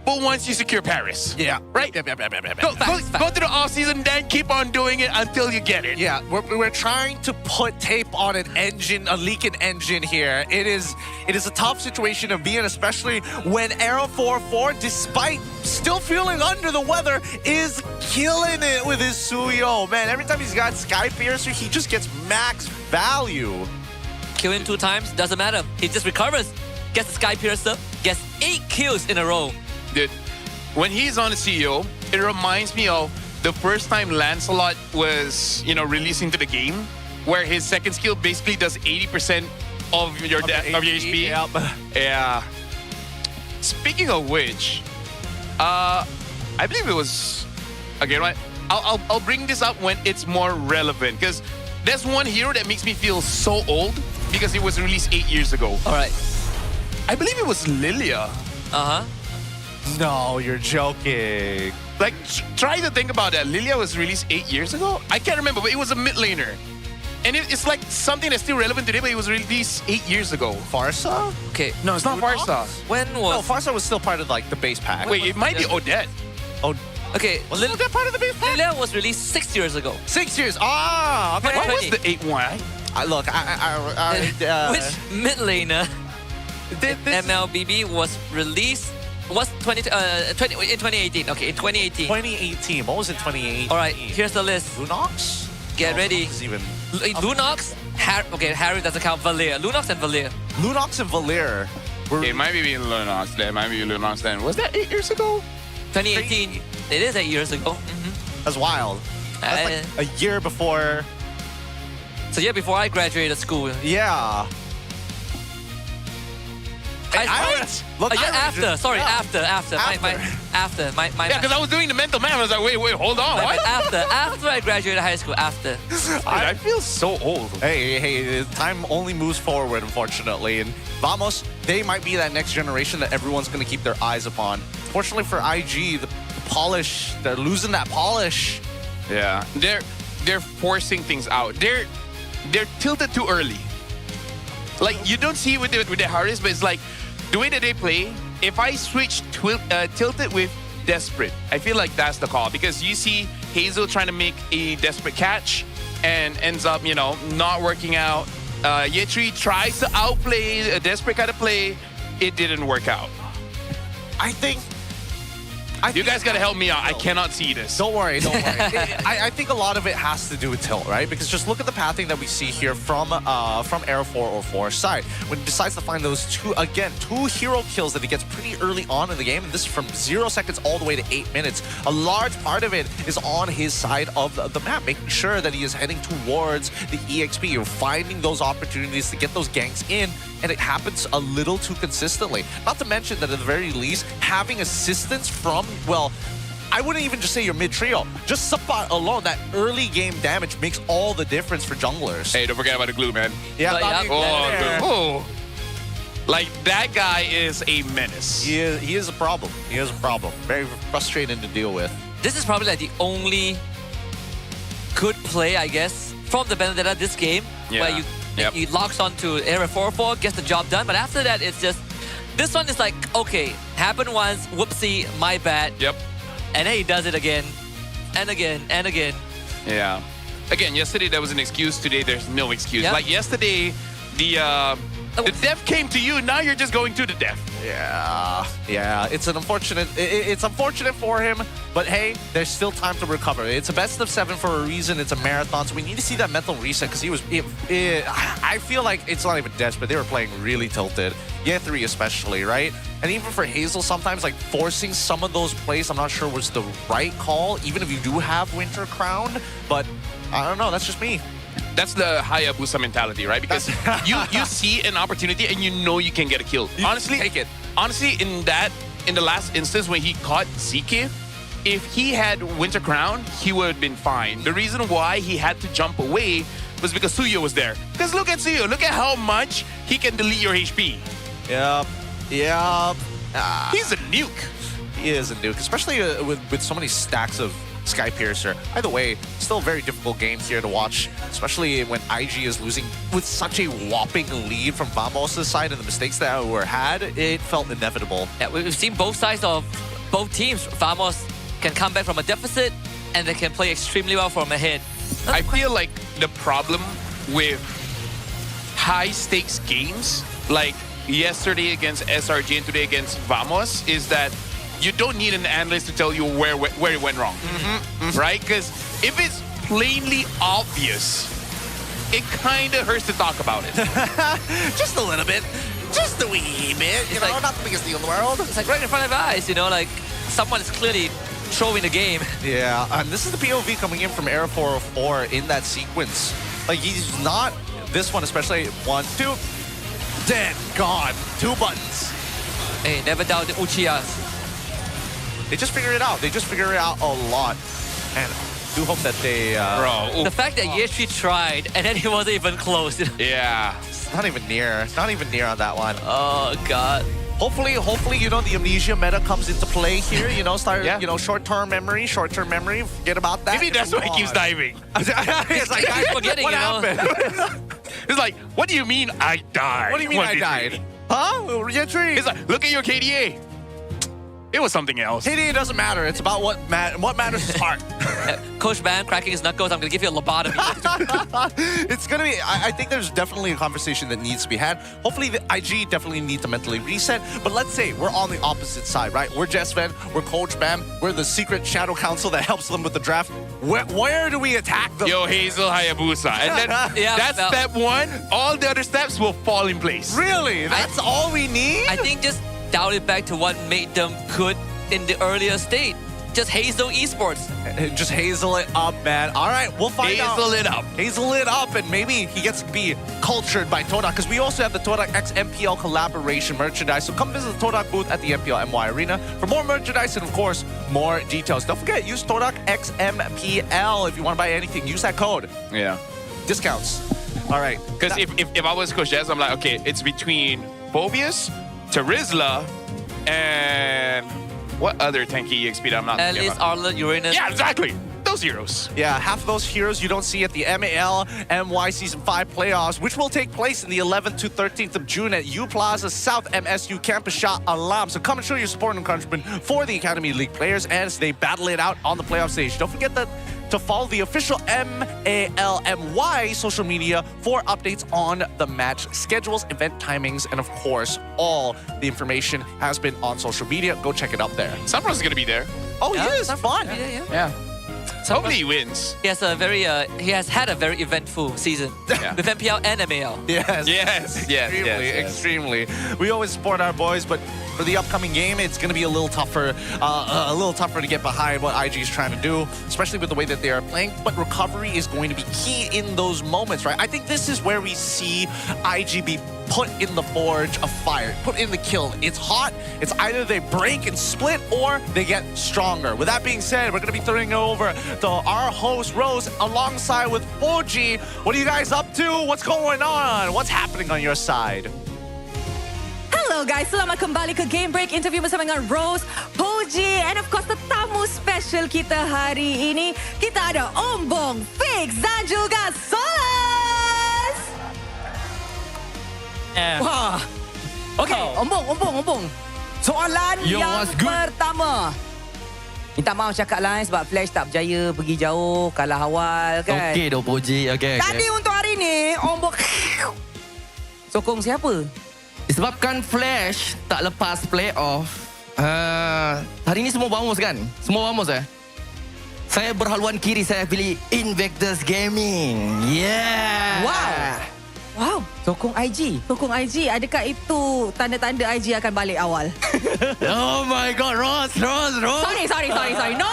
but once you secure Paris. Yeah. Right? Go to the off-season, then keep on doing it until you get it. Yeah, we're trying to put tape on an engine, a leaking engine here. It is a tough situation to be in, especially when Arrow 4-4, despite still feeling under the weather, is killing it with his Suyo. Man, every time he's got Sky Piercer, he just gets max value. Killing 2 times, doesn't matter. He just recovers, gets the Sky Piercer, gets 8 kills in a row. Dude, when he's on the CEO, it reminds me of the first time Lancelot was, releasing to the game, where his second skill basically does 80% of your HP. Yep. Yeah. Speaking of which, I believe it was. Okay, right. I'll bring this up when it's more relevant, because there's one hero that makes me feel so old because it was released 8 years ago. All right. I believe it was Lilia. No, you're joking. Like, try to think about that. Lilia was released 8 years ago? I can't remember, but it was a mid laner. And it's like something that's still relevant today, but it was released 8 years ago. Farsa? Okay. No, it's not Farsa. When was... No, Farsa was still part of, the base pack. Wait, it might be Odette. Okay. Was Odette part of the base pack? Lilia was released 6 years ago. 6 years? Ah! Okay. What was the 8-1? Look, Which mid laner in MLBB was released... Was in 2018. Okay, in 2018. 2018. What was in 2018? All right, here's the list. Lunox? Get ready. Even... Lunox, Harry doesn't count, Valir. Lunox and Valir. Lunox and Valir. It might be Lunox then. Was that 8 years ago? 2018. It is 8 years ago. That's wild. That's like a year before... So yeah, before I graduated school. Yeah. After. Yeah, because I was doing the mental math. I was like, wait, hold on. What? After I graduated high school, after. I feel so old. Hey, time only moves forward, unfortunately. And Vamos, they might be that next generation that everyone's going to keep their eyes upon. Fortunately for IG, the polish, they're losing that polish. Yeah, they're forcing things out. They're tilted too early. Like, you don't see it with the hardest, but it's like, the way that they play, if I switch tilted with desperate, I feel like that's the call because you see Hazel trying to make a desperate catch and ends up, not working out. Yetri tries to outplay a desperate kind of play. It didn't work out. I think you guys got to help me out. I cannot see this. Don't worry. I think a lot of it has to do with tilt, right? Because just look at the pathing that we see here from Aero 404 side. When he decides to find those two hero kills that he gets pretty early on in the game, and this is from 0 seconds all the way to 8 minutes. A large part of it is on his side of the map, making sure that he is heading towards the EXP. You're finding those opportunities to get those ganks in, and it happens a little too consistently. Not to mention that at the very least, having assistance from, well, I wouldn't even just say your mid-trio. Just support alone, that early game damage makes all the difference for junglers. Hey, don't forget about the glue, man. Yeah, like, that guy is a menace. He is a problem. He is a problem. Very frustrating to deal with. This is probably like the only good play, I guess, from the Benedetta this game, where he locks onto Area 4-4, gets the job done, but after that, it's just... This one is like, okay, happened once, whoopsie, my bad. Yep. And then he does it again, and again, and again. Yeah. Again, yesterday there was an excuse, today there's no excuse. Yep. Like yesterday, the death came to you, now you're just going to the death. Yeah, it's unfortunate for him, but hey, there's still time to recover. It's a best of 7 for a reason. It's a marathon, so we need to see that mental reset because I feel like it's not even desperate. They were playing really tilted. Yeah, 3 especially, right? And even for Hazel, sometimes like forcing some of those plays, I'm not sure was the right call, even if you do have Winter Crown, but I don't know, that's just me. That's the Hayabusa mentality, right? Because you see an opportunity and you know you can get a kill. Honestly, take it. Honestly, in the last instance when he caught ZK, if he had Winter Crown, he would have been fine. The reason why he had to jump away was because Suyo was there. Because look at Suyo, look at how much he can delete your HP. Yep. He's a nuke. He is a nuke, especially with so many stacks of Sky Piercer. By the way, still very difficult games here to watch, especially when IG is losing with such a whopping lead from Vamos' side, and the mistakes that were had, it felt inevitable. Yeah, we've seen both sides of both teams. Vamos can come back from a deficit, and they can play extremely well from ahead. I feel like the problem with high-stakes games, like yesterday against SRG and today against Vamos, is that you don't need an analyst to tell you where it went wrong, right? Because if it's plainly obvious, it kind of hurts to talk about it. Just a little bit. Just a wee bit. You know, like, not the biggest deal in the world. It's like right in front of our eyes, like someone is clearly throwing the game. Yeah, and this is the POV coming in from Air 404 in that sequence. Like, he's not, this one especially, 1, 2, dead, gone. 2 buttons. Hey, never doubt the Uchiyas. They just figure it out. They just figure it out a lot. And I do hope that they... The fact that Yetri tried and then he wasn't even close. Yeah. It's not even near. Not even near on that one. Oh, God. Hopefully, the amnesia meta comes into play here. Short-term memory. Forget about that. Maybe that's why he keeps diving. It's like, guys, forgetting, what happened? It's like, what do you mean I died? What do you mean I died? Huh? Yetri. It's like, look at your KDA. It was something else. KDA doesn't matter. It's about what matters is heart. Coach Ban cracking his knuckles. I'm going to give you a lobotomy. It's going to be... I think there's definitely a conversation that needs to be had. Hopefully, the IG definitely need to mentally reset. But let's say we're on the opposite side, right? We're Jesven. We're Coach Bam. We're the secret shadow council that helps them with the draft. Where do we attack them? Yo, Hazel Hayabusa. And then that's step 1. All the other steps will fall in place. Really? That's all we need? I think just dial it back to what made them good in the earlier state. Just Hazel Esports. Just Hazel it up, man. All right, we'll find out. Hazel it up. Hazel it up, and maybe he gets to be cultured by Todak, because we also have the Todak X MPL collaboration merchandise. So come visit the Todak booth at the MPL MY Arena for more merchandise and, of course, more details. Don't forget, use Todak X MPL if you want to buy anything. Use that code. Yeah. Discounts. All right. Because if I was Coach Jazz, I'm like, okay, it's between Phobius, Terizla, and what other tanky EXP that I'm not Alice, Arlet, Uranus. Yeah, exactly. Those those heroes. Yeah, half of those heroes you don't see at the MAL MY Season 5 playoffs, which will take place in the 11th to 13th of June at U Plaza South MSU Campus Shah Alam. So come and show your support and encouragement for the Academy League players as they battle it out on the playoff stage. Don't forget that to follow the official MALMY social media for updates on the match schedules, event timings, and of course, all the information has been on social media. Go check it out there. Sunfrost is going to be there. Oh, he is. Fun. Yeah. Hopefully he wins. He has had a very eventful season with MPL and MAL. Yes. Extremely. We always support our boys, but for the upcoming game, it's going to be a little tougher to get behind what IG is trying to do, especially with the way that they are playing. But recovery is going to be key in those moments, right? I think this is where we see IG be put in the forge of fire, put in the kiln. It's hot. It's either they break and split or they get stronger. With that being said, we're going to be turning it over to our host, Rose, alongside with Fuji. What are you guys up to? What's going on? What's happening on your side? Hello guys, selamat kembali ke Game Break interview bersama dengan Rose, Puji, and of course tetamu special kita hari ini. Kita ada Ombong, Fix dan juga Solas. Wah. Okay, Ombong. Soalan yang pertama. Minta maaf cakap lah sebab Flash tak berjaya pergi jauh, kalah awal kan. Okey dah Puji. Okay. Tadi untuk hari ni, Ombong sokong siapa? Disebabkan Flash tak lepas playoff, hari ni semua vamos kan? Semua vamos Saya berhaluan kiri, saya pilih Invictus Gaming. Yeah. Wow. Sokong IG. Adakah itu tanda-tanda IG akan balik awal? Oh my god, Rose. Sorry. No,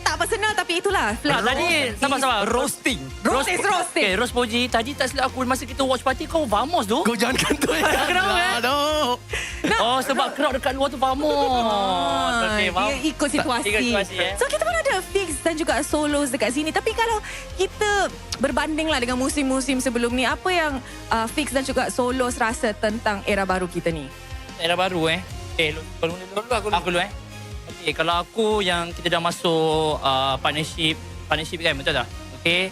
tak personal tapi itulah. Tadi, sabar. Roasting. Roasting. Okay, Rose Puji, tadi tak silap aku masa kita watch party kau vamos tu. Kau jangan kantoi. Kenapa Oh, sebab crowd dekat luar tu vamos. Okay, Dia ikut situasi. So kita pun ada Fix dan juga Solos dekat sini. Tapi kalau kita berbandinglah dengan musim-musim sebelum ni, apa yang Fix dan juga Solos rasa tentang era baru kita ni? Era baru aku dulu Okay, kalau aku yang kita dah masuk partnership kan, betul tak? Okay,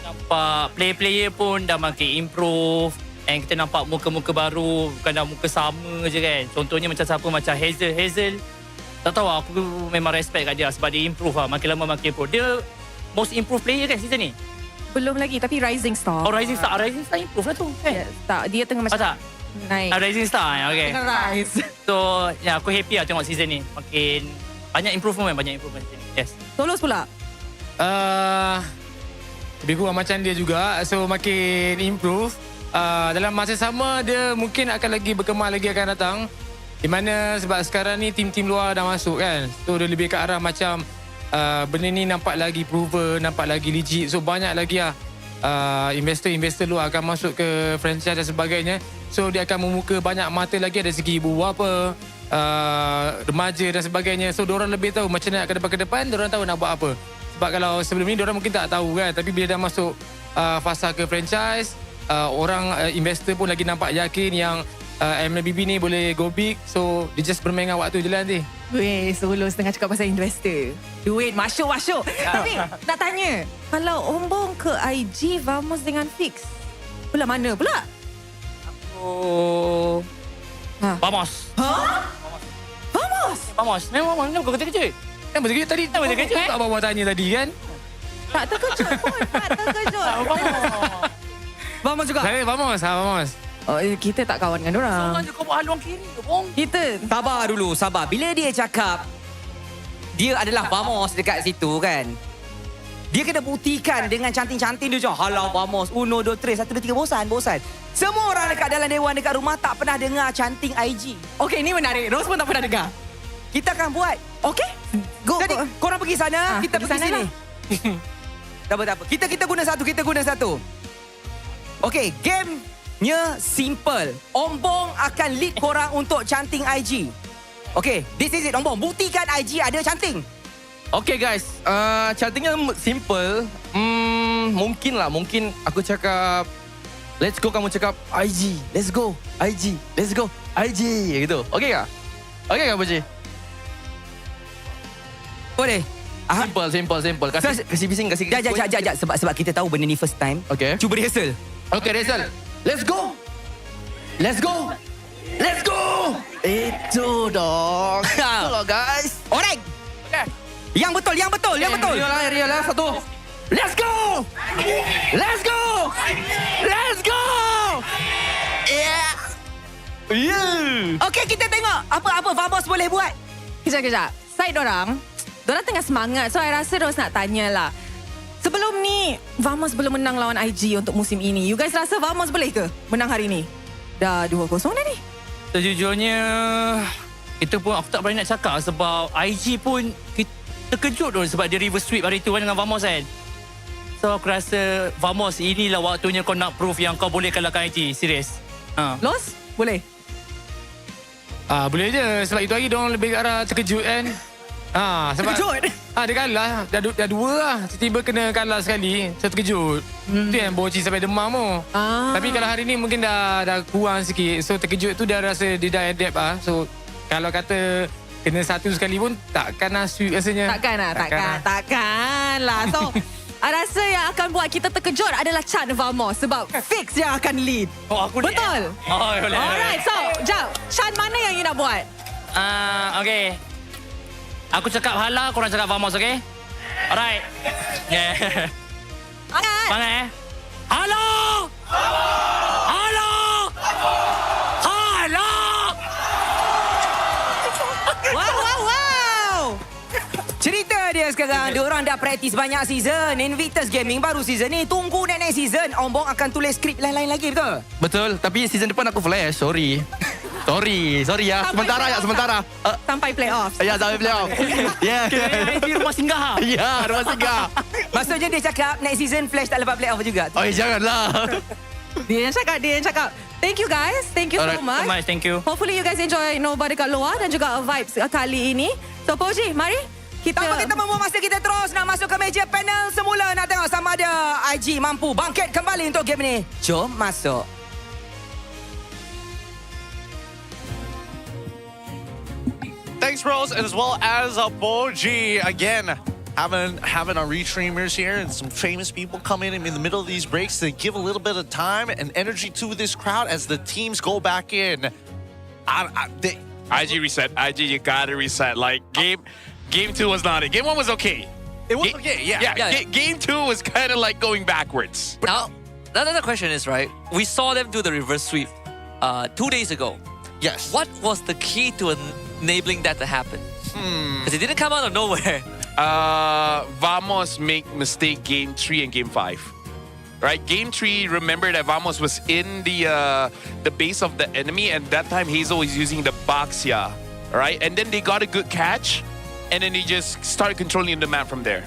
nampak player pun dah makin improve. And kita nampak muka-muka baru, bukan dah muka sama je kan. Contohnya macam siapa, macam Hazel. Tak tahu aku memang respect kat dia sebab dia improve lah. Makin lama makin improve. Dia most improved player kan season ni? Belum lagi, tapi Rising Star. Oh, Rising Star improve lah tu kan? Tak, dia tengah macam naik. Rising Star, okay. Tengah rise. So, aku happy lah tengok season ni. Makin banyak improvement season ni. Yes. Solos pula? Lebih kurang macam dia juga. So, makin improve. Dalam masa sama, dia mungkin akan lagi berkembang lagi akan datang. Di mana sebab sekarang ni tim-tim luar dah masuk kan. So, dia lebih ke arah macam benda ni nampak lagi proven, nampak lagi legit. So, banyak lagi investor luar akan masuk ke franchise dan sebagainya. So, dia akan membuka banyak mata lagi dari segi ibu bapa, remaja dan sebagainya. So, diorang lebih tahu macam mana nak ke depan, diorang tahu nak buat apa. Sebab kalau sebelum ni diorang mungkin tak tahu kan. Tapi bila dah masuk fasa ke franchise, orang investor pun lagi nampak yakin yang MLBB ni boleh go big. So dia just bermain dengan waktu je lah nanti. Weh, Solos tengah cakap pasal investor. Duit masuk. Tapi nak tanya, kalau Ombong ke IG vamos dengan Fix, belah mana pula? Aku Vamos. Vamos. Memang kau kecil-kecil. Kenapa kecil tadi? Tak bawa tanya tadi kan? Tak terkejut pun. Vamos juga. Vamos. Oh, kita tak kawan dengan orang. Soalan je kau buat haluan kiri ke, Bong? Kita Sabar. Bila dia cakap dia adalah Vamos dekat situ kan, dia kena buktikan dengan cantik-cantik dia macam halau Vamos 1, 2, 3, 1, 2, 3 bosan. Semua orang dekat dalam dewan dekat rumah tak pernah dengar canting IG. Okey, ni menarik. Rose pun tak pernah dengar. Kita akan buat. Okey. Jadi korang pergi sana, kita pergi sini. Tak apa. Kita guna satu. Okey, gamenya simple. Ombong akan lead korang untuk canting IG. Okey, this is it. Ombong, buktikan IG ada canting. Okay guys, cantingnya simple. Mungkin aku cakap let's go, kamu cakap IG. Let's go IG. Gitu. Okay kah? Okay kah Puji? Boleh. Simple. Kasih bising. Sekejap. Sebab kita tahu benda ni first time. Okay. Cuba rehearsal. Okay, rehearsal. Let's go. Itu dong. Itu loh guys. Alright. Yang betul. Real lah. Satu. Let's go. Yeah. Okay, kita tengok apa Vamos boleh buat. Kejap. Side dorang tengah semangat. So, I rasa Ros nak tanya lah. Sebelum ni, Vamos belum menang lawan IG untuk musim ini. You guys rasa Vamos boleh ke menang hari ni? Dah 2-0 dah ni. Sejujurnya, kita pun aku tak berani nak cakap sebab IG pun terkejut tu sebab dia reverse sweep hari tu dengan Vamos kan. So aku rasa Vamos inilah waktunya kau nak prove yang kau boleh kalahkan IG. Serius. Los? Boleh? Boleh je. Sebab itu hari diorang lebih ke arah terkejut kan. Sebab Terkejut? Dia kalah. Dah dua lah. Tiba-tiba kena kalah sekali. Saya terkejut. Itu yang Boci sampai demam tu. Tapi kalau hari ni mungkin dah kurang sikit. So terkejut tu dah rasa dia dah adapt lah. So kalau kata kena satu sekali pun takkan lah sweep rasanya. Takkan lah. So I rasa yang akan buat kita terkejut adalah Chan Vamos sebab fix yang akan lead. Betul? Boleh. Alright, so jap. Chan mana yang you nak buat? Okay. Aku cakap Hala, korang cakap Vamos, okay? Alright. Yeah. Bangat Hala! Wow. Cerita dia sekarang, diorang dah praktis banyak season. Invictus Gaming baru season ni. Tunggu next season. Ombong akan tulis skrip lain-lain lagi, betul? Betul, tapi season depan aku flash. Sorry ya. Sementara. Sampai playoff. Ya, sampai playoff. Ya. Di rumah singgah. Ya, rumah singgah. Maksudnya dia cakap next season Flash tak lepas playoff juga. Oh, janganlah. Dia yang cakap. Thank you guys. Thank you so much. Thank you. Hopefully you guys enjoy Nobody kat luar dan juga vibes kali ini. So Poji, mari Tanpa kita membuang masa, kita terus nak masuk ke meja panel semula. Nak tengok sama ada IG mampu bangkit kembali untuk game ni. Jom masuk. Thanks, Rose, as well as Boji. Again, having our restreamers here and some famous people come in the middle of these breaks to give a little bit of time and energy to this crowd as the teams go back in. IG reset. IG, you gotta reset. Like, Game 2 was not it. Game 1 was okay. It was okay, yeah. Game 2 was kind of like going backwards. Now, another question is, right, we saw them do the reverse sweep 2 days ago. Yes. What was the key to enabling that to happen? Because it didn't come out of nowhere. Vamos make mistake Game 3 and Game 5. Right? Game 3, remember that Vamos was in the base of the enemy, and that time Hazel was using the Baxia. Right? And then they got a good catch, and then they just started controlling the map from there.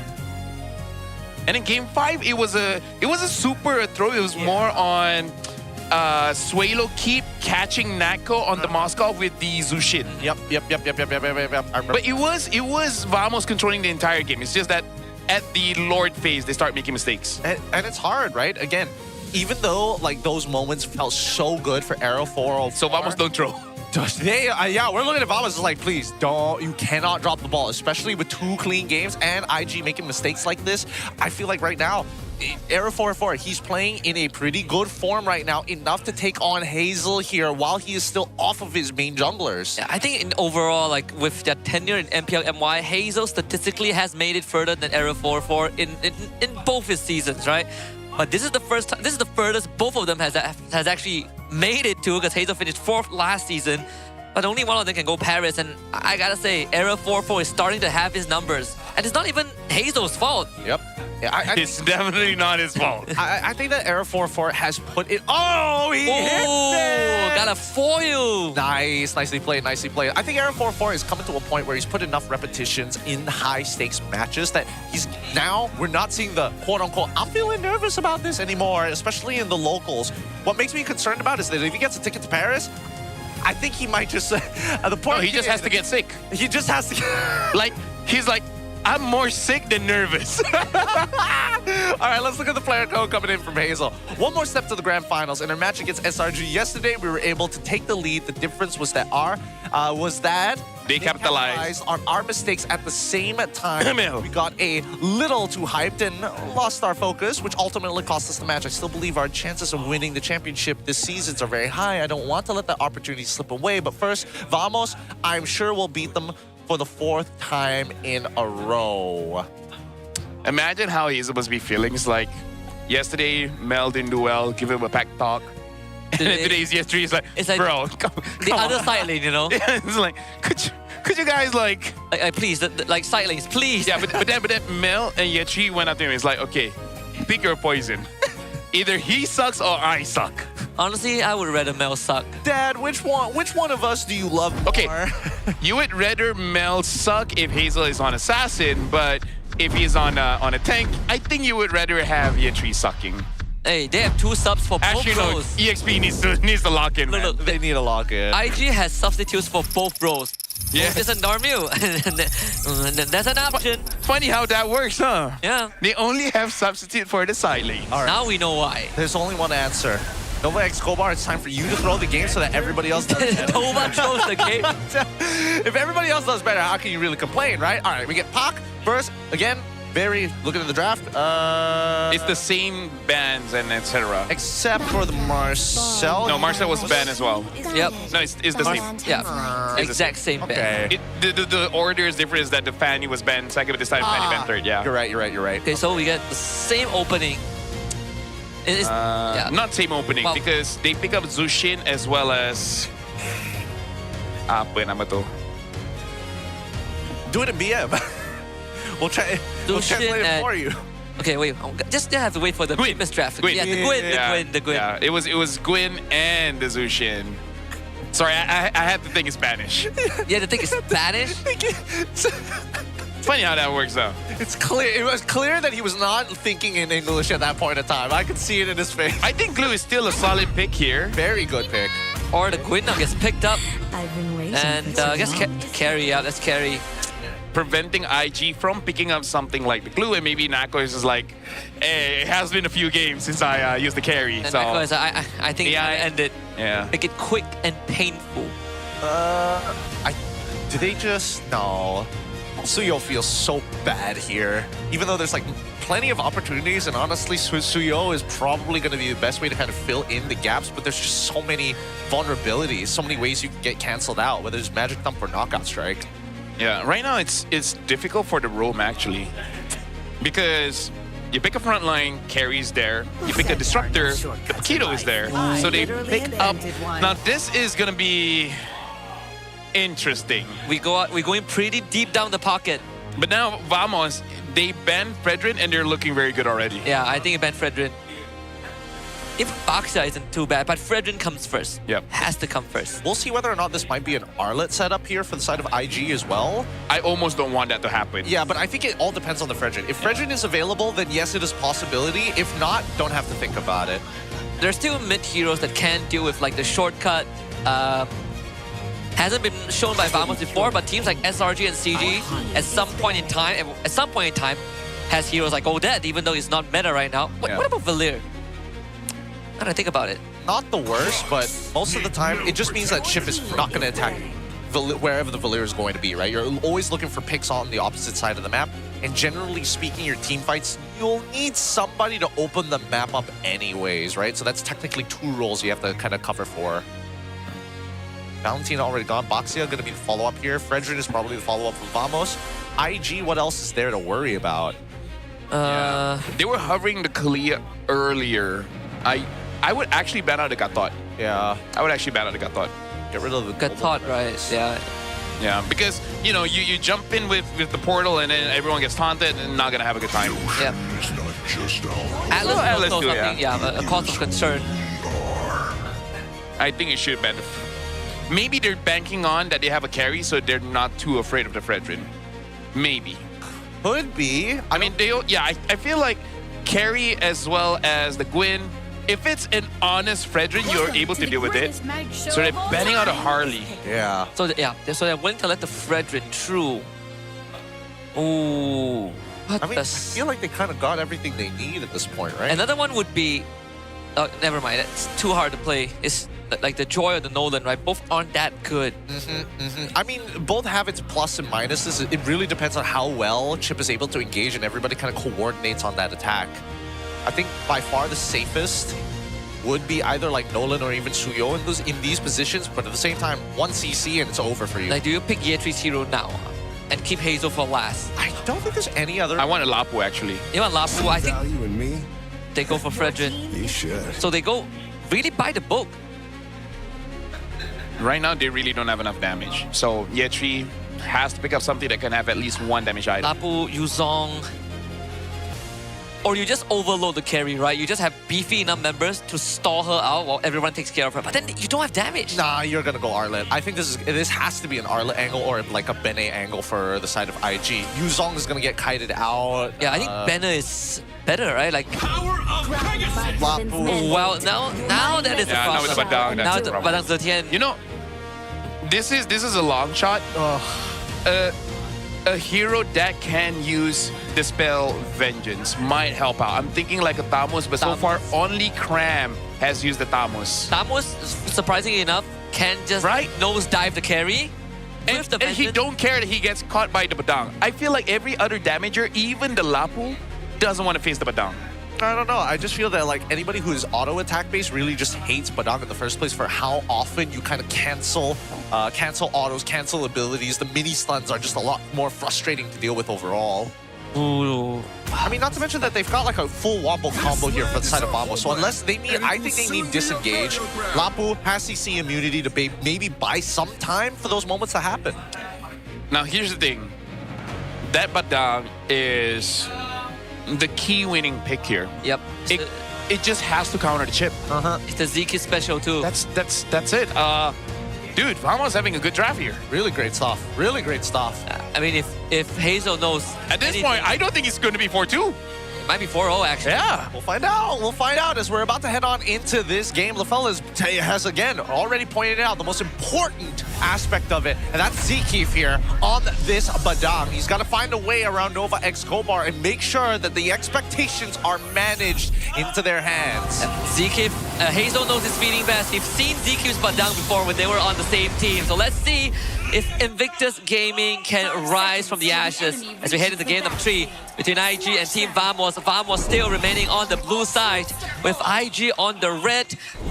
And in Game 5, it was a super throw. It was more on Suelo keep catching Nako on the Moscow with the Zushin. Yep. But it was Vamos controlling the entire game. It's just that at the Lord phase, they start making mistakes. And it's hard, right? Again, even though like those moments felt so good for Arrow 404. So Vamos don't throw. Yeah, we're looking at Vamos. It's like, please don't. You cannot drop the ball, especially with 2 clean games and IG making mistakes like this. I feel like right now, Arrow 404, he's playing in a pretty good form right now, enough to take on Hazel here while he is still off of his main junglers. Yeah, I think in overall, like with their tenure in MPL MY, Hazel statistically has made it further than Arrow 404 in both his seasons, right? But this is the first time, this is the furthest both of them has actually made it to, because Hazel finished 4th last season, but only one of them can go Paris. And I gotta say, Arrow 404 is starting to have his numbers, and it's not even Hazel's fault. Yep. Yeah, it's definitely not his fault. I think that Arrow 404 has put it. Oh, he hit it! Got a foil. Nicely played. I think Arrow 404 is coming to a point where he's put enough repetitions in high stakes matches that we're not seeing the quote unquote, I'm feeling nervous about this anymore, especially in the locals. What makes me concerned about is that if he gets a ticket to Paris, I think he might just he just has to get sick. He just has to he's like, I'm more sick than nervous. All right, let's look at the player code coming in from Hazel. One more step to the grand finals. In our match against SRG yesterday, we were able to take the lead. The difference was that They capitalized on our mistakes at the same time. ML. We got a little too hyped and lost our focus, which ultimately cost us the match. I still believe our chances of winning the championship this season are very high. I don't want to let that opportunity slip away. But first, Vamos, I'm sure we'll beat them for the 4th time in a row. Imagine how he's supposed to be feeling. It's like, yesterday, Mel didn't do well, give him a pack talk. And then today's yesterday, he's like, bro, come the other on. side lane, you know? Yeah, it's like, could you guys like... please, like side lanes, please. Yeah, but then Mel and Yechi went up to him. It's like, okay, pick your poison. Either he sucks or I suck. Honestly, I would rather Mel suck. Dad, which one of us do you love more? Okay, you would rather Mel suck if Hazel is on Assassin, but if he's on a tank, I think you would rather have Yechi sucking. Hey, they have 2 subs for both Actually, no, bros. EXP needs to lock in, man. Look, they need to lock in. IG has substitutes for both bros. Yeah. Both is a Normu. That's an option. Funny how that works, huh? Yeah. They only have substitute for the side lane. All right. Now we know why. There's only one answer. Nova X Kobar, it's time for you to throw the game so that everybody else does better. Nova throws the game. If everybody else does better, how can you really complain, right? All right, we get Pac first. Again, very looking at the draft. It's the same bands and etc. Except for the Marcel. No, Marcel was banned as well. Yep. No, it's the same. Yeah, exact same ban. Okay. The order is different. Is that the Fanny was banned second, but this time Fanny banned third. Yeah. You're right. Okay, so we get the same opening. Not same opening, well, because they pick up Zushin as well as... Apa nama tu? Do it in BM. We'll translate it for you. Okay, wait. Just have to wait for the previous draft. Gwyn. Yeah, the Gwyn. Yeah, it was Gwyn and the Zushin. Sorry, I had to think in Spanish. Yeah, the thing is Spanish. It's funny how that works though. It's clear. It was clear that he was not thinking in English at that point in time. I could see it in his face. I think Glue is still a solid pick here. Very good pick. Or the Gwyn now gets picked up. And I guess carry. Yeah, let's carry. Preventing IG from picking up something like the Glue, and maybe Nako is just like, hey, it has been a few games since I used the carry. And so Nako is, I think yeah, end it. Yeah. Make it quick and painful. Do they just no? Suyo feels so bad here, even though there's like plenty of opportunities, and honestly, Suyo is probably going to be the best way to kind of fill in the gaps. But there's just so many vulnerabilities, so many ways you can get canceled out, whether it's Magic Thump or Knockout Strike. Yeah, right now it's difficult for the roam actually, because you pick a frontline, carry's there. You pick a disruptor, the Paquito is there. So they pick up. Now this is gonna be interesting. We're going pretty deep down the pocket. But now Vamos, they banned Fredrin and they're looking very good already. Yeah, I think it banned Fredrin. If Baxia isn't too bad, but Fredrin comes first. Yep. Has to come first. We'll see whether or not this might be an Arlet setup here for the side of IG as well. I almost don't want that to happen. Yeah, but I think it all depends on the Fredrin. If Fredrin is available, then yes, it is a possibility. If not, don't have to think about it. There's still mid heroes that can deal with like the shortcut. Hasn't been shown by Vamos before, but teams like SRG and CG at some point in time has heroes like Odette, even though he's not meta right now. What about Valir? I don't think about it. Not the worst, but most of the time, it just means that Chip is not going to attack wherever the Valir is going to be, right? You're always looking for picks on the opposite side of the map, and generally speaking, your team fights, you'll need somebody to open the map up anyways, right? So that's technically 2 roles you have to kind of cover for. Valentina already gone. Baxia going to be the follow-up here. Fredrin is probably the follow-up from Vamos. IG, what else is there to worry about? They were hovering the Kalia earlier. I would actually ban out the Gatot. Yeah. I would actually ban out the Gatot. Get rid of the Gatot, right? Yeah. Yeah, because, you know, you jump in with the portal and then everyone gets taunted and not going to have a good time. Yeah. Atlas is also something, a cause of concern. I think it should ban. Maybe they're banking on that they have a carry, so they're not too afraid of the Fredrin. Maybe. Could be. I mean, I feel like carry as well as the Gwyn, if it's an honest Fredrin, you're able to deal with it. So they're banning out a Harley. Yeah. So they're willing to let the Fredrin through. Ooh. I feel like they kind of got everything they need at this point, right? Another one would be never mind. It's too hard to play. It's like the Joy or the Nolan, right? Both aren't that good. I mean, both have its plus and minuses. It really depends on how well Chip is able to engage and everybody kind of coordinates on that attack. I think by far the safest would be either like Nolan or even Suyo in these positions, but at the same time, 1 CC and it's over for you. Like, do you pick Yetri's hero now and keep Hazel for last? I don't think there's any other... I want a Lapu, actually. You want Lapu? I think they go for Fredrin. You should. So they go really by the book. Right now, they really don't have enough damage. So Yetri has to pick up something that can have at least 1 damage item. Lapu, Yuzong. Or you just overload the carry, right? You just have beefy enough members to stall her out while everyone takes care of her. But then you don't have damage. Nah, you're gonna go Arlet. I think this has to be an Arlet angle or like a Bene angle for the side of IG. Yuzong is gonna get kited out. Yeah, I think Banner is better, right? Like Lapu. Well, now that is a now it's problem. Badang. Now it's Badang Zetian. You know, this is a long shot. A hero that can use Dispel Vengeance might help out. I'm thinking like a Tamos, but so far only Cram has used the Tamos. Tamos, surprisingly enough, can just nose dive the carry. And he don't care that he gets caught by the Badang. I feel like every other damager, even the Lapu, doesn't want to face the Badang. I don't know. I just feel that like anybody who is auto attack based really just hates Badang in the first place for how often you kind of cancel autos, cancel abilities. The mini stuns are just a lot more frustrating to deal with overall. Ooh. I mean, not to mention that they've got like a full wombo combo here for the side of Bombo. So unless they need, I think they need disengage. Lapu has CC immunity to maybe buy some time for those moments to happen. Now here's the thing. That Badang is the key winning pick here. Yep. It just has to counter the chip. It's the ZK special too. That's it. Dude, Vamos having a good draft here. Really great stuff. Really great stuff. I mean, if Hazel knows at this point, I don't think it's going to be 4-2. It might be 4-0 actually. Yeah. We'll find out. We'll find out as we're about to head on into this game. LaFell has again already pointed out the most important aspect of it, and that's Zkeef here on this Badang. He's got to find a way around Nova X Gobar and make sure that the expectations are managed into their hands. Zkeef, Hazel knows his feeling best. We've seen Zkeef's Badang before when they were on the same team. So let's see if Invictus Gaming can rise from the ashes as we head into game number 3 between IG and Team Vamos. Vamos still remaining on the blue side with IG on the red,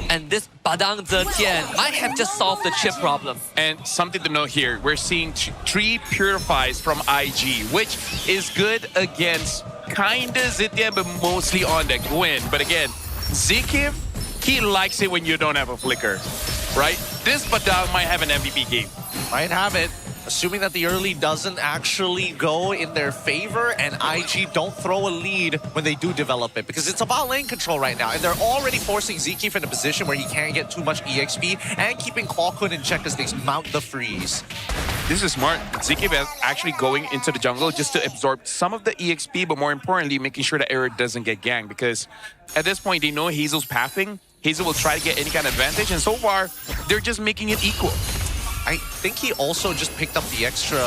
and this Badang Zetian might have just solved the chip problem. And something to note here, we're seeing 3 Purifies from IG, which is good against kinda Zetian, but mostly on the Gwyn. But again, Zkeef, he likes it when you don't have a flicker, right? This Badang might have an MVP game. Might have it. Assuming that the early doesn't actually go in their favor and IG don't throw a lead when they do develop it, because it's about lane control right now, and they're already forcing Zkeef in a position where he can't get too much EXP and keeping Qualcoin in check as they mount the freeze. This is smart. Zkeef is actually going into the jungle just to absorb some of the EXP, but more importantly, making sure that Eric doesn't get ganked, because at this point, they know Hazel's pathing. Hazel will try to get any kind of advantage, and so far, they're just making it equal. I think he also just picked up the extra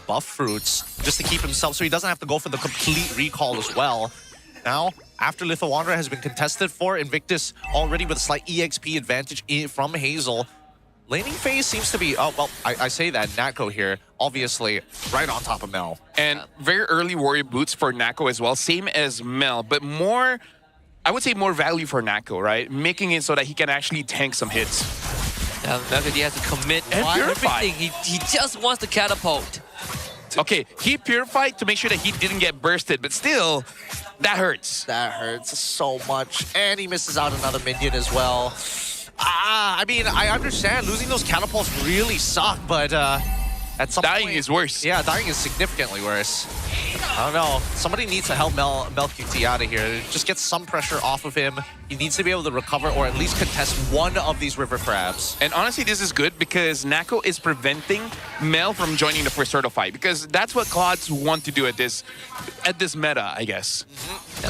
buff fruits just to keep himself, so he doesn't have to go for the complete recall as well. Now, after Litho Wanderer has been contested for, Invictus already with a slight EXP advantage from Hazel. Laning phase seems to be, oh, well, I say that, Natko here, obviously, right on top of Mel. And very early warrior boots for Natko as well, same as Mel, but more, I would say more value for Natko, right? Making it so that he can actually tank some hits. Melody, he has to commit and purify. everything. He just wants to catapult. Okay, he purified to make sure that he didn't get bursted, but still, that hurts. That hurts so much. And he misses out another minion as well. I mean, I understand losing those catapults really suck, but at some dying point, is worse. Yeah, dying is significantly worse. I don't know. Somebody needs to help Mel QT out of here. Just get some pressure off of him. He needs to be able to recover or at least contest one of these river crabs. And honestly, this is good because Natko is preventing Mel from joining the first turtle fight, because that's what Clods want to do at this meta, I guess.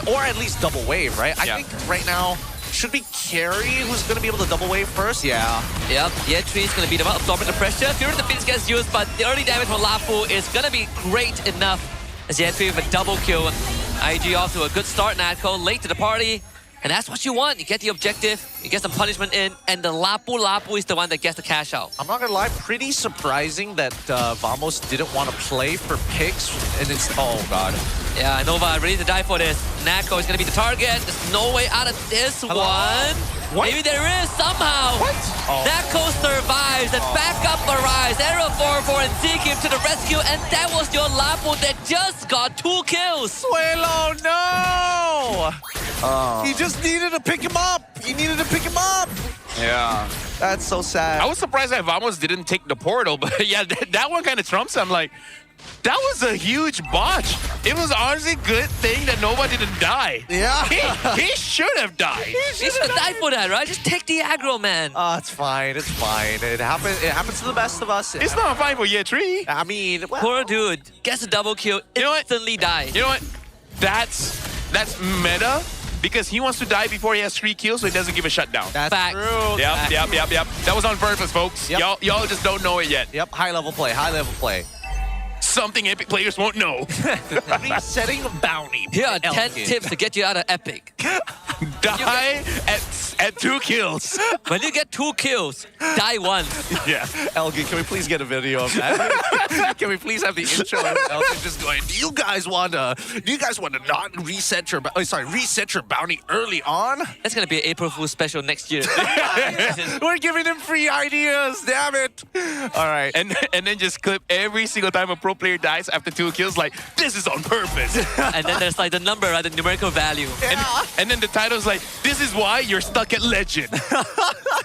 Or at least double wave, right? I think right now, should be Carry who's going to be able to double wave first? Yeah. Yep, Yetri is going to beat him up, absorbing the pressure. Fury of the Phoenix gets used, but the early damage from Lapu is going to be great enough as Yetri with a double kill. IG off to a good start, Natko late to the party. And that's what you want. You get the objective, you get some punishment in, and the Lapu Lapu is the one that gets the cash out. I'm not gonna lie, pretty surprising that Vamos didn't want to play for picks, and it's, oh god. Yeah, Nova ready to die for this. Nako is gonna be the target. There's no way out of this one. What? Maybe there is somehow. What? Oh. Nako survives and backup arrives. Arrow 4-4 and Zekim to the rescue, and that was your Lapu that just got 2 kills. Suelo, no! He just needed to pick him up. He needed to pick him up. Yeah. That's so sad. I was surprised that Vamos didn't take the portal, but yeah, that one kind of trumps. I'm like, that was a huge botch. It was honestly a good thing that Nova didn't die. Yeah. He should have died. He should have died for that, right? Just take the aggro, man. It's fine. It's fine. It happens to the best of us. It's not fine for year 3. I mean, well, Poor dude gets a double kill, instantly dies. You know what? That's meta. Because he wants to die before he has 3 kills, so he doesn't give a shutdown. That's Fact. true. Yep. That was on purpose, folks. Yep. Y'all just don't know it yet. Yep, high level play. Something Epic players won't know. Resetting bounty. Here are 10 tips to get you out of Epic. Die at 2 kills. When you get 2 kills, die once. Yeah. Elgin, can we please get a video of that? Can we please have the intro of Elgin just going, do you guys want to not reset your bounty early on? That's gonna be an April Fool's special next year. We're giving him free ideas, damn it. All right. And then just clip every single time a pro player dies after 2 kills, like, this is on purpose. And then there's like the number, right? The numerical value. And then the title's like, this is why you're stuck at legend.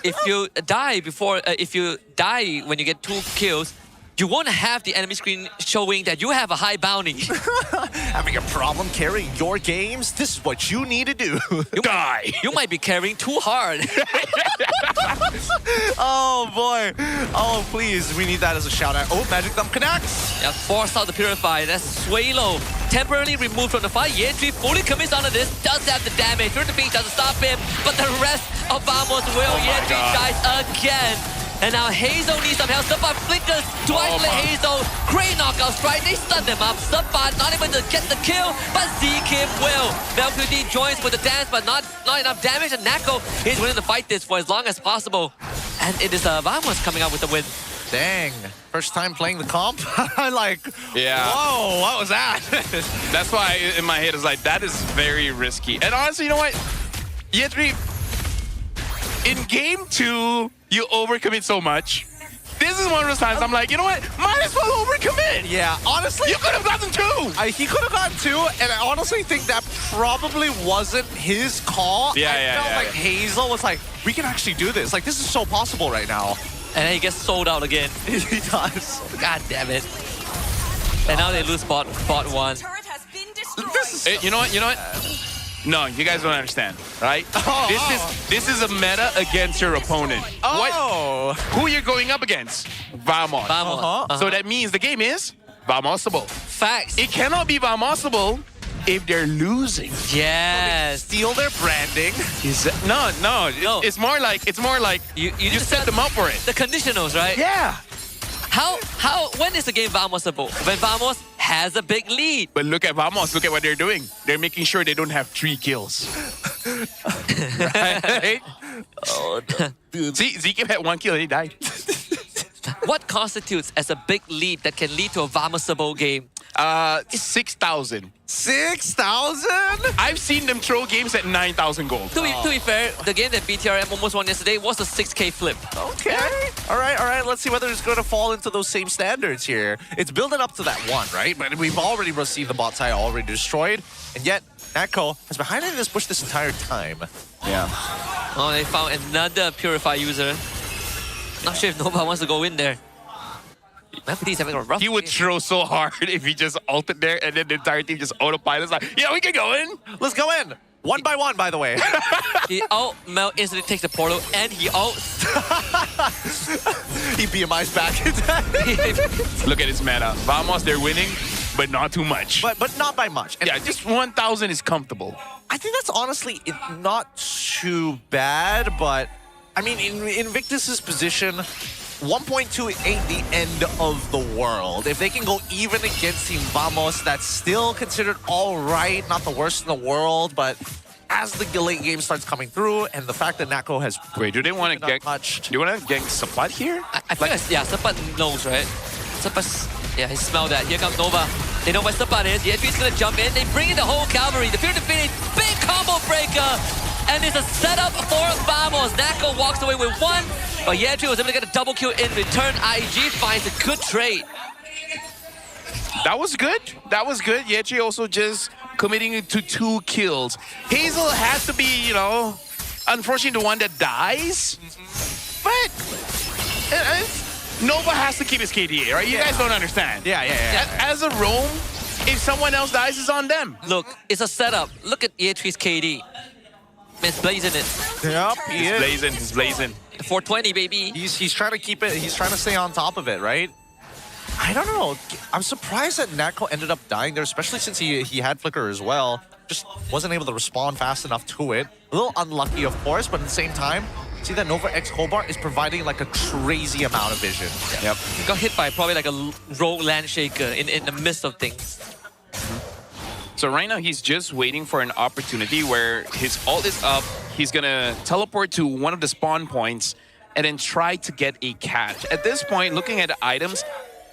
If you die when you get 2 kills, you won't have the enemy screen showing that you have a high bounty. Having a problem carrying your games? This is what you need to do. Die. You might be carrying too hard. Oh boy. Oh please, we need that as a shout out. Oh, Magic Thumb connects. Yeah, force out the Purify. That's Suelo. Temporarily removed from the fight. Yeatri fully commits onto this. Does have the damage. Turn the Beach doesn't stop him. But the rest of Vamos will. Yeatri dies again. And now Hazel needs some help. Subot flickers to isolate Hazel. Great knockout strike. They stun them up. Subot not able to get the kill, but Zekim will. Melody joins with the dance, but not enough damage. And Nako is willing to fight this for as long as possible. And it is Vamos coming out with the win. Dang. First time playing the comp? Like, yeah. Whoa, what was that? That's why in my head is like, that is very risky. And honestly, you know what? Yeatri, in game 2, you overcommit so much. This is one of those times I'm like, you know what? Might as well overcommit. Yeah, honestly. You could have gotten 2. He could have gotten 2, and I honestly think that probably wasn't his call. I felt like Hazel was like, we can actually do this. Like, this is so possible right now. And then he gets sold out again. He does. God damn it. And now they lose bot 1. You know what? No, you guys don't understand, right? This is a meta against your opponent. Who you're going up against? Vamos. So that means the game is Vamosable. Facts. It cannot be Vamosable if they're losing. Yes. Steal their branding. No. It's more like you set them up for it. The conditionals, right? Yeah. When is the game Vamosable? When Vamos has a big lead. But look at Vamos. Look at what they're doing. They're making sure they don't have 3 kills. Right? See, Zekim had 1 kill and he died. What constitutes as a big lead that can lead to a Vamosable game? 6,000. 6,000? I've seen them throw games at 9,000 gold. To be fair, the game that BTRM almost won yesterday was a 6K flip. Okay. All right. Let's see whether it's going to fall into those same standards here. It's building up to that 1, right? But we've already received the bot side already destroyed. And yet, Nako has been hiding this bush this entire time. Yeah. Oh, they found another Purify user. Not sure if Nova wants to go in there. MPD's having a rough He would throw so hard if he just ulted there and then the entire team just autopilots like, yeah, we can go in. Let's go in. 1 by 1, by the way. He Mel instantly takes the portal and he He BMI's back. Look at his mana. Vamos, they're winning, but not too much. But not by much. And yeah, just 1,000 is comfortable. I think that's honestly not too bad, but I mean, in Invictus's position, 1.2 ain't the end of the world. If they can go even against Team Vamos, that's still considered all right. Not the worst in the world, but as the late game starts coming through, and the fact that Nako has Wait, do they want to get? Do you want to get Sapat here? I feel like, yeah, Sapat knows, right? Sapat, yeah, he smelled that. Here comes Nova. They know where Sapat is. Yetri's gonna jump in. They bring in the whole cavalry. The Fear to Finish, big combo breaker. And it's a setup for Vamos. Nako walks away with one, but Yetri was able to get a double kill in return. IG finds a good trade. That was good. That was good. Yetri also just committing to 2 kills. Hazel has to be, you know, unfortunately the one that dies. But Nova has to keep his KDA, right? You guys don't understand. As a roam, if someone else dies, it's on them. Look, it's a setup. Look at Yetri's KD. It's blazing it. Yep, He's blazing. 420, baby. He's trying to keep it. He's trying to stay on top of it, right? I don't know. I'm surprised that Nako ended up dying there, especially since he had Flicker as well. Just wasn't able to respond fast enough to it. A little unlucky, of course, but at the same time, see that Nova X Hobart is providing like a crazy amount of vision. Yep. He got hit by probably like a rogue land shaker in the midst of things. So right now, he's just waiting for an opportunity where his ult is up. He's going to teleport to one of the spawn points and then try to get a catch. At this point, looking at the items,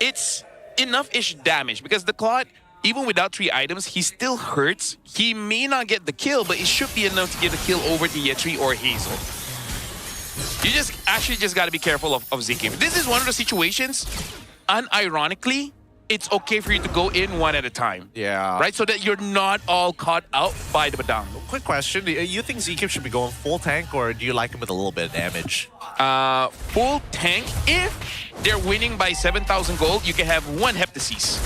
it's enough-ish damage because the Claude, even without 3 items, he still hurts. He may not get the kill, but it should be enough to get the kill over to Yetri or Hazel. You just got to be careful of Ziki. This is one of the situations, unironically, it's okay for you to go in one at a time. Yeah. Right? So that you're not all caught out by the Badang. Quick question. Do you think Zeke should be going full tank, or do you like him with a little bit of damage? Full tank. If they're winning by 7,000 gold, you can have 1 Heptasis.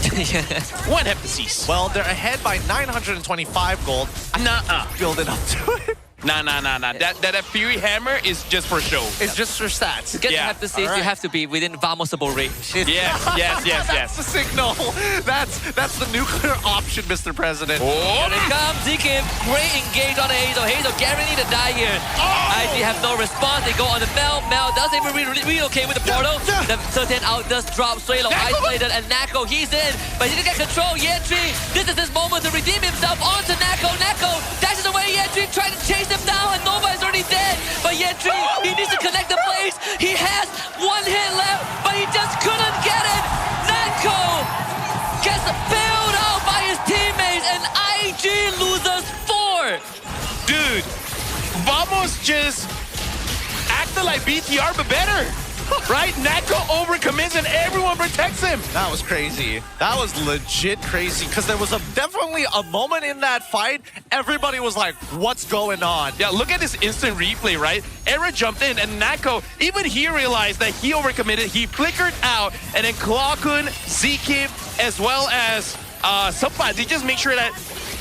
1 Heptasis. Well, they're ahead by 925 gold. Nuh-uh. Build it up to it. Nah. That Fury Hammer is just for show. It's just for stats. To get the Heptasis, you have to be within Vamosable range. Yes. That's the signal. That's the nuclear option, Mr. President. Oh. Here it comes, Zeke. Great engage on Hazel. Hazel guaranteed to die here. IG have no response. They go on the Mel. Mel does even relocate with the portal. The certain out does drop. Suelo isolated, and Nako, he's in. But he didn't get control. Yetri, this is his moment to redeem himself onto Nako. Nako dashes away. Yetri trying to chase him down, and Nova is already dead. But Yetri, he needs to connect the blades. He has 1 hit left, but he just couldn't get it. Nako gets bailed out by his teammates, and IG loses 4. Dude, Vamos just acted like BTR, but better. Right? Nako overcommits and everyone protects him. That was crazy. That was legit crazy because there was definitely a moment in that fight. Everybody was like, what's going on? Yeah, look at this instant replay, right? Era jumped in and Nako, even he realized that he overcommitted. He flickered out and then Klawkun, Zeke, as well as Sapat, they just make sure that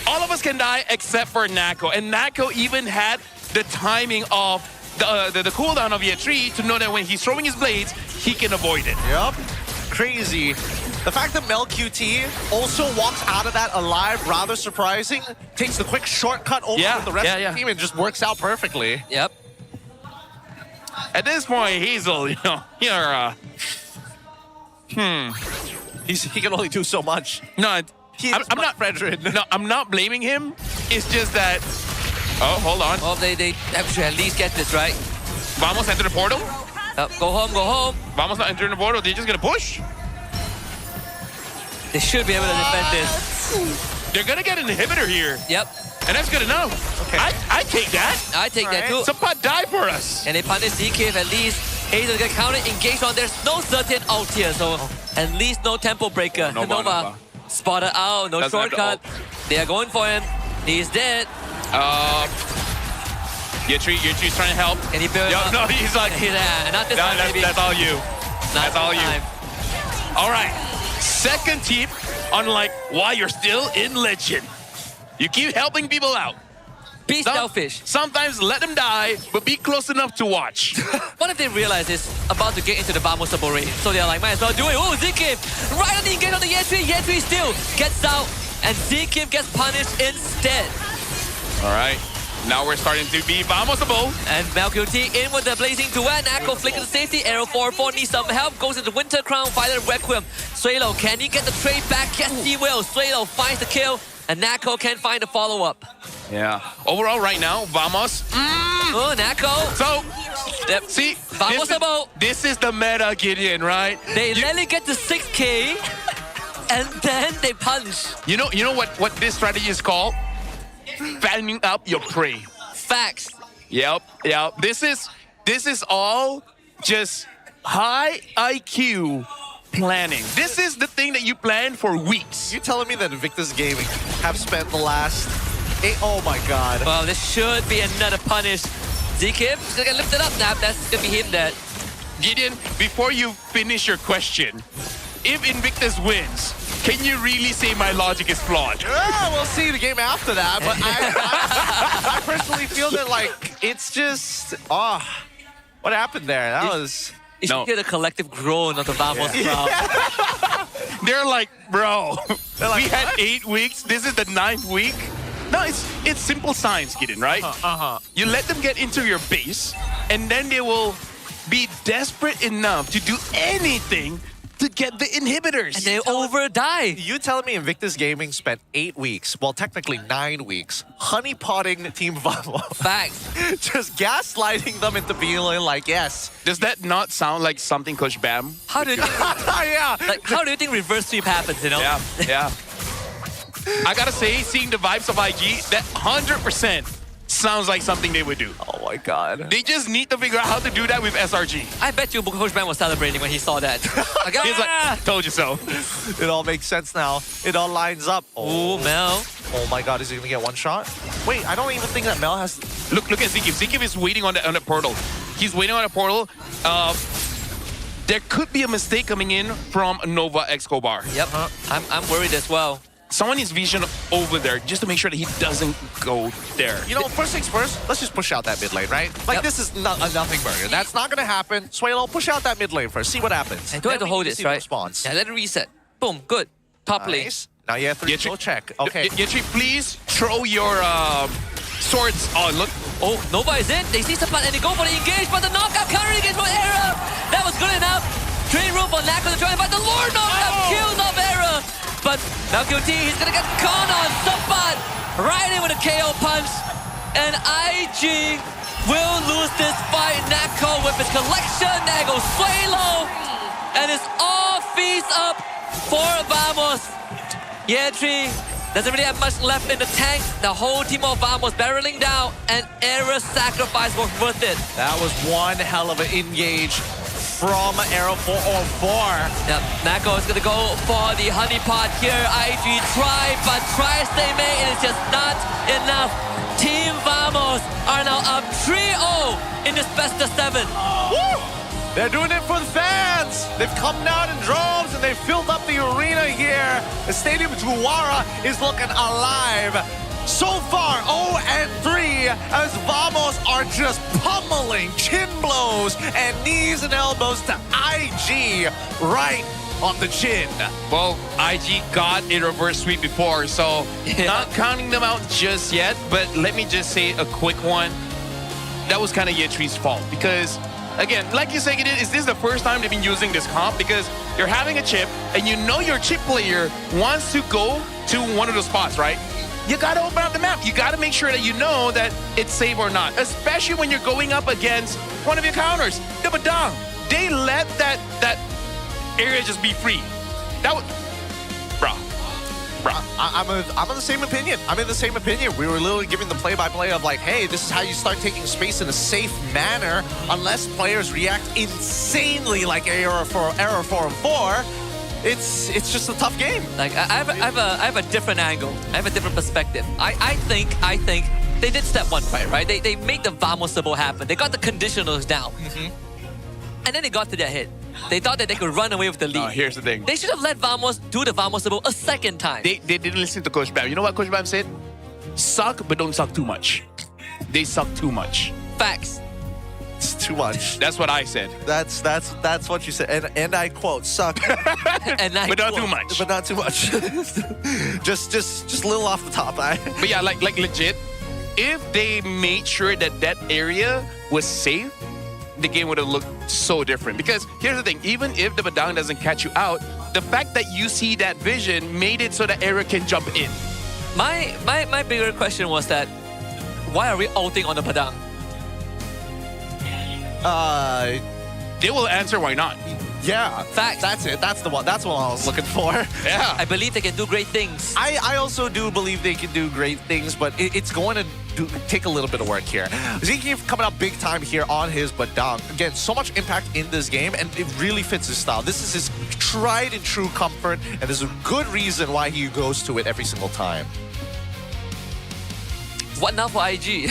all of us can die except for Nako. And Nako even had the timing of the cooldown of Yetri to know that when he's throwing his blades, he can avoid it. Yep. Crazy. The fact that Mel QT also walks out of that alive, rather surprising. Takes the quick shortcut over with the rest of the team and just works out perfectly. Yep. At this point, Hazel, you know, you're he can only do so much. No, I'm not Frederick. No, I'm not blaming him. It's just that. Oh, hold on. Well, they actually at least get this right. Vamos enter the portal. Go home. Vamos not entering the portal. They're just gonna push. They should be able to defend this. They're gonna get an inhibitor here. Yep. And that's good enough. Okay. I take that. I take that too. Sapat die for us. And they punish ZK at least. Hazel's gonna counter engage on. There's no certain ult here, so at least no tempo breaker. Nova. Spotted out, no shortcut. They are going for him. He's dead. Yetri's trying to help. And he built up. No, he's like, not this time, baby. That's all you. That's all you. All right. Second tip on like why you're still in Legend. You keep helping people out. Be selfish. Sometimes let them die, but be close enough to watch. What if they realize it's about to get into the Vamosable range? So they're like, might as well do it. Oh, Zeke! Right on the engage on the Yetri. Yetri still gets out, and Zeke gets punished instead. All right. Now we're starting to be Vamosable. And Malkuti in with the blazing duet. Nako flicker to safety. Arrow 4-4 needs some help. Goes into Winter Crown. Fighter Requiem. Suelo, can he get the trade back? Yes, he will. Suelo finds the kill. And Nako can't find a follow-up. Yeah. Overall, right now, Vamos. Oh, Nako. So, Yep. see, Vamos this is the meta, Gideon, right? They rarely get to 6K, and then they punch. You know what this strategy is called? Fanning up your prey. Facts. Yep. This is all just high IQ planning. This is the thing that you plan for weeks. You telling me that Invictus Gaming have spent the last oh my god. Well, this should be another punish. ZKIP is gonna get lifted up now. That's gonna be him dead. Gideon, before you finish your question, if Invictus wins, can you really say my logic is flawed? We'll see the game after that, but I personally feel that like it's just what happened there? That was You should hear the collective groan of the Vamos crowd. They're like, bro, we had 8 weeks. This is the 9th week. No, it's simple science, Gideon, right? You let them get into your base, and then they will be desperate enough to do anything to get the inhibitors. And they over-die. You telling me Invictus Gaming spent 8 weeks, well, technically 9 weeks, honeypotting Team Vamos. Facts. Just gaslighting them into feeling like, yes. Does that not sound like something Coach Bam? How do you think? Yeah. Like, how do you think reverse sweep happens? You know? Yeah. I gotta say, seeing the vibes of IG, that 100% sounds like something they would do. Oh my god. They just need to figure out how to do that with SRG. I bet you Coach Bam was celebrating when he saw that. Like, He's like, told you so. It all makes sense now. It all lines up. Oh, Mel. Oh my god, is he gonna get one shot? Wait, I don't even think that Mel has... Look at ZKIP. ZKIP is waiting on the portal. He's waiting on the portal. There could be a mistake coming in from Nova Escobar. Yep. I'm worried as well. Someone needs vision over there just to make sure that he doesn't go there. You know, first things first, let's just push out that mid lane, right? Like, this is a nothing burger. That's not gonna happen. Suelo, push out that mid lane first. See what happens. And don't have to hold it, right? Response. Yeah, let it reset. Boom, good. Top lane. Now you have to go check. Okay. Yetri, please throw your swords on. Look. Oh, Nova is in. They see Sapat and they go for the engage, but the knockout counter engage from Era. That was good enough. Drain room for Nako to try and fight the Lord knockout kill of Era. But now QT, he's gonna get caught on Sapat. Right in with a KO punch. And IG will lose this fight. Nako with his collection. There goes Suelo. And it's all feast up for Vamos. Yetri doesn't really have much left in the tank. The whole team of Vamos barreling down, and Era's sacrifice was worth it. That was one hell of an engage from Era 404. Yep, Nako is gonna go for the honeypot here. IG tried, but tries they may, and it's just not enough. Team Vamos are now up 3-0 in this best of 7. Woo! They're doing it for the fans. They've come down in droves and they've filled up the arena here. The stadium Juara is looking alive. So far, 0-3 as Vamos are just pummeling chin blows and knees and elbows to IG right on the chin. Well, IG got a reverse sweep before, so not counting them out just yet, but let me just say a quick one. That was kind of Yetri's fault because, again, like you said, is this the first time they've been using this comp? Because you're having a chip, and you know your chip player wants to go to one of the spots, right? You gotta open up the map. You gotta make sure that you know that it's safe or not, especially when you're going up against one of your counters, the Badang. They let that area just be free. That was, bro. I'm of the same opinion. I'm in the same opinion. We were literally giving the play-by-play of like, hey, this is how you start taking space in a safe manner unless players react insanely like Era 404. It's just a tough game. Like I have a different angle. I have a different perspective. I think they did step one right? They made the Vamosable happen. They got the conditionals down. And then they got to their hit. They thought that they could run away with the lead. No, here's the thing. They should have let Vamos do the Vamosable a second time. They didn't listen to Coach Bam. You know what Coach Bam said? Suck, but don't suck too much. They suck too much. Facts. It's too much. That's what I said. That's what you said. And I quote, suck. And I but not too much. But not too much. just a little off the top. But yeah, like legit, if they made sure that area was safe, the game would have looked so different. Because here's the thing, even if the Badang doesn't catch you out, the fact that you see that vision made it so that Era can jump in. My bigger question was that why are we ulting on the Padang? They will answer why not. Yeah, Facts. That's it. That's what I was looking for. Yeah. I believe they can do great things. I also do believe they can do great things, but it's going to take a little bit of work here. Zeke coming up big time here on his Badang. Again, so much impact in this game, and it really fits his style. This is his tried and true comfort, and there's a good reason why he goes to it every single time. What now for IG?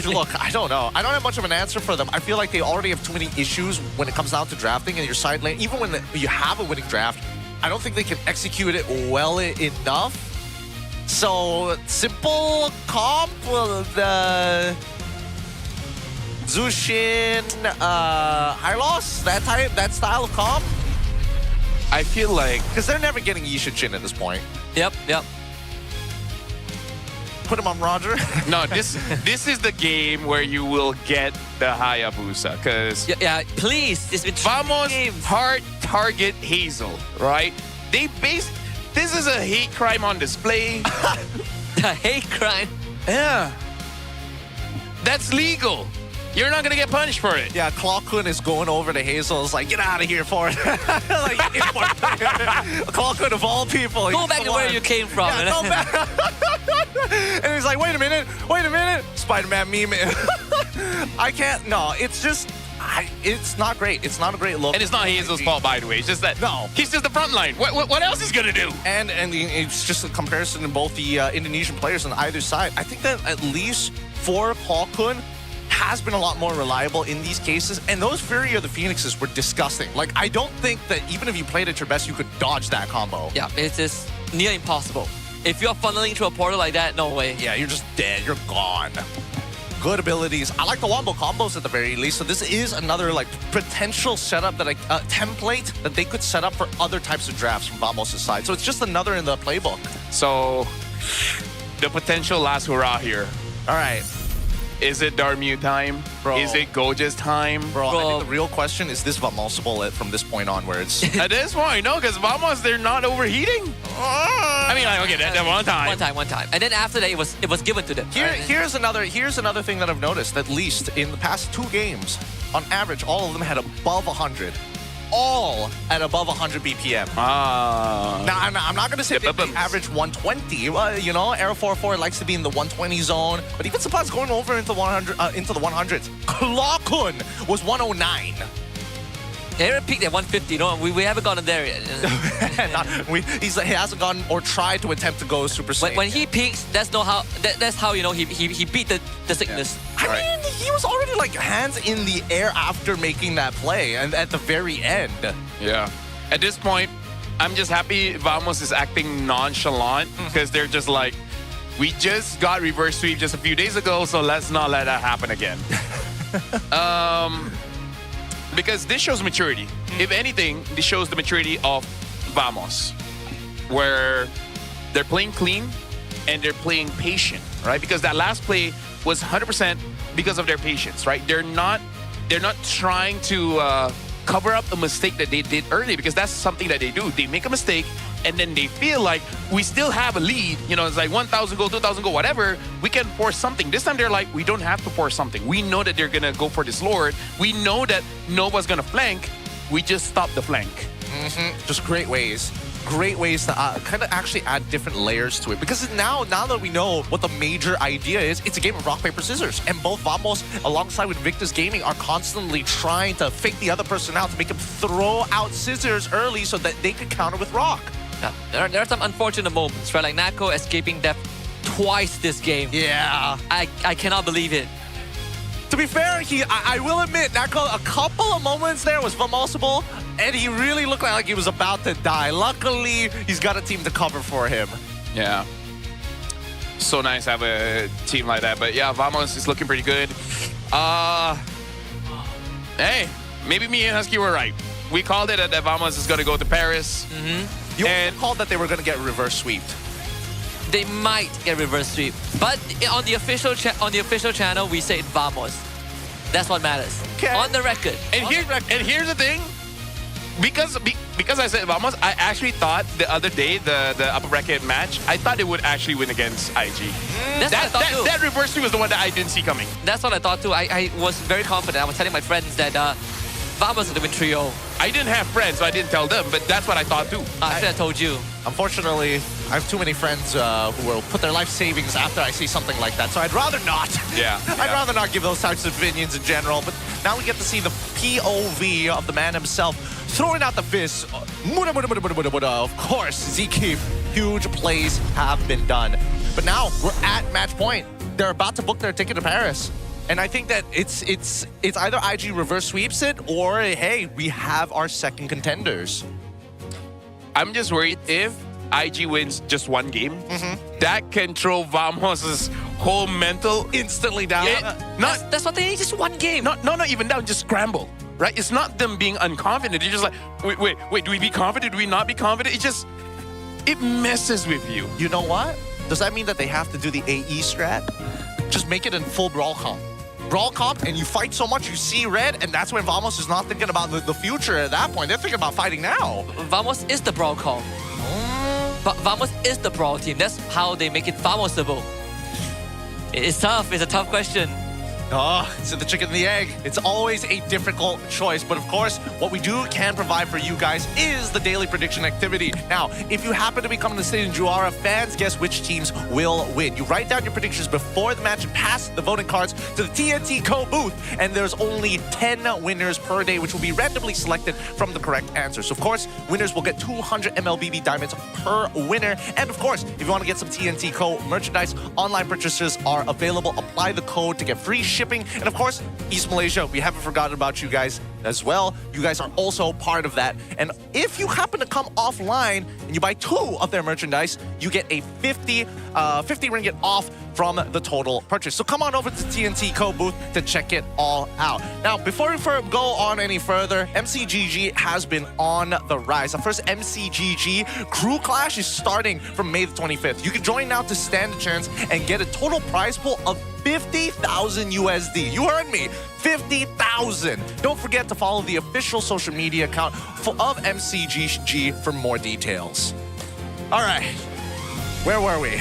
Look, I don't know. I don't have much of an answer for them. I feel like they already have too many issues when it comes down to drafting in your side lane. Even when you have a winning draft, I don't think they can execute it well enough. So, simple comp, the Zushin, Hylos, that style of comp. I feel like... Because they're never getting Yisha Jin at this point. Yep. Put him on Roger. No, this is the game where you will get the Hayabusa, because... Yeah, please. It's been Vamos hard target Hazel, right? This is a hate crime on display. The hate crime? Yeah. That's legal. You're not gonna get punished for it. Yeah, Claw Kun is going over to Hazel. It's like, get out of here for it. Claw Kun of all people. Go back to where you came from. Yeah, go back. And he's like, wait a minute. Spider-Man meme. I can't, no, it's just, it's not great. It's not a great look. And it's not Hazel's fault, by the way. It's just that he's just the front line. What else is gonna do? And it's just a comparison in both the Indonesian players on either side. I think that at least for Claw Kun, has been a lot more reliable in these cases, and those Fury of the Phoenixes were disgusting. Like, I don't think that even if you played at your best, you could dodge that combo. Yeah, it's just near impossible. If you're funneling through a portal like that, no way. Yeah, you're just dead. You're gone. Good abilities. I like the wombo combos at the very least, so this is another like potential setup that template that they could set up for other types of drafts from Vamos' side. So it's just another in the playbook. So, the potential last hurrah here. All right. Is it Darmu time? Bro. Is it Goja's time? Bro, I think the real question is this Vamosable from this point onwards. At this point, no, because Vamos, they're not overheating. I mean, like, okay, that one time. One time. And then after that, it was given to them. Here's another thing that I've noticed, at least in the past 2 games, on average, all of them had above 100. All at above 100 BPM. Now, I'm not going to say they average 120. You know, Aero 4-4 likes to be in the 120 zone. But even Sapad's going over into 100, into the 100s. Claw Kun was 109. Aaron peaked at 150. No, we haven't gotten there yet. He hasn't gotten or tried to attempt to go Super Saiyan. When he peaks, that's how you know he beat the sickness. Yeah. I mean, he was already like hands in the air after making that play, and at the very end. Yeah. At this point, I'm just happy Vamos is acting nonchalant because they're just like, we just got reverse sweep just a few days ago, so let's not let that happen again. Because this shows maturity. If anything, this shows the maturity of Vamos, where they're playing clean and they're playing patient, right? Because that last play was 100% because of their patience, right? They're not trying to cover up a mistake that they did early, because that's something that they do. They make a mistake and then they feel like we still have a lead. You know, it's like 1,000 gold, 2,000 gold, whatever. We can force something. This time they're like, we don't have to force something. We know that they're going to go for this Lord. We know that Nova's going to flank. We just stop the flank. Just great ways to kind of actually add different layers to it. Because now that we know what the major idea is, it's a game of rock, paper, scissors. And both Vamos, alongside with Victus Gaming, are constantly trying to fake the other person out to make him throw out scissors early so that they could counter with rock. Yeah, there are some unfortunate moments, right? Like Nako escaping death twice this game. Yeah. I cannot believe it. To be fair, I will admit, Nako, a couple of moments there was Vamosable, and he really looked like he was about to die. Luckily, he's got a team to cover for him. Yeah. So nice to have a team like that. But yeah, Vamos is looking pretty good. Hey, maybe me and Husky were right. We called it that Vamos is going to go to Paris. You called that they were going to get reverse sweeped. They might get reverse sweep, but on the official channel, we say Vamos. That's what matters. Okay. On the record. And here's the thing: because I said Vamos, I actually thought the other day the upper bracket match, I thought it would actually win against IG. That's what I thought too. That reverse sweep was the one that I didn't see coming. That's what I thought too. I was very confident. I was telling my friends that Vamos is the win trio. I didn't have friends, so I didn't tell them, but that's what I thought too. I should have told you. Unfortunately, I have too many friends who will put their life savings after I see something like that, so I'd rather not. Yeah. I'd rather not give those types of opinions in general, but now we get to see the POV of the man himself throwing out the fist. Of course, Zeke, huge plays have been done. But now we're at match point. They're about to book their ticket to Paris. And I think that it's either IG reverse sweeps it or, hey, we have our second contenders. I'm just worried if IG wins just one game, that can throw Vamos' whole mental instantly down. That's what they need, just one game. Not even down, just scramble. Right? It's not them being unconfident. They're just like, wait, do we be confident? Do we not be confident? It messes with you. You know what? Does that mean that they have to do the AE strat? Just make it in full brawl comp. Brawl comp, and you fight so much you see red, and that's when Vamos is not thinking about the future at that point. They're thinking about fighting now. Vamos is the brawl comp. Vamos is the brawl team. That's how they make it Vamosable. It's tough. It's a tough question. Oh, it's the chicken and the egg. It's always a difficult choice. But of course, what we can provide for you guys is the daily prediction activity. Now, if you happen to be coming to stay in Juara, fans guess which teams will win. You write down your predictions before the match and pass the voting cards to the TNT Co booth. And there's only 10 winners per day, which will be randomly selected from the correct answers. So of course, winners will get 200 MLBB diamonds per winner. And of course, if you want to get some TNT Co merchandise, online purchases are available. Apply the code to get free shipping. And of course, East Malaysia, we haven't forgotten about you guys as well. You guys are also part of that. And if you happen to come offline and you buy 2 of their merchandise, you get a 50 ringgit off from the total purchase. So come on over to TNT Co booth to check it all out. Now, before we go on any further, MCGG has been on the rise. The first MCGG crew clash is starting from May the 25th. You can join now to stand a chance and get a total prize pool of 50,000 USD. You heard me, 50,000. Don't forget to follow the official social media account of MCGG for more details. All right, where were we?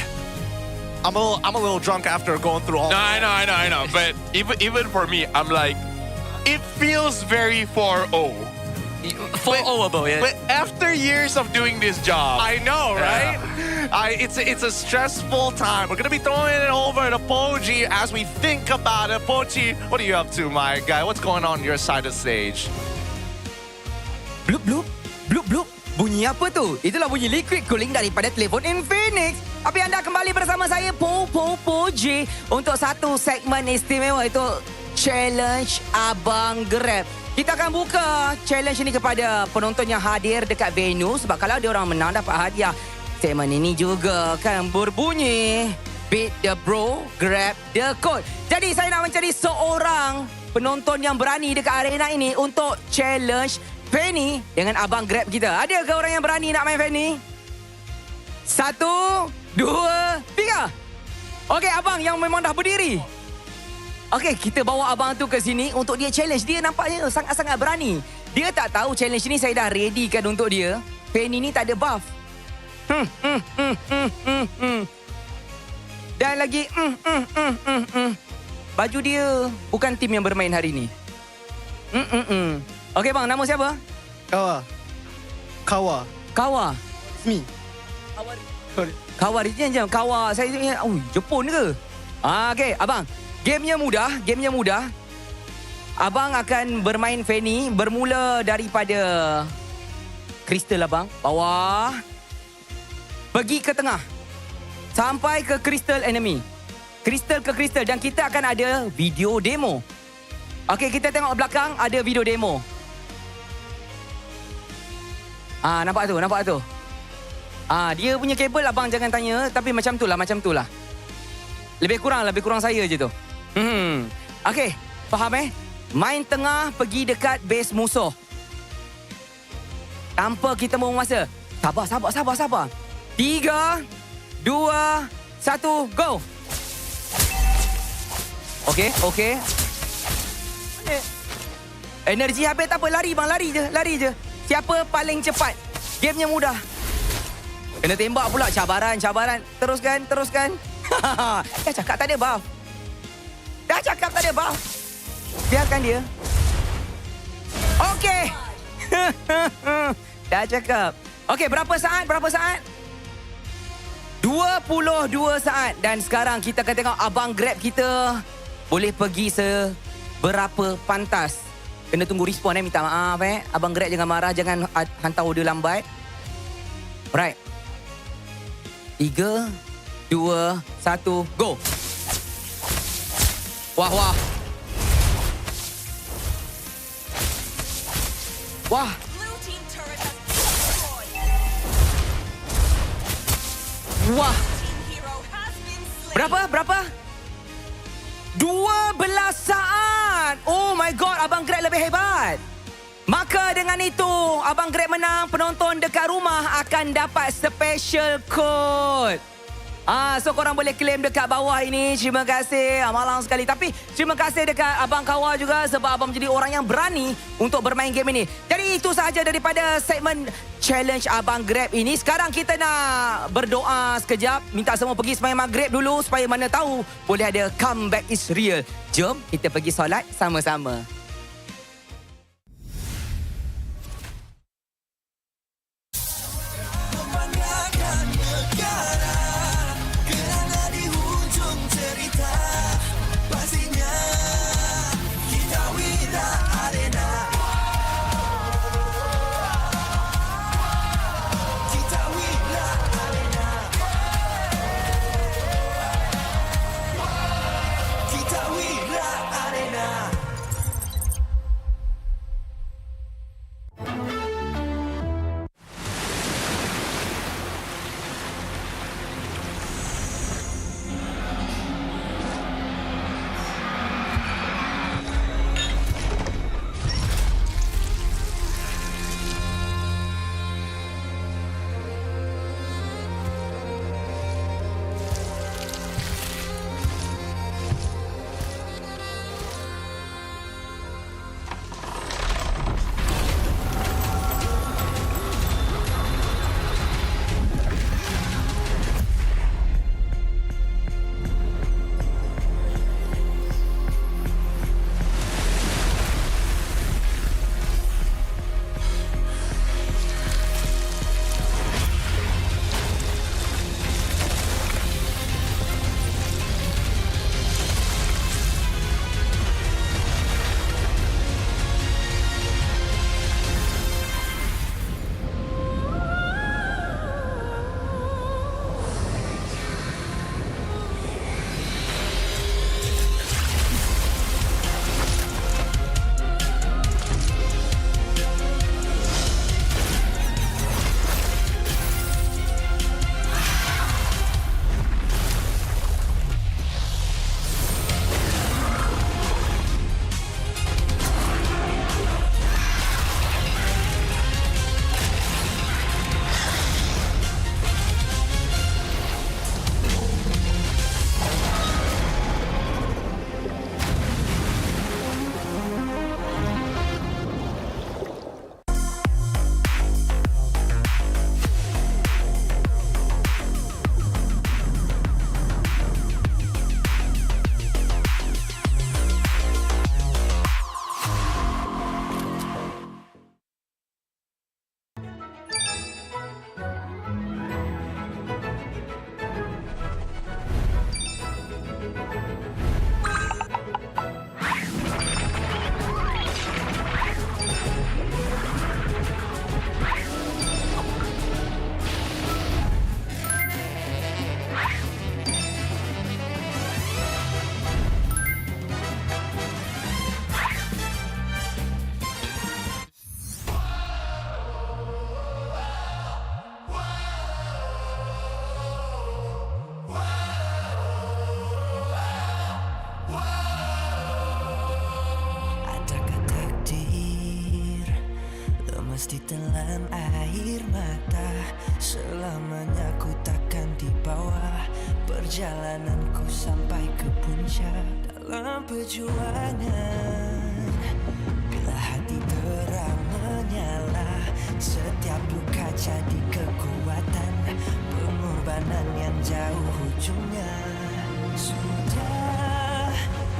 I'm a little drunk after going through all. No, I know. But even for me, I'm like, it feels very 4-0. 4-0-able, yeah. But after years of doing this job, I know, right? It's a stressful time. We're gonna be throwing it over to Poji as we think about it. Poji, what are you up to, my guy? What's going on your side of the stage? Blup, blup, blup, blup. Bunyi apa tu? Itulah bunyi liquid cooling daripada telefon Infinix. Tapi anda kembali bersama saya, Poji, untuk satu segmen istimewa, itu Challenge Abang Grab. Kita akan buka challenge ini kepada penonton yang hadir dekat venue. Sebab kalau dia orang menang dapat hadiah. Segmen ini juga kan berbunyi Beat the Bro, Grab the Code. Jadi saya nak mencari seorang penonton yang berani dekat arena ini untuk challenge Fanny dengan Abang Grab kita. Ada ke orang yang berani nak main Fanny? 1, 2, 3. Okey, Abang yang memang dah berdiri. Okey, kita bawa Abang tu ke sini untuk dia challenge. Dia nampaknya sangat-sangat berani. Dia tak tahu challenge ni saya dah readykan untuk dia. Fanny ni tak ada buff. Dan lagi baju dia bukan tim yang bermain hari ni. Okey bang, nama siapa? Kawa. Me. Kawa dia Kawa. Saya ingat Jepun ke? Okey, abang. Gamenya mudah. Abang akan bermain Fanny bermula daripada kristal abang. Bawah. Pergi ke tengah. Sampai ke kristal enemy. Kristal ke kristal. Dan kita akan ada video demo. Okey, kita tengok belakang ada video demo. Nampak tu. Dia punya kabel abang jangan tanya, tapi macam tu lah. Lebih kurang saya je tu. Okey, faham Main tengah, pergi dekat base musuh. Tanpa kita buang masa. Sabar. 3, 2, 1, go. Okey. Energi habis tak apa, lari je. Siapa paling cepat? Gamenya mudah. Kena tembak pula. Cabaran. Teruskan. Dah cakap tak ada buff. Biarkan dia. Okey. Dah cakap. Okey, berapa saat? 22 saat. Dan sekarang kita akan tengok abang Grab kita boleh pergi seberapa pantas. Kena tunggu respon minta maaf Abang Grab jangan marah, jangan hantar order lambat. Alright. 3, 2, 1, go. Wah. Wah. Wah. Berapa? 12 saat. Oh my god, Abang Grab lebih hebat. Maka dengan itu, Abang Grab menang. Penonton dekat rumah akan dapat special code. So korang boleh claim dekat bawah ini. Terima kasih. Malang sekali. Tapi terima kasih dekat Abang Kawa juga sebab abang menjadi orang yang berani untuk bermain game ini. Jadi itu sahaja daripada segmen challenge Abang Grab ini. Sekarang kita nak berdoa sekejap. Minta semua pergi sembahyang maghrib dulu supaya mana tahu boleh ada comeback is real. Jom kita pergi solat sama-sama. ditelan air mata. Selamanya ku takkan di bawah perjalananku sampai ke puncak. Dalam perjuangan, bila hati terang menyala, Setiap luka jadi kekuatan, pengorbanan yang jauh ujungnya. Sudah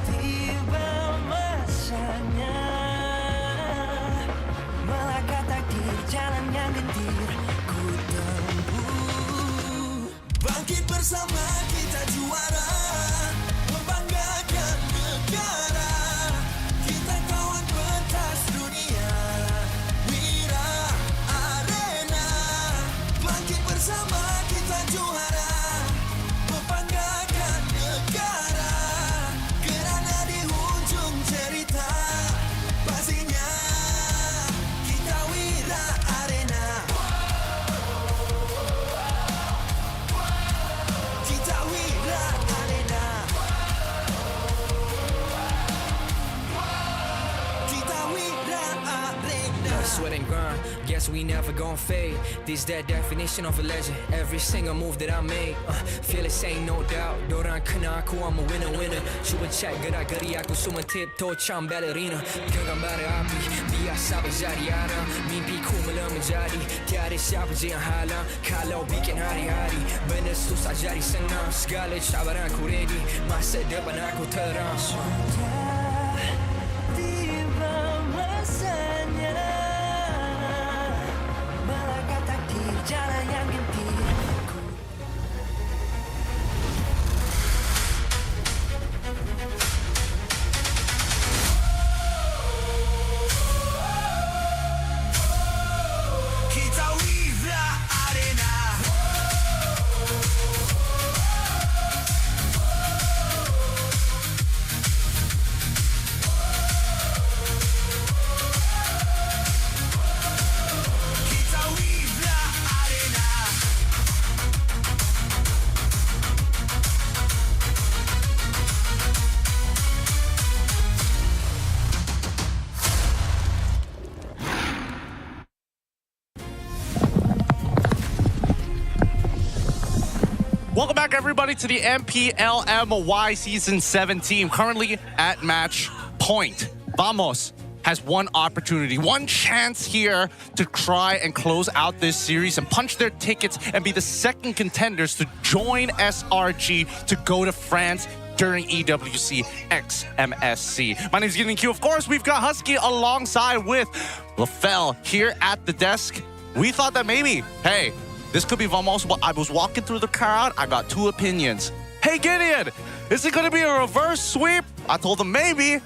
tiba masanya melangkah takdir jalan yang gentir ku tempuh. Bangkit bersama kita juara, membanggakan negara. Kita kawan pentas dunia, Wira Arena. Bangkit bersama kita juara, membanggakan negara. Kerana di hujung cerita pastinya kita Wira Arena. Kita Wira Arena. Kita Wira Arena. Sweat and grind, guess we never gon' fade. This that definition of a legend. Every single move that I made, feel it ain't no doubt. Dorang kena aku, I'm a winner. Cuba check gerak-geri aku semua tiptoe macam ballerina. Genggam bara api, biasa berjadi arah. Mimpiku mula menjadi, tiada siapa je yang halang. Kalau bikin hari-hari, benda susah jadi senang. Segala cabaran aku ready, masa depan aku terang. Tiba masanya melangkah takdir jalan yang gentir. Kita Wira Arena. Kita Wira Arena. Welcome back, everybody, to the MPL MY Season 17. Currently at match point. Vamos has one opportunity, one chance here to try and close out this series and punch their tickets and be the second contenders to join SRG to go to France during EWC X MSC. My name is Gideon Q. Of course, we've got Husky alongside with LaFell here at the desk. We thought that maybe, hey, this could be Vamos. I was walking through the crowd. I got two opinions. Hey, Gideon, is it going to be a reverse sweep? I told him maybe.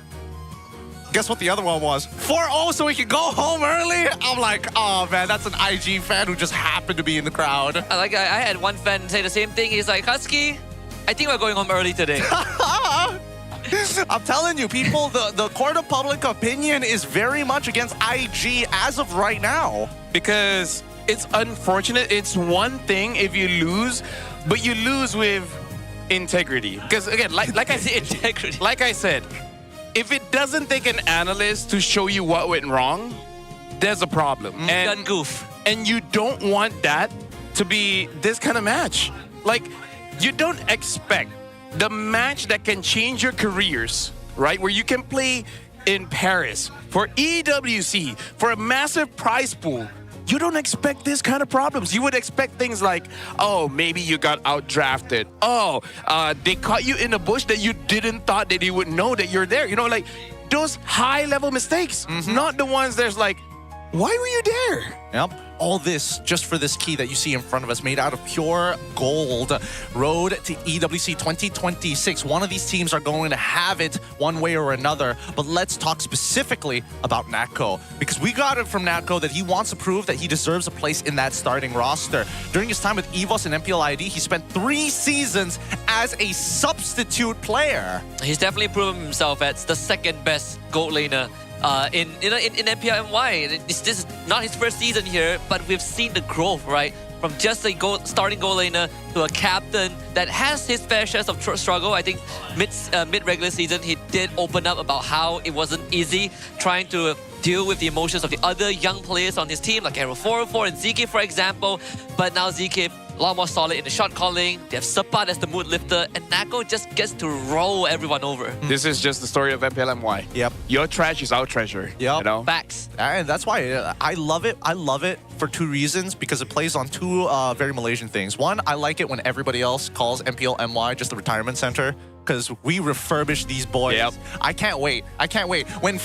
Guess what the other one was? 4-0 so we can go home early? I'm like, oh, man, that's an IG fan who just happened to be in the crowd. I had one fan say the same thing. He's like, Husky, I think we're going home early today. I'm telling you, people, the court of public opinion is very much against IG as of right now. Because it's unfortunate. It's one thing if you lose, but you lose with integrity. Because again, like I said, integrity. Like I said, if it doesn't take an analyst to show you what went wrong, there's a problem. Done goof. And you don't want that to be this kind of match. Like, you don't expect the match that can change your careers, right? Where you can play in Paris for EWC, for a massive prize pool. You don't expect this kind of problems. You would expect things like, oh, maybe you got outdrafted. Oh, they caught you in a bush that you didn't thought that they would know that you're there. You know, like those high-level mistakes, not the ones there's like, why were you there? Yep. All this just for this key that you see in front of us, made out of pure gold. Road to EWC 2026. One of these teams are going to have it one way or another. But let's talk specifically about Natko, because we got it from Natko that he wants to prove that he deserves a place in that starting roster. During his time with EVOS and MPL ID, he spent 3 seasons as a substitute player. He's definitely proven himself as the second best gold laner in MPL MY. This is not his first season here, but we've seen the growth, right? From just a starting goal laner to a captain that has his fair share of struggle. I think mid-regular season, he did open up about how it wasn't easy trying to deal with the emotions of the other young players on his team, like Arrow 404 and ZK, for example. But now ZK a lot more solid in the shot calling. They have Sepa as the mood lifter, and Nako just gets to roll everyone over. This is just the story of MPLMY. Yep. Your trash is our treasure. Yep. You know? Facts. And that's why I love it. I love it for two reasons, because it plays on two very Malaysian things. One, I like it when everybody else calls MPL MY just the retirement center, because we refurbish these boys. Yep. I can't wait. I can't wait. When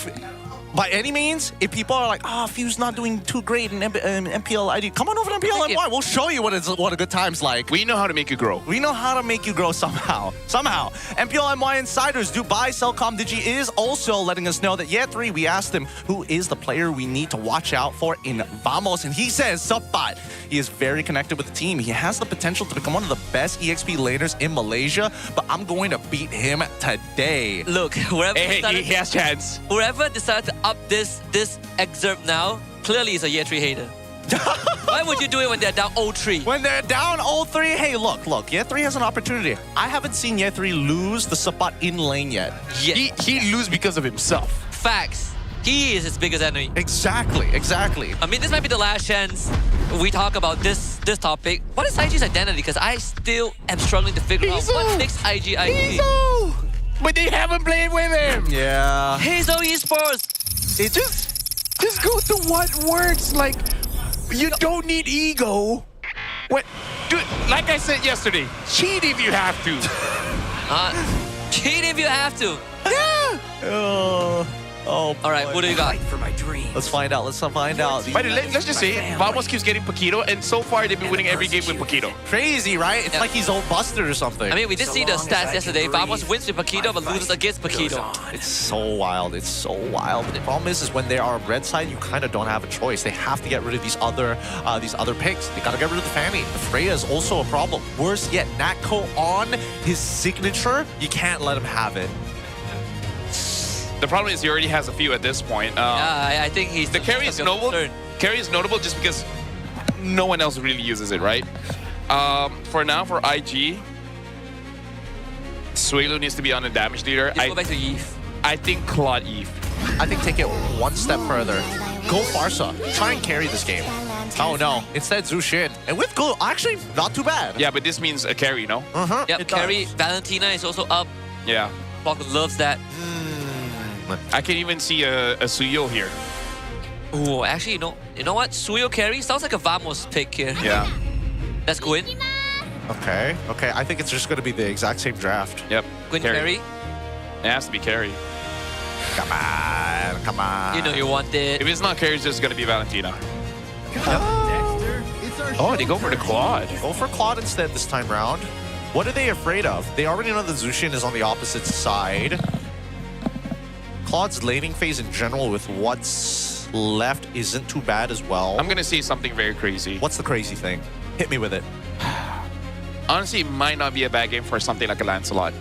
by any means, if people are like, Fuse not doing too great in MPL ID, come on over to MPL MY. We'll show you what a good time's like. We know how to make you grow. We know how to make you grow somehow. Somehow. MPL MY Insiders, Dubai Celcom Digi is also letting us know that Year3, we asked him who is the player we need to watch out for in Vamos, and he says Sepat. He is very connected with the team. He has the potential to become one of the best EXP laners in Malaysia, but I'm going to beat him today. Look, he has chance. Whoever decided to up this excerpt now, clearly is a Year 3 hater. Why would you do it when they're down 0-3? When they're down 0-3, hey, look, Year 3 has an opportunity. I haven't seen Year 3 lose the Sepat in lane yet. He lose because of himself. Facts. He is his biggest enemy. Exactly. I mean, this might be the last chance we talk about this topic. What is IG's identity? Because I still am struggling to figure out what makes IG IG. But they haven't played with him. Yeah. Hazel Esports. It just go to what works. Like, you don't need ego. What, dude? Like I said yesterday, cheat if you have to. Cheat if you have to. Yeah. Oh, all right, what do you got? For my dream. Let's find out. By the way, let's just say, Vamos keeps getting Paquito, and so far they've been winning every game with Paquito. Crazy, right? It's like he's old busted or something. I mean, we did see the stats yesterday. Vamos wins with Paquito, but loses against Paquito. It's so wild. It's so wild. But the problem is when they are on red side, you kind of don't have a choice. They have to get rid of these other picks. They got to get rid of the Fanny. The Freya is also a problem. Worse yet, Natco on his signature. You can't let him have it. The problem is he already has a few at this point. Yeah, I think he's the carry is notable. Carry is notable just because no one else really uses it, right? For now, for IG, Suelu needs to be on the damage leader. Go back to Eve. I think Claude Eve. I think take it one step further. Go Farsa. Try and carry this game. Oh no, instead Zushin. And with Glue, actually not too bad. Yeah, but this means a carry, no? Yep, carry. Valentina is also up. Yeah. Block loves that. I can even see a Suyo here. Oh, actually, you know what? Suyo carry sounds like a Vamos pick here. Yeah. Let's go in. Okay. I think it's just going to be the exact same draft. Yep. Gwyn carry. It has to be carry. Come on. You know you want it. If it's not carry, it's just going to be Valentina. Oh, they go for the Claude. Go for Claude instead this time round. What are they afraid of? They already know that Zushin is on the opposite side. Claude's laning phase in general with what's left isn't too bad as well. I'm going to say something very crazy. What's the crazy thing? Hit me with it. Honestly, it might not be a bad game for something like a Lancelot.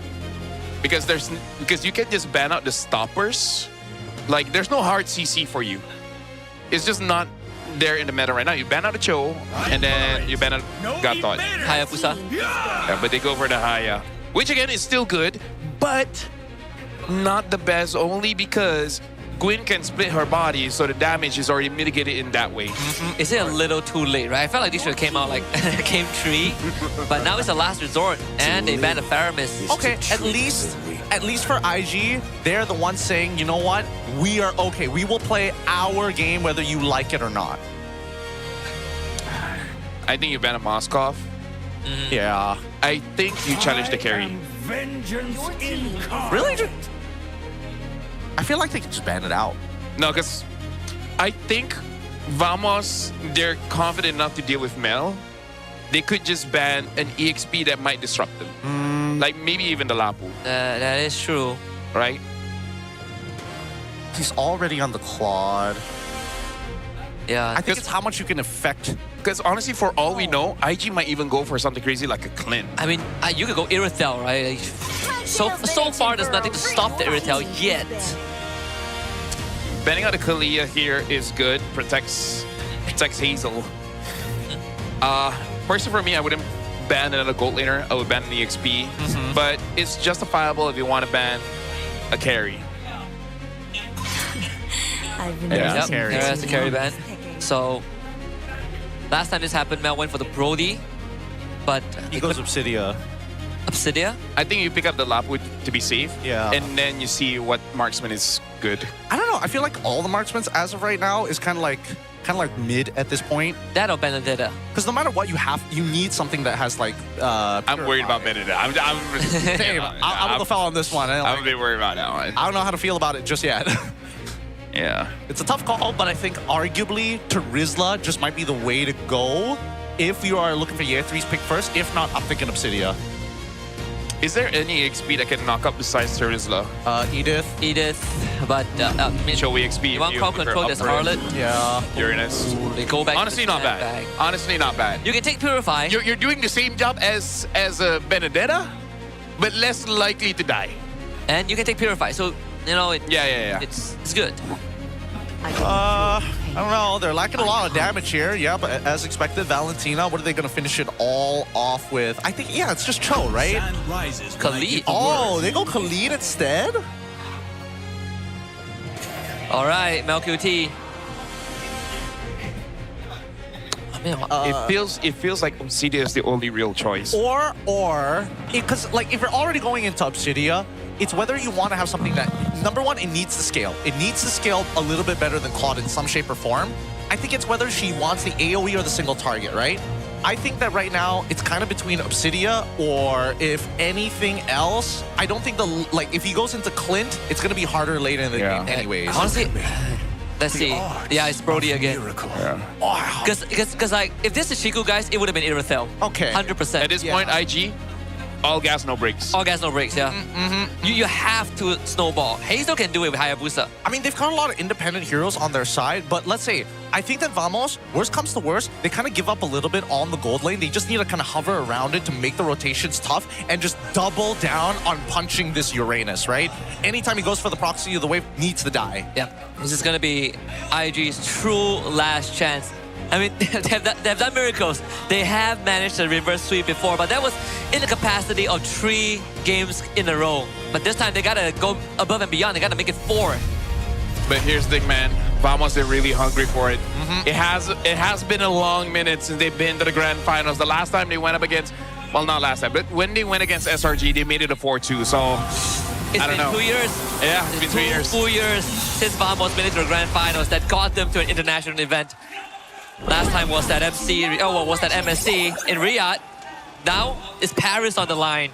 Because you can just ban out the stoppers. Like, there's no hard CC for you. It's just not there in the meta right now. You ban out the Cho, and then you ban out God Thought. Hayabusa. Yeah, but they go for the Haya. Which again is still good, but not the best, only because Gwyn can split her body, so the damage is already mitigated in that way. Is it a little too late, right? I felt like this should have came out like game 3, but now it's a last resort, and they banned the Faramis. Okay, at least for IG, they're the ones saying, you know what? We are okay. We will play our game whether you like it or not. I think you ban a Moskov. Yeah. I think you challenge the carry. Really? I feel like they can just ban it out. No, because I think Vamos, they're confident enough to deal with Mel. They could just ban an EXP that might disrupt them. Like maybe even the Lapu. That is true. Right? He's already on the Claude. Yeah. I think it's how much you can affect. Because honestly, for all we know, IG might even go for something crazy like a Clint. I mean, you could go Irithel, right? Like, so far, there's nothing to stop the Irithel yet. Banning out the Kalia here is good. Protects Hazel. Personally, for me, I wouldn't ban another gold laner. I would ban an EXP. But it's justifiable if you want to ban a carry. Yeah, that's the carry ban. So, last time this happened, Mel went for the Brody. but He goes Obsidia. Obsidia. I think you pick up the Lapwood to be safe. Yeah. And then you see what marksman is good. I don't know. I feel like all the marksmen as of right now is kind of like mid at this point. That or Benedetta. Because no matter what you need something that has like. I'm worried about Benedetta. I'm with the foul on this one. I'm a bit worried about that one. I don't know how to feel about it just yet. Yeah. It's a tough call, but I think arguably Terizla just might be the way to go if you are looking for Year 3's pick first. If not, I'm thinking Obsidia. Is there any XP that can knock up besides Terizla? Edith, but show we XP. You want crowd control? There's Harlot. Yeah. Uranus. They go back. Honestly, to the not bad. sandbag. Honestly, not bad. You can take Purify. You're doing the same job as a Benedetta, but less likely to die. And you can take Purify. So yeah. It's good. I don't know. They're lacking a lot of damage here. Yeah, but as expected, Valentina, what are they going to finish it all off with? I think, it's just Cho, right? Khalid. Oh, they go Khalid instead? All right, MLQT. It feels like Obsidia is the only real choice. Or because like if you're already going into Obsidia, it's whether you want to have something that, number one, it needs to scale. It needs to scale a little bit better than Claude in some shape or form. I think it's whether she wants the AoE or the single target, right? I think that right now it's kind of between Obsidia or if anything else. I don't think if he goes into Clint, it's going to be harder later in the game anyways. Honestly, let's see. Yeah, it's Brody again. Because like, if this is Shiku, guys, it would have been Irithel. Okay. 100%. At this point, IG, all gas, no brakes. All gas, no brakes, yeah. You have to snowball. Hazel can do it with Hayabusa. I mean, they've got a lot of independent heroes on their side, but let's say, I think that Vamos, worst comes to worst, they kind of give up a little bit on the gold lane. They just need to kind of hover around it to make the rotations tough and just double down on punching this Uranus, right? Anytime he goes for the proxy of the wave, needs to die. Yep. This is going to be IG's true last chance. I mean, they've done miracles. They have managed a reverse sweep before, but that was in the capacity of 3 games in a row. But this time, they got to go above and beyond. They got to make it 4. But here's the thing, man. Vamos, they're really hungry for it. It has been a long minute since they've been to the grand finals. The last time they went up against, well, not last time, but when they went against SRG, they made it a 4-2. So, I don't know. It's been 2 years. Yeah, it's been 2 years. 2 years since Vamos made it to the grand finals that got them to an international event. Last time was that MSC in Riyadh. Now it's Paris on the line.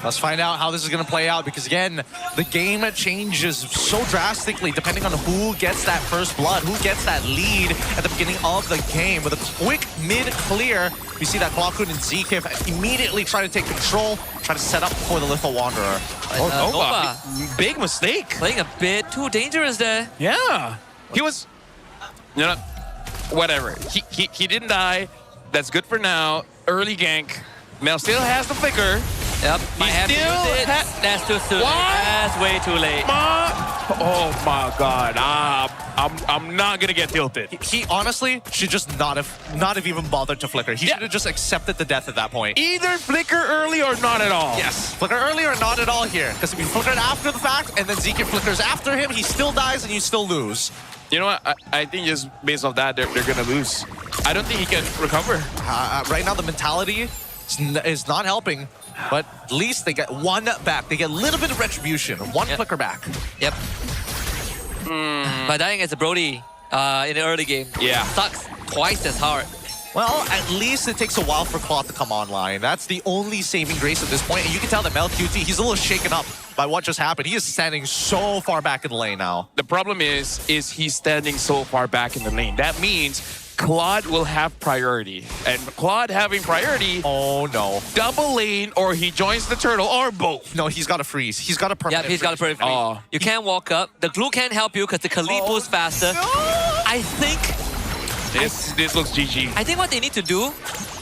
Let's find out how this is going to play out because, again, the game changes so drastically depending on who gets that first blood, who gets that lead at the beginning of the game. With a quick mid-clear, we see that Kwakun and Zekif immediately try to take control, try to set up for the Little Wanderer. Nova. Big mistake. Playing a bit too dangerous there. Yeah. He was, whatever. He didn't die. That's good for now. Early gank. Mel still has the flicker. Yep. That's too soon. That's way too late. Oh my God. I'm not gonna get tilted. He honestly should just not have even bothered to flicker. He should have just accepted the death at that point. Either flicker early or not at all. Yes, flicker early or not at all here. Because if you flicker after the fact and then Zeke flickers after him, he still dies and you still lose. You know what? I think just based off that, they're gonna lose. I don't think he can recover. Right now, the mentality is not helping. But at least they get one back. They get a little bit of retribution. One flicker back. Yep. By dying as a Brody in the early game. Yeah. Sucks twice as hard. Well, at least it takes a while for Claude to come online. That's the only saving grace at this point. And you can tell that MLQT, he's a little shaken up by what just happened. He is standing so far back in the lane now. The problem is he's standing so far back in the lane. That means Claude will have priority. And Claude having priority... Oh, no. Double lane, or he joins the turtle, or both. No, he's got to freeze. He's got a permanent Yeah, he's got a permanent freeze. Oh. You can't walk up. The glue can't help you because the Khalid moves faster. No. I think... This looks GG. I think what they need to do,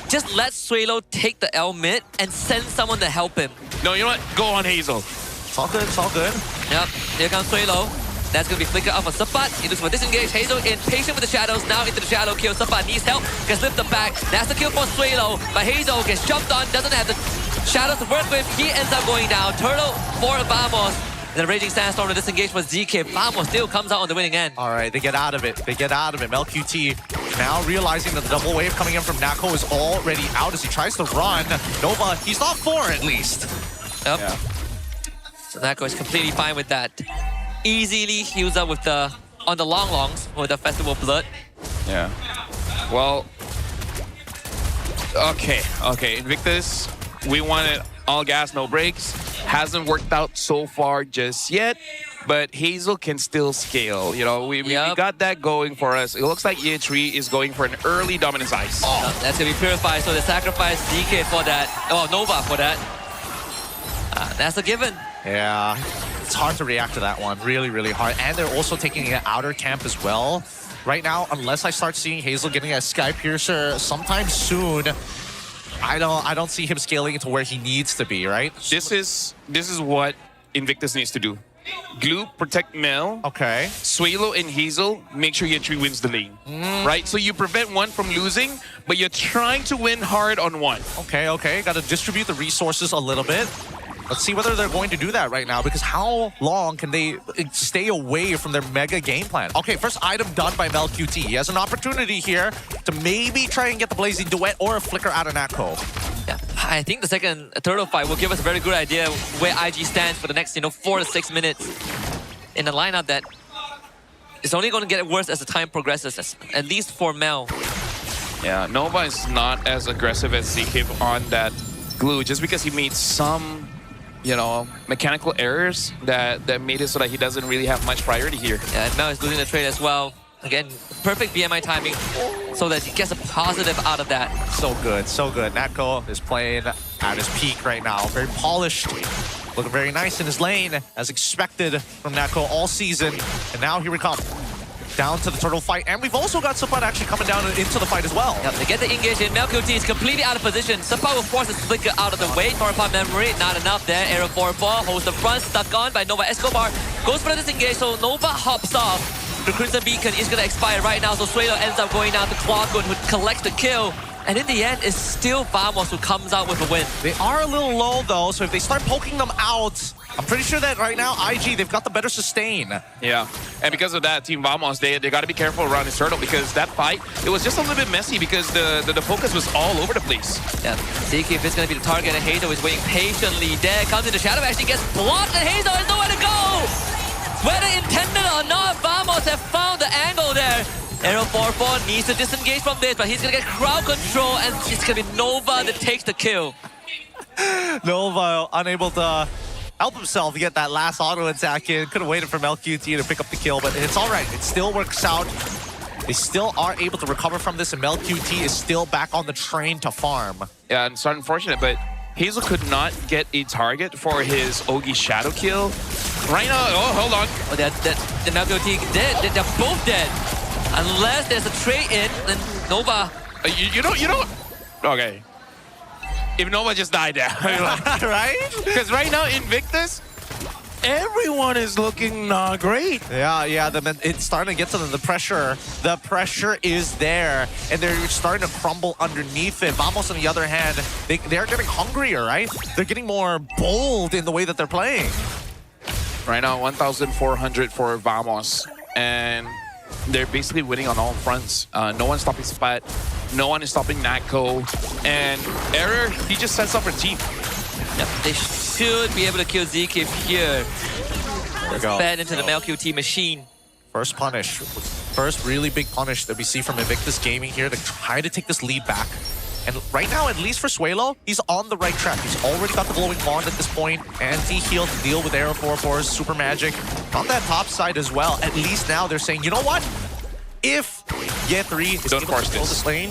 just let Suelo take the L mid and send someone to help him. No, you know what? Go on Hazel. It's all good. It's all good. Yep, here comes Suelo. That's going to be flickered off on Sapat. He looks for disengage. Hazel impatient with the shadows. Now into the shadow kill. Sapat needs help. Gets lifted back. That's the kill for Suelo. But Hazel gets jumped on. Doesn't have the shadows to work with. He ends up going down. Turtle for Vamos. The Raging Sandstorm to disengage for ZK. Vamos still comes out on the winning end. All right, they get out of it. They get out of it. MLQT Now realizing that the double wave coming in from Nako is already out as he tries to run. Nova, he's not 4 at least. Yep. Yeah. So Nako is completely fine with that. Easily heals up with the on the longs with the Festival Blood. Yeah. Well, okay. Invictus, we wanted all gas, no brakes. Hasn't worked out so far just yet, but Hazel can still scale. You know, we got that going for us. It looks like EA3 is going for an early dominance ice. That's gonna be purified, so they sacrifice DK for that. Oh, Nova for that. That's a given. Yeah, it's hard to react to that one. Really, really hard. And they're also taking an outer camp as well. Right now, unless I start seeing Hazel getting a Sky Piercer sometime soon, I don't see him scaling into where he needs to be, right? This is what Invictus needs to do. Glue, protect Mel. Okay. Suelo and Hazel, make sure EA3 wins the lane. Right? So you prevent one from losing, but you're trying to win hard on one. Okay. Got to distribute the resources a little bit. Let's see whether they're going to do that right now, because how long can they stay away from their mega game plan? Okay, first item done by MelQT. He has an opportunity here to maybe try and get the Blazing Duet or a Flicker out of Nako. Yeah, I think the second turtle fight will give us a very good idea where IG stands for the next 4 to 6 minutes in a lineup that is only going to get worse as the time progresses, at least for Mel. Yeah, Nova is not as aggressive as ZK on that glue, just because he made some mechanical errors that made it so that he doesn't really have much priority here. Yeah, and Mel is losing the trade as well. Again, perfect BMI timing so that he gets a positive out of that. So good. Nako is playing at his peak right now. Very polished. Looking very nice in his lane, as expected from Nako all season. And now here we come. Down to the turtle fight, and we've also got Support actually coming down into the fight as well. Yep, they get the engage in. MelQT is completely out of position. Support will force his flicker out of the way. Torpon memory, not enough there. Arrow forward ball, holds the front, stuck on by Nova Escobar. Goes for the disengage, so Nova hops off. The Crimson Beacon is going to expire right now, so Suelo ends up going down to Quagun, who collects the kill. And in the end, it's still Vamos who comes out with a win. They are a little low, though, so if they start poking them out, I'm pretty sure that right now, IG, they've got the better sustain. Yeah, and because of that, Team Vamos, they got to be careful around his turtle, because that fight, it was just a little bit messy because the focus was all over the place. Yeah, Ziki, if it's going to be the target, and Hazel is waiting patiently. There comes in the shadow, actually gets blocked, and Hazel has nowhere to go! Whether intended or not, Vamos have found the angle there. Arrow 4-4 needs to disengage from this, but he's going to get crowd control, and it's going to be Nova that takes the kill. Nova unable to help himself get that last auto attack in. Could have waited for MelQT to pick up the kill, but it's all right. It still works out. They still are able to recover from this, and MelQT is still back on the train to farm. Yeah, and it's unfortunate, but Hazel could not get a target for his Ogi shadow kill. Right now, hold on. Oh, the MelQT dead. They're both dead. Unless there's a trade in, then Nova. You don't. Okay. If Nova just died there, right? Because right now Invictus, everyone is looking not great. Yeah. It's starting to get to them. The pressure is there, and they're starting to crumble underneath it. Vamos, on the other hand, they're getting hungrier, right? They're getting more bold in the way that they're playing. Right now, 1,400 for Vamos, and they're basically winning on all fronts. No one's stopping Spot. No one is stopping Nako. And Error, he just sets up her team. Yep, they should be able to kill Zeke here. Let's fed into the MelQT machine. First punish. First really big punish that we see from Invictus Gaming here to try to take this lead back. And right now, at least for Suelo, he's on the right track. He's already got the glowing wand at this point. Anti-heal to deal with Arrow 4-4's super magic. On that top side as well, at least now they're saying, you know what? If Ye3 is able to control this lane,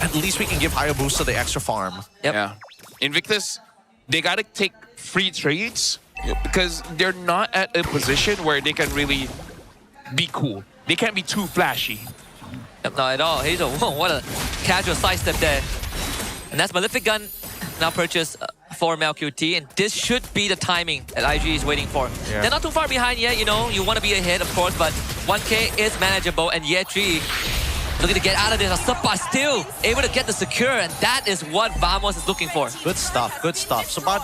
at least we can give Hayabusa the extra farm. Yep. Yeah. Invictus, they got to take free trades because they're not at a position where they can really be cool. They can't be too flashy. Yep, not at all. Hazel, whoa, what a casual sidestep there. And that's Malefic Gun now purchased for MelQT, and this should be the timing that IG is waiting for. Yeah. They're not too far behind yet, you know, you want to be ahead, of course, but 1K is manageable, and Ye3 looking to get out of this. Asapa still able to get the secure, and that is what Vamos is looking for. Good stuff, good stuff. Sabat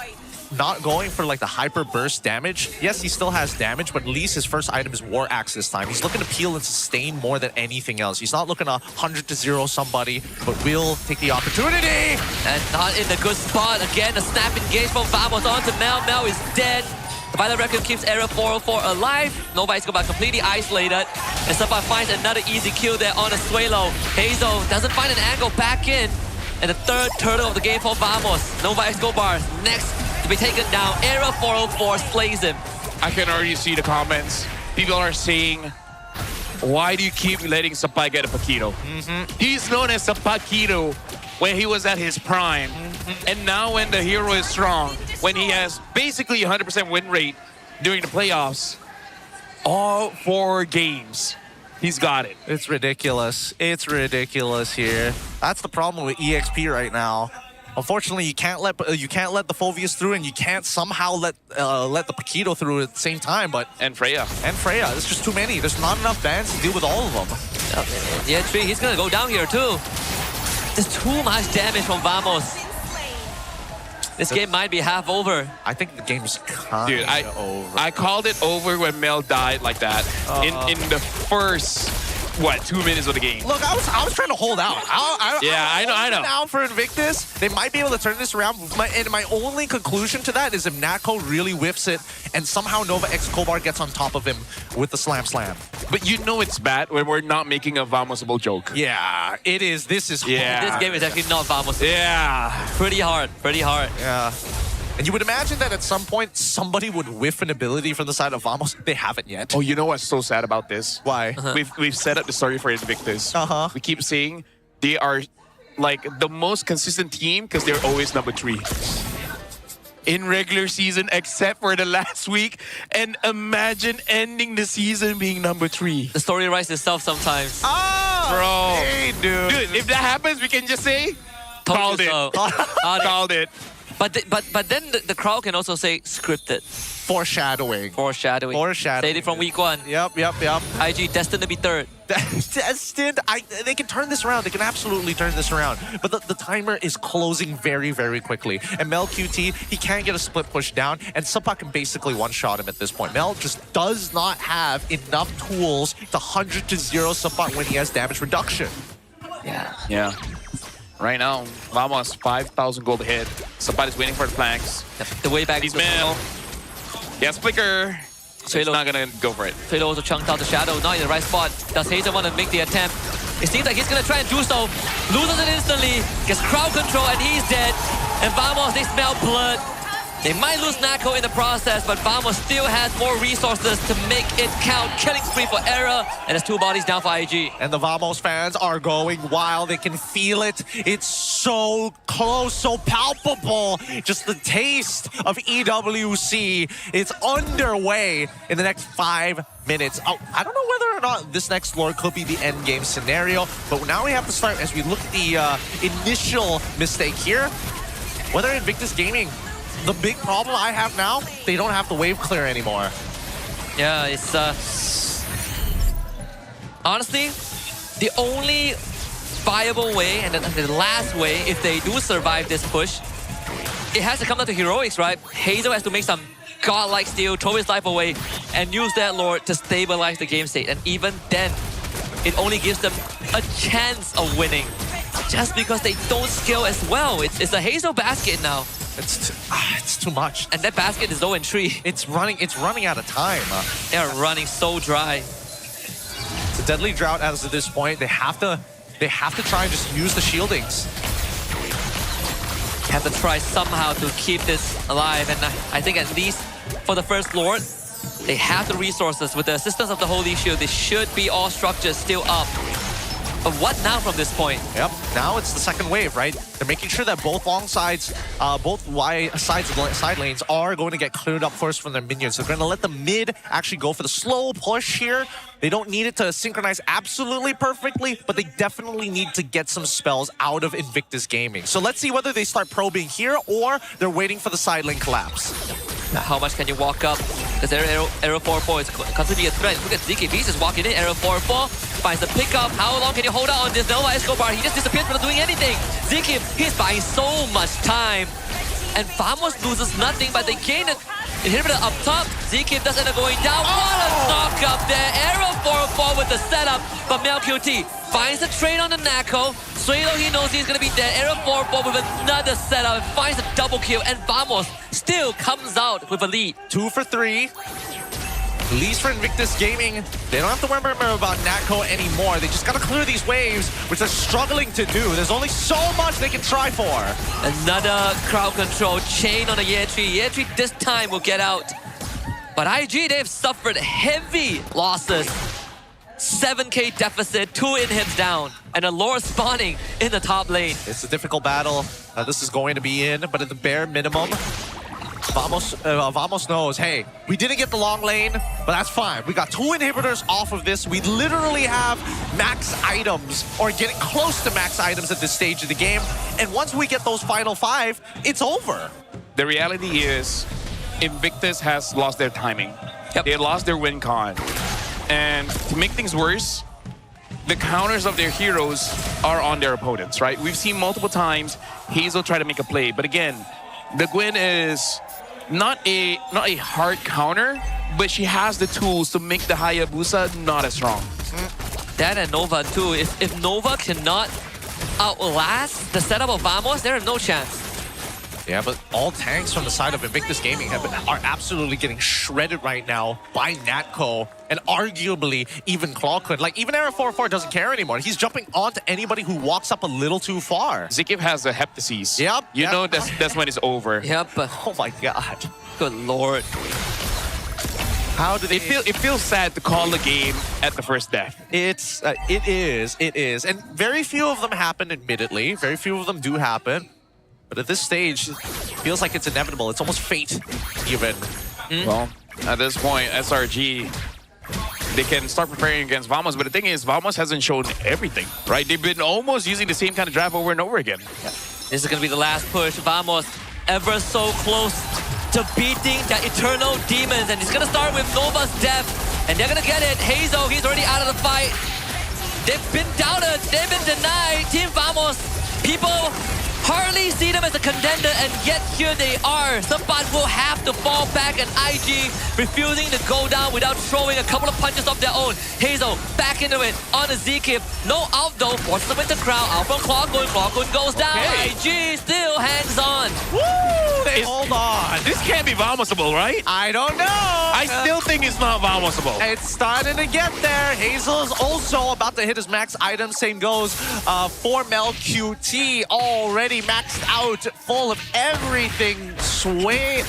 not going for like the hyper burst damage. Yes, he still has damage, but at least his first item is War Axe this time. He's looking to peel and sustain more than anything else. He's not looking to 100-0 somebody, but will take the opportunity. And not in the good spot. Again, a snap engage from Vamos onto Mel. Mel is dead. The Violet Requiem keeps Era 404 alive. Nova Escobar completely isolated. And Sapa finds another easy kill there on a Suelo. Hazel doesn't find an angle back in. And the third turtle of the game for Vamos. Nova Escobar next to be taken down. Era 404 slays him. I can already see the comments. People are saying, why do you keep letting Sapai get a Paquito? He's known as a Paquito when he was at his prime. And now when the hero is strong, when he has basically 100% win rate during the playoffs, all 4 games, he's got it. It's ridiculous. It's ridiculous here. That's the problem with EXP right now. Unfortunately, you can't let the Phoveus through, and you can't somehow let the Paquito through at the same time. But Freya. There's just too many. There's not enough bans to deal with all of them. Yeah, Tree, he's gonna go down here too. There's too much damage from Vamos. This game might be half over. I think the game's kind of over. I called it over when Mel died like that in the first 2 minutes of the game. Look, I was trying to hold out. I know. Now for Invictus, they might be able to turn this around. And my only conclusion to that is if Nako really whiffs it and somehow Nova X Kobar gets on top of him with the slam. But you know it's bad when we're not making a Vamosable joke. Yeah, it is. This is hard. This game is actually not Vamos. Yeah. Pretty hard. Yeah. And you would imagine that at some point, somebody would whiff an ability from the side of Vamos. They haven't yet. Oh, you know what's so sad about this? Why? We've set up the story for Invictus. We keep saying they are like the most consistent team because they're always number 3. In regular season, except for the last week. And imagine ending the season being number 3. The story writes itself sometimes. Bro. Hey, dude. If that happens, we can just say, Told called you it. so. Called it. But then the crowd can also say scripted. Foreshadowing. Say it from week 1. Yep. IG destined to be 3rd. Destined. They can turn this around. They can absolutely turn this around. But the timer is closing very, very quickly. And Mel QT, he can't get a split push down. And Supa can basically one-shot him at this point. Mel just does not have enough tools to 100-0 Supa when he has damage reduction. Yeah. Right now, Vamos 5,000 gold ahead. Somebody's waiting for the flanks. The way back. He's Mel. Yes, flicker. So he's not gonna go for it. Philo also chunked out the shadow, not in the right spot. Does Hazel want to make the attempt? It seems like he's gonna try and do so. Loses it instantly, gets crowd control, and he's dead. And Vamos, they smell blood. They might lose Nako in the process, but Vamos still has more resources to make it count. Killing spree for Era, and there's 2 bodies down for IG. And the Vamos fans are going wild. They can feel it. It's so close, so palpable. Just the taste of EWC. It's underway in the next 5 minutes. Oh, I don't know whether or not this next lore could be the end game scenario, but now we have to start as we look at the initial mistake here. Whether Invictus Gaming, the big problem I have now, they don't have to wave clear anymore. Yeah, it's honestly the only viable way and the last way if they do survive this push, it has to come down to heroics, right? Hazel has to make some godlike steal, throw his life away, and use that lord to stabilize the game state. And even then, it only gives them a chance of winning, just because they don't scale as well. It's a Hazel basket now. It's too much. And that basket is 0-3. It's running out of time. They're running so dry. It's a deadly drought as of this point. They have to try and just use the shieldings. Have to try somehow to keep this alive, and I think at least for the first lord, they have the resources. With the assistance of the Holy Shield, they should be all structures still up. But what now from this point? Yep, now it's the second wave, right? They're making sure that both long sides, both wide sides of the side lanes are going to get cleared up first from their minions. They're going to let the mid actually go for the slow push here. They don't need it to synchronize absolutely perfectly, but they definitely need to get some spells out of Invictus Gaming. So let's see whether they start probing here or they're waiting for the side lane collapse. Now, how much can you walk up? Because Arrow 4-4 is considered to be a threat. Look at ZK, he's just walking in. Arrow 4-4 finds the pickup. How long can you hold out on this? Nova Escobar, he just disappears without doing anything. ZK, he's buying so much time. and Vamos loses nothing, but they gain an inhibitor up top. ZK does end up going down. What a knock up there. Arrow 4-4 with the setup, but MLQT finds the trade on the Nako. Suelo, he knows he's going to be dead. Arrow 4-4 with another setup, finds a double kill, and Vamos still comes out with a lead. 2 for 3. Least for Invictus Gaming. They don't have to worry about Nako anymore. They just got to clear these waves, which they're struggling to do. There's only so much they can try for. Another crowd control chain on the Yetri. Yetri this time will get out. But IG, they've suffered heavy losses. 7k deficit, 2 inhibs down, and a lore spawning in the top lane. It's a difficult battle. This is going to be in, but at the bare minimum, Vamos knows, hey, we didn't get the long lane, but that's fine. We got 2 inhibitors off of this. We literally have max items, or getting close to max items at this stage of the game. And once we get those final 5, it's over. The reality is, Invictus has lost their timing. They lost their win con. And to make things worse, the counters of their heroes are on their opponents, right? We've seen multiple times Hazel try to make a play, but again, the Gwen is not a hard counter, but she has the tools to make the Hayabusa not as strong. That and Nova too. If Nova cannot outlast the setup of Vamos, there is no chance. Yeah, but all tanks from the side of Invictus Gaming are absolutely getting shredded right now by Natco, and arguably even Clawkun. Like, even Era 4-4 doesn't care anymore. He's jumping onto anybody who walks up a little too far. Zikiv has a hep disease. Yep. You know that's when it's over. Yep. Oh my god. Good lord. How do they... It feels sad to call the game at the first death. It is. And very few of them happen, admittedly. Very few of them do happen. But at this stage, it feels like it's inevitable. It's almost fate, even. Well, at this point, SRG, they can start preparing against Vamos. But the thing is, Vamos hasn't shown everything, right? They've been almost using the same kind of draft over and over again. This is going to be the last push. Vamos ever so close to beating the Eternal Demons. And it's going to start with Nova's death. And they're going to get it. Hazel, he's already out of the fight. They've been doubted. They've been denied. Team Vamos, people hardly see them as a contender, and yet here they are. Sampan will have to fall back, and IG refusing to go down without throwing a couple of punches of their own. Hazel back into it on a Z-Kip. No out though, forces the winter crowd. Out from Clawkun. Clawkun goes down. Okay. IG still hangs on. Woo! They hold on. This can't be Vamosable, right? I don't know. I still think it's not Vamosable. It's starting to get there. Hazel is also about to hit his max item. Same goes for MelQT, already maxed out, full of everything. Sway.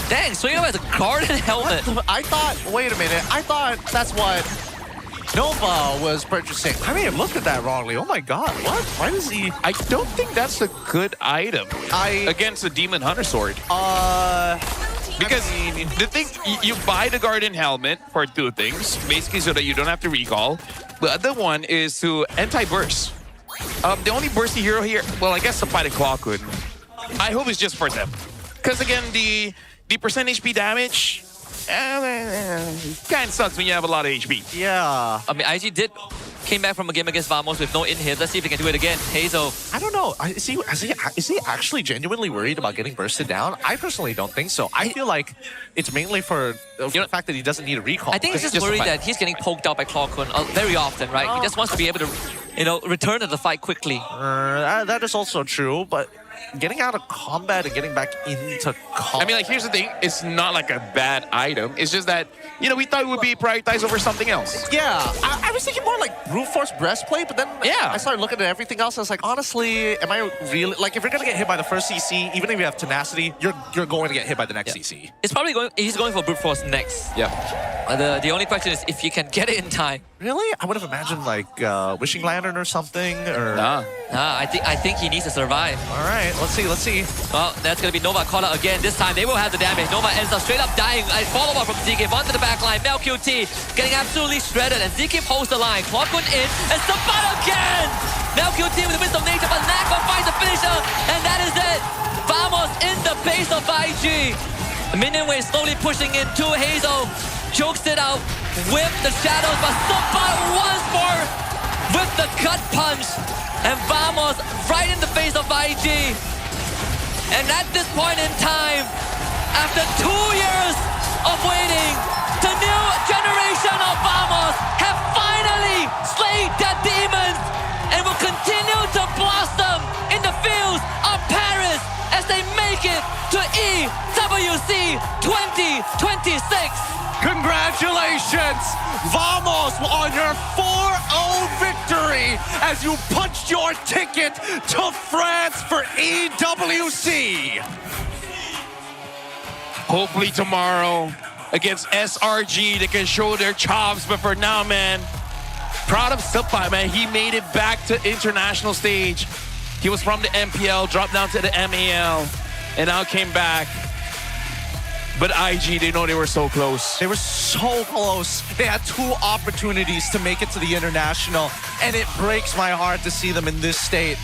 Dang, Suyo has a garden helmet. I thought, wait a minute. I thought that's what Nova was purchasing. I may have looked at that wrongly. Oh my god, what? Why does he... I don't think that's a good item against a Demon Hunter Sword. Because the thing, you buy the Garden Helmet for 2 things, basically so that you don't have to recall. The other one is to anti-burst. The only bursty hero here, well, I guess Sampan and Clawkun. I hope it's just for them. Because again, the percent HP damage kind of sucks when you have a lot of HP. Yeah. I mean, IG came back from a game against Vamos with no in-hit. Let's see if he can do it again. Hazel. I don't know. Is he actually genuinely worried about getting bursted down? I personally don't think so. I feel like it's mainly for the fact that he doesn't need a recall. I think he's just worried that he's getting poked out by Clawkun very often, right? He just wants to be able to, return to the fight quickly. That is also true, but getting out of combat and getting back into combat... I mean, like, here's the thing. It's not like a bad item. It's just that, we thought it would be prioritized over something else. Yeah. I was thinking more like brute force breastplate, but then I started looking at everything else. I was like, honestly, am I really... Like, if you're going to get hit by the first CC, even if you have tenacity, you're going to get hit by the next CC. It's probably he's going for brute force next. Yeah. The only question is if you can get it in time. Really? I would have imagined like Wishing Lantern or something, or... Nah, I think he needs to survive. All right, let's see. Well, that's going to be Nova caught out again. This time, they will have the damage. Nova ends up straight up dying. A follow-up from ZK onto the back line. MelQT getting absolutely shredded, and ZK holds the line. Clawkun in, and Sampan again! MelQT with the Wisdom of Nature, but Nako finds the finisher, and that is it! Vamos in the base of IG. The minion wave slowly pushing in to Hazel. Chokes it out with the shadows, but Sampan once more with the gut punch. And Vamos right in the face of IG. And at this point in time, after 2 years of waiting, the new generation of Vamos have finally slayed their demons and will continue to blossom in the fields of Paris as they make it to EWC 2026. Congratulations, Vamos, on your 4-0 victory as you punched your ticket to France for EWC. Hopefully tomorrow against SRG they can show their chops, but for now, man, proud of Sipai, man. He made it back to international stage. He was from the MPL, dropped down to the MAL, and now came back. But IG, they know they were so close. They were so close. They had 2 opportunities to make it to the international, and it breaks my heart to see them in this state.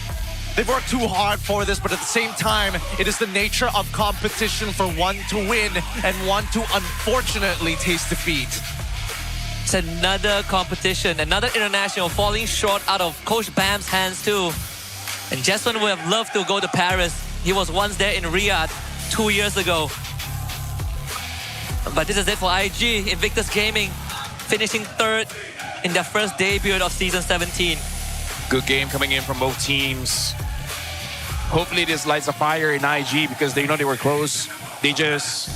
They've worked too hard for this, but at the same time, it is the nature of competition for one to win and one to unfortunately taste defeat. It's another competition, another international falling short out of Coach Bam's hands too. And Jesson would have loved to go to Paris. He was once there in Riyadh 2 years ago. But this is it for IG, Invictus Gaming, finishing 3rd in their first debut of Season 17. Good game coming in from both teams. Hopefully this lights a fire in IG because they know they were close. They just...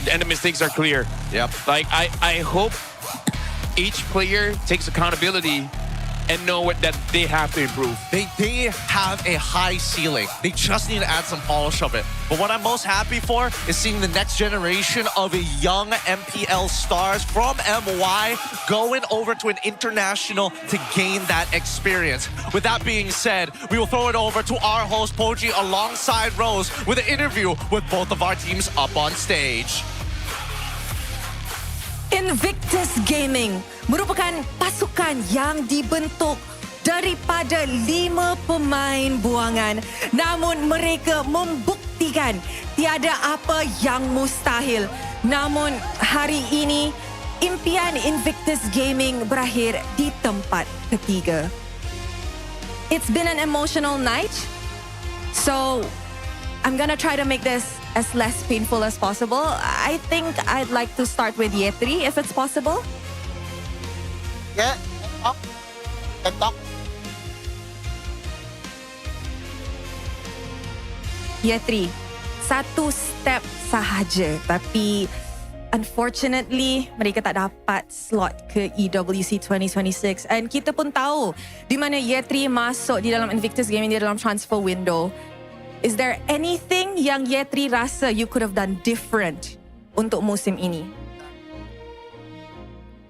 And the mistakes are clear. Yep. Like, I hope each player takes accountability and know what that they have to improve. They have a high ceiling. They just need to add some polish of it. But what I'm most happy for is seeing the next generation of young MPL stars from MY going over to an international to gain that experience. With that being said, we will throw it over to our host, Poji, alongside Rose with an interview with both of our teams up on stage. Invictus Gaming merupakan pasukan yang dibentuk daripada 5 pemain buangan. Namun mereka membuktikan tiada apa yang mustahil. Namun hari ini impian Invictus Gaming berakhir di tempat ketiga. It's been an emotional night. So I'm gonna try to make this as less painful as possible. I think I'd like to start with Yetri, if it's possible. Yeah, talk. Yetri, 1 step sahaja, tapi unfortunately mereka tak dapat slot ke EWC 2026. And kita pun tahu di mana Yetri masuk di dalam Invictus Gaming, di dalam transfer window. Is there anything yang Yetri rasa you could have done different untuk musim ini?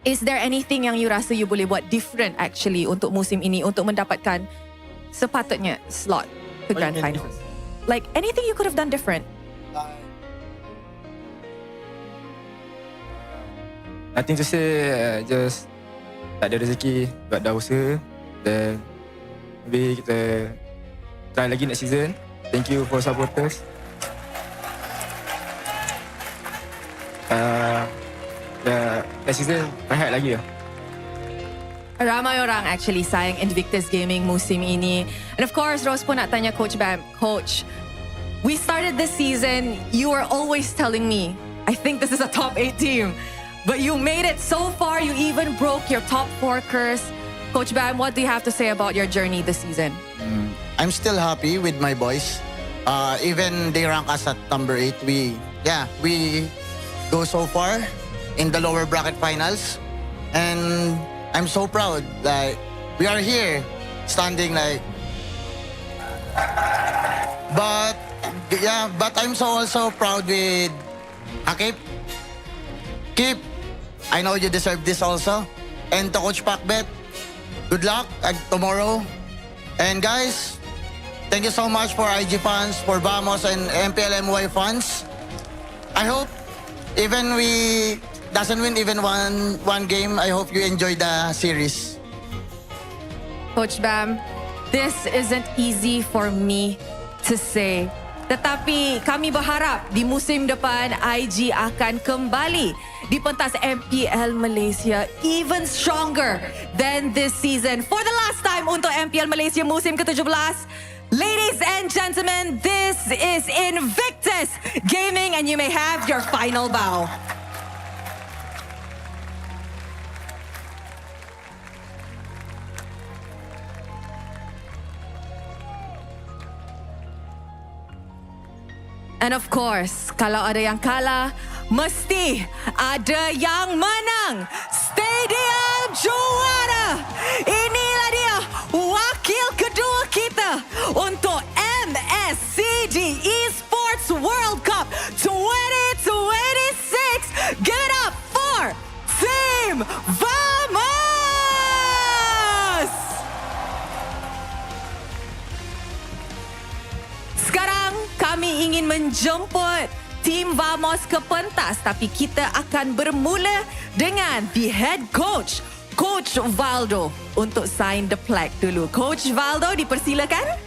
Is there anything yang you rasa you boleh buat different actually untuk musim ini untuk mendapatkan sepatutnya slot ke Grand Finals? Like anything you could have done different? Nothing to say, just tak ada rezeki, buat dah usaha. Dan maybe kita try lagi next season. Thank you for supporters. Next season, rehat lagi lah. Ramai orang actually sayang Invictus Gaming musim ini. And of course, Rose pun nak tanya Coach Bam. Coach, we started this season, you were always telling me, I think this is a top 8 team. But you made it so far, you even broke your top 4 curse. Coach Bam, what do you have to say about your journey this season? I'm still happy with my boys. Even they rank us at number 8. We go so far in the lower bracket finals. And I'm so proud. Like, we are here, standing like... But I'm so also proud with Akip. Kip, I know you deserve this also. And to Coach Pacbet, good luck tomorrow. And guys, thank you so much for IG fans, for Vamos and MPL MY fans. I hope even we doesn't win even one game, I hope you enjoy the series. Coach Bam, this isn't easy for me to say. Tetapi kami berharap di musim depan IG akan kembali di pentas MPL Malaysia even stronger than this season. For the last time untuk MPL Malaysia musim ke-17, ladies Ladies and gentlemen, this is Invictus Gaming and you may have your final bow. And of course, kalau ada yang kalah, mesti ada yang menang. Stadium Juara. Inilah dia wakil kedua kita untuk MSCG Esports World Cup 2026. Give it up for Team Vamos! Sekarang kami ingin menjemput Tim Vamos ke pentas, tapi kita akan bermula dengan the head coach, Coach Valdo, untuk sign the plaque dulu. Coach Valdo, dipersilakan.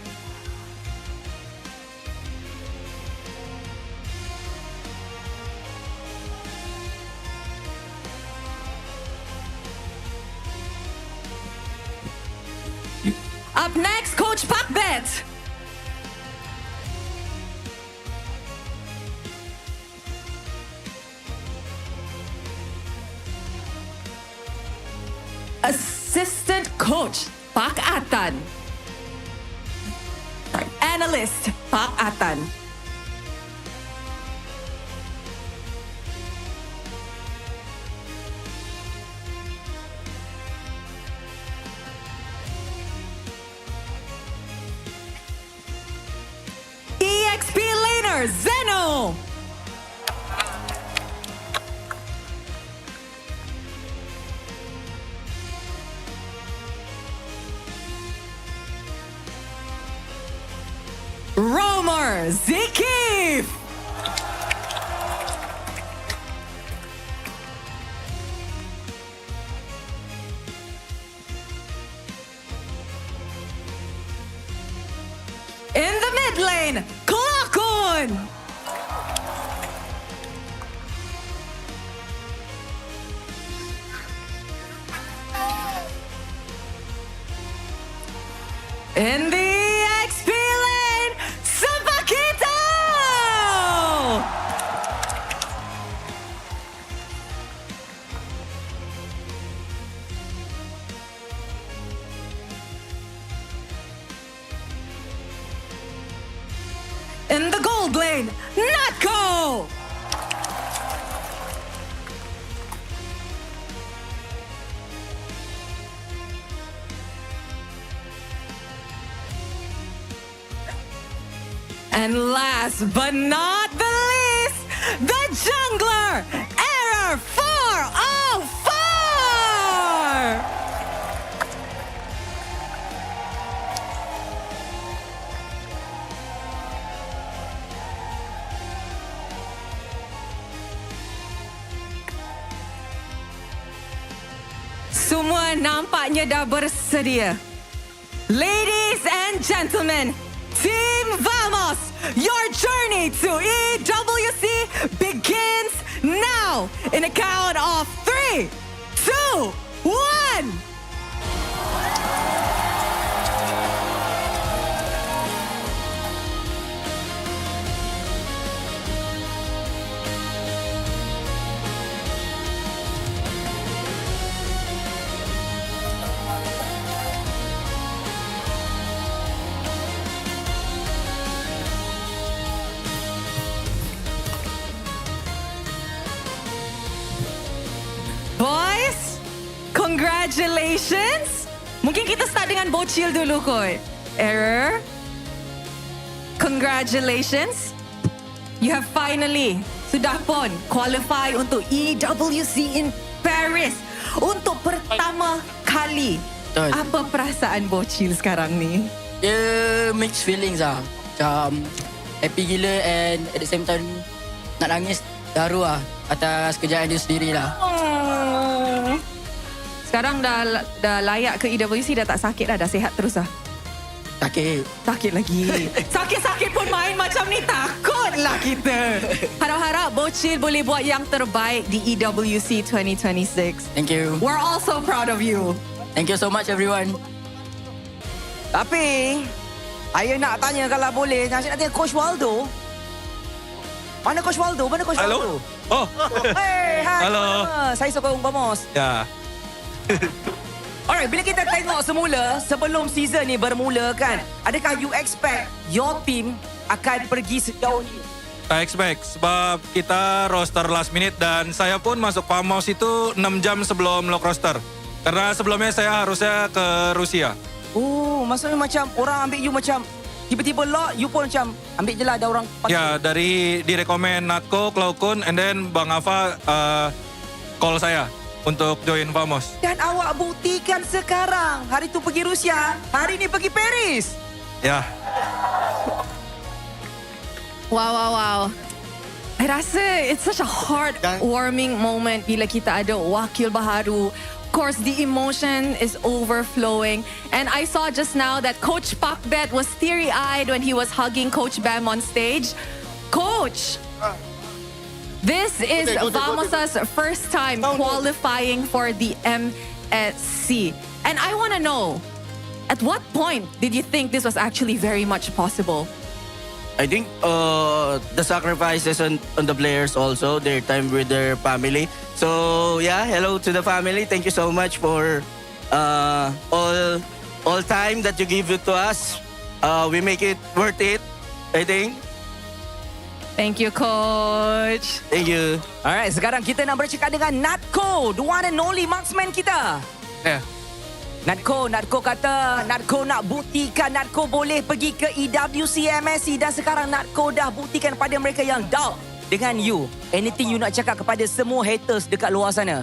Up next, Coach Pakbet. Assistant Coach Pak Atan. Analyst Pak Atan. EXP laner Zeno. Romer Zikif. In the mid lane, Klakon. In the XP lane, Sabakito! In the gold lane, Natko! And last but not the least, the jungler, Error 404! Semua nampaknya dah bersedia. Ladies and gentlemen, Team Vamos, your journey to EWC begins now in a count of 3, 2, 1. Boys, congratulations. Mungkin kita start dengan bocil dulu kot. Error. Congratulations. You have finally, sudah pun qualify untuk EWC in Paris untuk pertama kali. Betul. Apa perasaan bocil sekarang ni? Dia mixed feelings lah. Macam happy gila and at the same time nak nangis daru lah atas kejayaan dia sendiri lah. Sekarang dah layak ke EWC, dah tak sakit dah sihat terus lah. Sakit. Sakit lagi. Sakit-sakit pun main macam ni, takutlah kita. Harap-harap bocil boleh buat yang terbaik di EWC 2026. Thank you. We're all so proud of you. Thank you so much everyone. Tapi Saya nak tanya kalau boleh. Saya nak tanya Coach Waldo. Mana Coach Waldo? Mana Coach Waldo? Oh. Hey, hai. Halo. Saya sokong Vamos. Ya. Alright, bila kita tengok semula sebelum season ni bermula kan, adakah you expect your team akan pergi sejauh ni? I expect sebab kita roster last minute dan saya pun masuk Vamos itu 6 jam sebelum lock roster. Karena sebelumnya saya harusnya ke Rusia. Oh, maksudnya macam orang ambil you macam tiba-tiba lock, you pun macam ambil je lah ada orang panggil. Ya, dari direkomen Natko, Klaukun, and then Bang Ava call saya untuk join Vamos. Dan awak buktikan sekarang. Hari tu pergi Rusia, hari ni pergi Paris. Ya. Wow. I rasa it's such a heartwarming moment bila kita ada wakil baharu. Of course, the emotion is overflowing. And I saw just now that Coach Pakbet was teary-eyed when he was hugging Coach Bam on stage. Coach, this is Vamos's first time qualifying for the MSC. And I want to know, at what point did you think this was actually very much possible? I think the sacrifices on the players also, their time with their family. So yeah, hello to the family. Thank you so much for all time that you give it to us. We make it worth it, I think. Thank you, Coach. Thank you. Alright, sekarang kita nak bercakap dengan Natko, the one and only marksman kita. Ya. Natko kata Natko nak buktikan Natko boleh pergi ke EWC MSC dan sekarang Natko dah buktikan pada mereka yang doubt dengan you. Anything you nak cakap kepada semua haters dekat luar sana?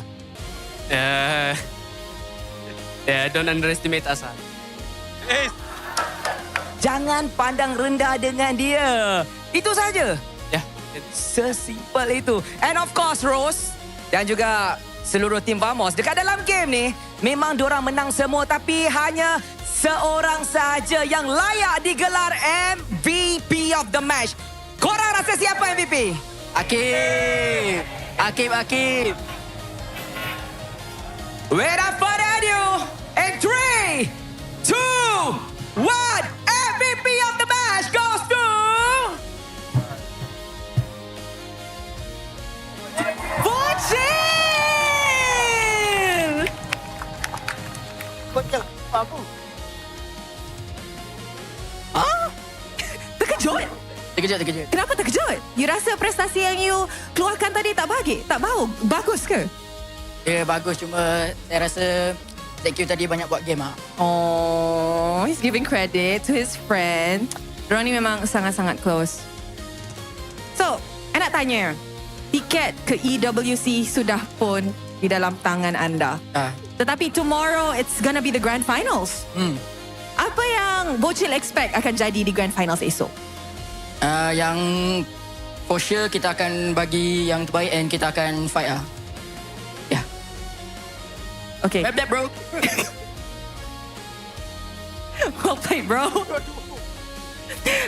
Don't underestimate us. Jangan pandang rendah dengan dia. Itu saja. Sesimpel itu. And of course Rose dan juga seluruh tim Vamos dekat dalam game ni memang diorang menang semua tapi hanya seorang saja yang layak digelar MVP of the match. Korang rasa siapa MVP? Akib. Without further ado, in 3, 2, 1, MVP of the match goes to Aku. Terkejut? Terkejut. Kenapa terkejut? You rasa prestasi yang you keluarkan tadi tak bau? Bagus ke? Ya, bagus. Cuma saya rasa thank you tadi banyak buat game. Oh, he's giving credit to his friend. Diorang ni memang sangat-sangat close. So, I nak tanya. Tiket ke EWC sudah pun di dalam tangan anda. Tetapi tomorrow, it's gonna be the grand finals. Apa yang Bocil expect akan jadi di grand finals esok? Yang for sure kita akan bagi yang terbaik and kita akan fight. Yeah. Okay. Bap, bro. Well played, bro.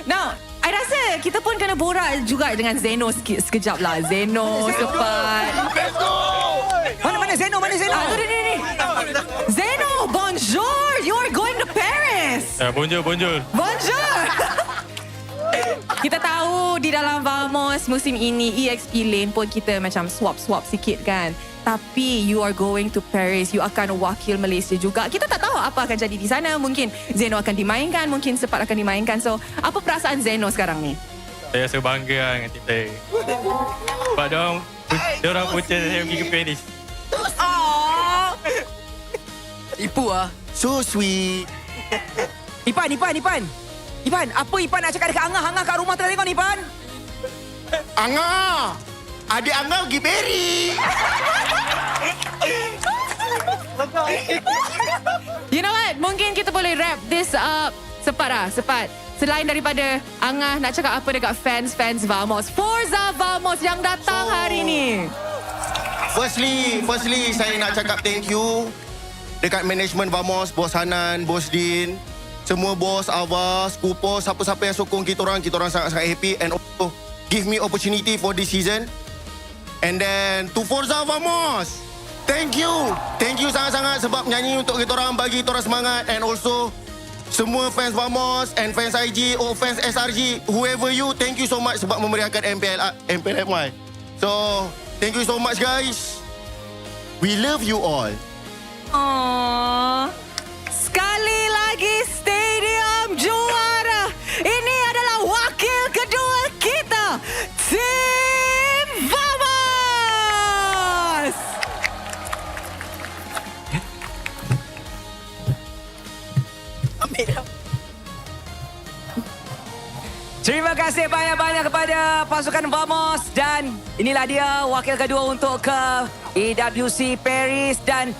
Now, I rasa kita pun kena borak juga dengan Zeno sekejap lah. Zeno, cepat. Let's go! Mana Zeno? Ni. Zeno, bonjour! You are going to Paris! Bonjour. Kita tahu di dalam Vamos musim ini, EXP lane pun kita macam swap sikit kan. Tapi you are going to Paris. You akan wakil Malaysia juga. Kita tak tahu apa akan jadi di sana. Mungkin Zeno akan dimainkan. Mungkin Sepat akan dimainkan. So, apa perasaan Zeno sekarang ni? Saya rasa bangga dengan tim saya. Sebab diorang pucah saya pergi ke Paris. Ipu So sweet. Ipan, apa Ipan nak cakap dekat Angah kat rumah tengah tengok ni, Ipan? Angah! Adik Angah pergi Peri. You know what? Mungkin kita boleh wrap this up. Sepat. Selain daripada Angah nak cakap apa dekat fans Vamos. Forza Vamos yang datang hari ni. Firstly, saya nak cakap thank you dekat management Vamos, Bos Hanan, Bos Din, semua bos, Ava, Skupo, siapa-siapa yang sokong kita orang sangat-sangat happy and also give me opportunity for this season. And then to Forza Vamos, thank you sangat-sangat sebab nyanyi untuk kita orang, bagi kita orang semangat and also semua fans Vamos and fans IG or fans SRG, whoever you, thank you so much sebab memeriahkan MPL MY. So, thank you so much guys. We love you all. Aww. Sekali lagi Stadium Juara. Ini adalah wakil kedua kita, Tim Vamos. Terima kasih banyak-banyak kepada pasukan Vamos dan inilah dia wakil kedua untuk ke EWC Paris dan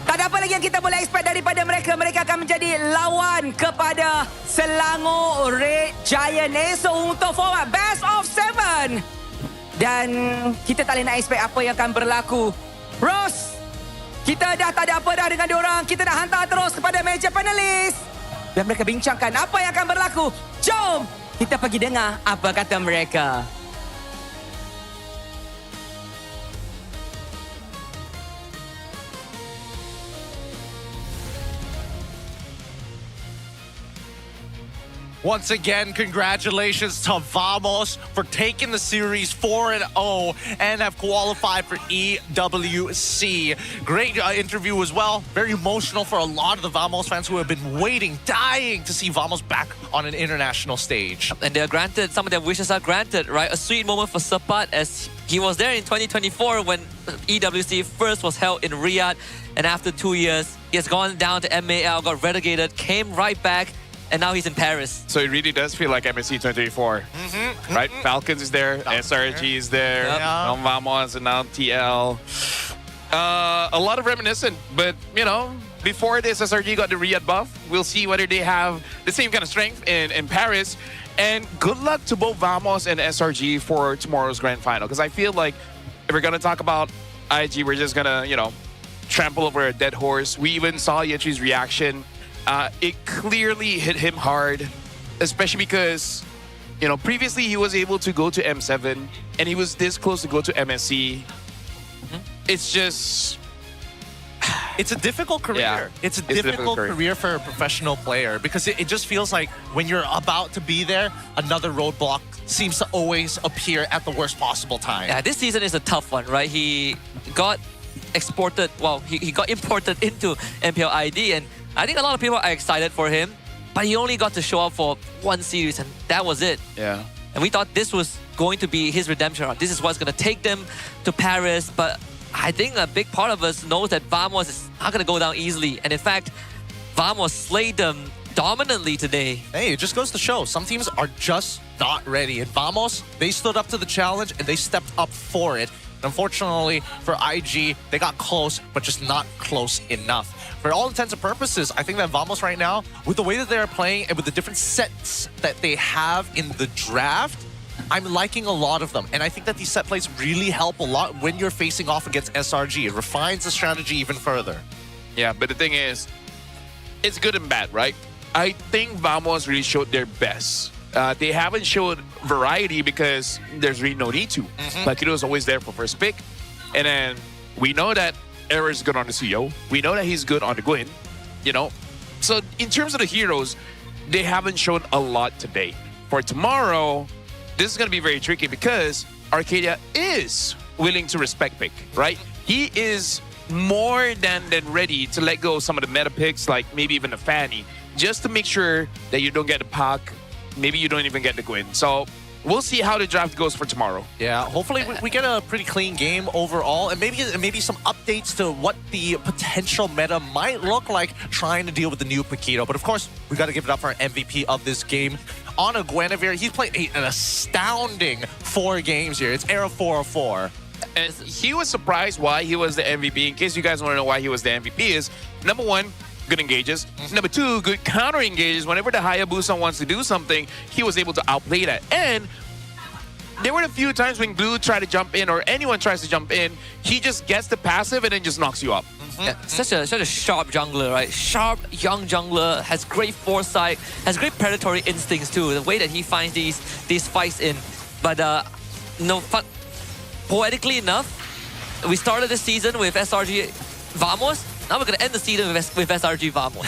tak ada apa lagi yang kita boleh expect daripada mereka. Mereka akan menjadi lawan kepada Selangor Red Giant esok untuk format Best of 7. Dan kita tak boleh nak expect apa yang akan berlaku. Ros, kita dah tak ada apa dah dengan diorang. Kita nak hantar terus kepada meja panelis. Dan mereka bincangkan apa yang akan berlaku. Jom kita pergi dengar apa kata mereka. Once again, congratulations to Vamos for taking the series 4-0 and have qualified for EWC. Great interview as well. Very emotional for a lot of the Vamos fans who have been waiting, dying to see Vamos back on an international stage. And they're granted, some of their wishes are granted, right? A sweet moment for Sapat as he was there in 2024 when EWC first was held in Riyadh. And after 2 years, he has gone down to MAL, got relegated, came right back, and now he's in Paris. So it really does feel like MSC 2024, right? Falcons is there, SRG is there, now Vamos and now TL. A lot of reminiscent, but you know, before this SRG got the Riyadh buff, we'll see whether they have the same kind of strength in Paris. And good luck to both Vamos and SRG for tomorrow's grand final, because I feel like if we're gonna talk about IG, we're just gonna, you know, trample over a dead horse. We even saw Yechi's reaction. It clearly hit him hard, especially because, you know, previously he was able to go to M7 and he was this close to go to MSC. It's just... It's a difficult career. Yeah, it's a difficult career for a professional player because it just feels like when you're about to be there, another roadblock seems to always appear at the worst possible time. Yeah, this season is a tough one, right? He got exported, well, he got imported into MPL ID, and I think a lot of people are excited for him, but he only got to show up for one series and that was it. Yeah. And we thought this was going to be his redemption arc. This is what's going to take them to Paris, but I think a big part of us knows that Vamos is not going to go down easily. And in fact, Vamos slayed them dominantly today. Hey, it just goes to show some teams are just not ready. And Vamos, they stood up to the challenge and they stepped up for it. Unfortunately for IG, they got close, but just not close enough. For all intents and purposes, I think that Vamos right now, with the way that they're playing and with the different sets that they have in the draft, I'm liking a lot of them. And I think that these set plays really help a lot when you're facing off against SRG. It refines the strategy even further. Yeah, but the thing is, it's good and bad, right? I think Vamos really showed their best. They haven't showed variety because there's really no need to. Like, it was always there for first pick. And then we know that Error is good on the CEO. We know that he's good on the Gwyn, you know? So in terms of the heroes, they haven't shown a lot today. For tomorrow, this is going to be very tricky because Arcadia is willing to respect pick, right? He is more than ready to let go of some of the meta picks, like maybe even a Fanny, just to make sure that you don't get the Pac. Maybe you don't even get the Gwyn. So we'll see how the draft goes for tomorrow. Yeah, hopefully we get a pretty clean game overall, and maybe some updates to what the potential meta might look like trying to deal with the new Paquito. But of course, we got to give it up for our MVP of this game. On a Guinevere, he's played an astounding 4 games here. It's Era 404. And he was surprised why he was the MVP. In case you guys want to know why he was the MVP is, number one, good engages. Number two, good counter engages. Whenever the Hayabusa wants to do something, he was able to outplay that. And there were a few times when Blue tried to jump in or anyone tries to jump in, he just gets the passive and then just knocks you up. Yeah, such a sharp jungler, right? Sharp, young jungler, has great foresight, has great predatory instincts too. The way that he finds these fights in. But poetically enough, we started the season with SRG Vamos, Now we're going to end the season with SRG Vamos.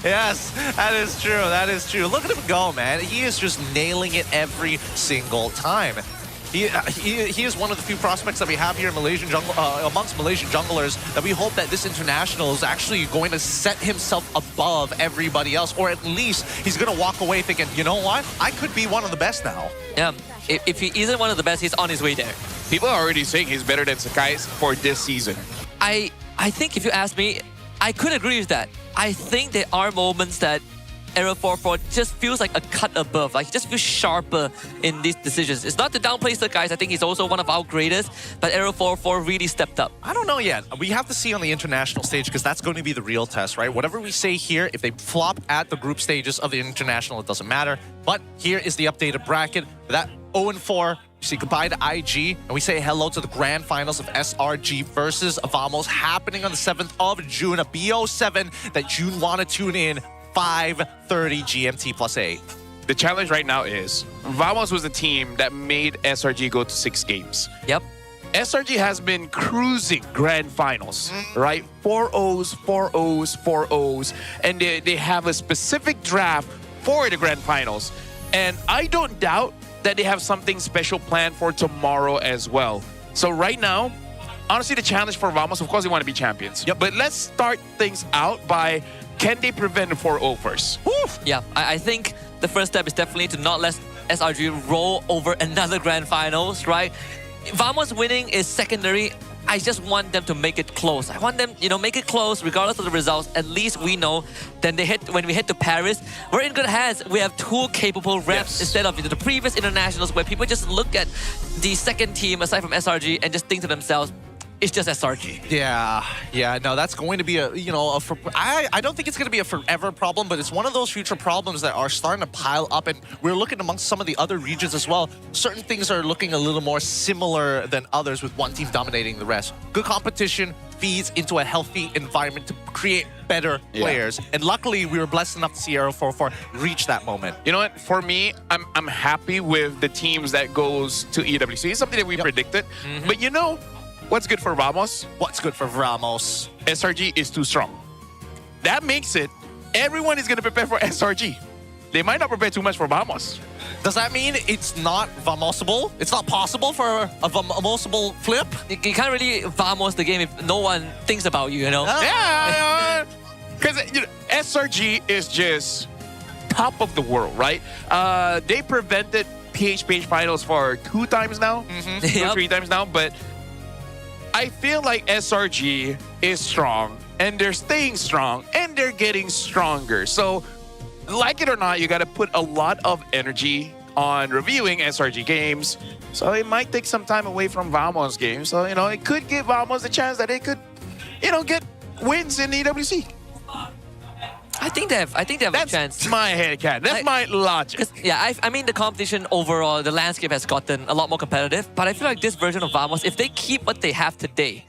Yes, that is true. That is true. Look at him go, man. He is just nailing it every single time. He is one of the few prospects that we have here in Malaysian jungle, amongst Malaysian junglers, that we hope that this international is actually going to set himself above everybody else, or at least he's going to walk away thinking, you know what, I could be one of the best now. Yeah, if he isn't one of the best, he's on his way there. People are already saying he's better than Sakai's for this season. I think if you ask me, I could agree with that. I think there are moments that Aero 4-4 just feels like a cut above. Like, he just feels sharper in these decisions. It's not to downplay the guys. I think he's also one of our greatest. But Aero 4-4 really stepped up. I don't know yet. We have to see on the international stage, because that's going to be the real test, right? Whatever we say here, if they flop at the group stages of the international, it doesn't matter. But here is the updated bracket. That 0-4, we say goodbye to IG, and we say hello to the grand finals of SRG versus Vamos, happening on the 7th of June, a BO7 that you want to tune in 5:30 GMT plus 8. The challenge right now is Vamos was the team that made SRG go to 6 games. Yep. SRG has been cruising grand finals, right? 4-0s, 4-0s, 4-0s, and they have a specific draft for the grand finals. And I don't doubt that they have something special planned for tomorrow as well. So right now, honestly, the challenge for Vamos, of course, they want to be champions. Yep. But let's start things out by, can they prevent 4-0 first? Woof. Yeah, I think the first step is definitely to not let SRG roll over another grand finals, right? Vamos winning is secondary. I just want them to make it close. I want them, make it close regardless of the results. At least we know then when we head to Paris, we're in good hands. We have 2 capable reps instead of the previous internationals where people just look at the second team aside from SRG and just think to themselves, it's just SRG. Yeah, no, that's going to be I don't think it's going to be a forever problem, but it's one of those future problems that are starting to pile up, and we're looking amongst some of the other regions as well. Certain things are looking a little more similar than others, with one team dominating the rest. Good competition feeds into a healthy environment to create better players, and luckily we were blessed enough to see Aero 4-4 reach that moment. You know what? For me, I'm happy with the teams that goes to EWC. It's something that we predicted, but what's good for Vamos? What's good for Vamos? SRG is too strong. That makes it, everyone is going to prepare for SRG. They might not prepare too much for Vamos. Does that mean it's not Vamosable? It's not possible for a Vamosable flip? You can't really Vamos the game if no one thinks about you, Yeah, because SRG is just top of the world, right? They prevented PHPH finals for 2 times now, 2 or 3 times now, but I feel like SRG is strong, and they're staying strong, and they're getting stronger. So, like it or not, you got to put a lot of energy on reviewing SRG games. So it might take some time away from Vamos games. So, it could give Vamos a chance that they could, get wins in EWC. I think they have a chance. That's my headcanon. That's my logic. Yeah, I mean the competition overall, the landscape has gotten a lot more competitive. But I feel like this version of Vamos, if they keep what they have today,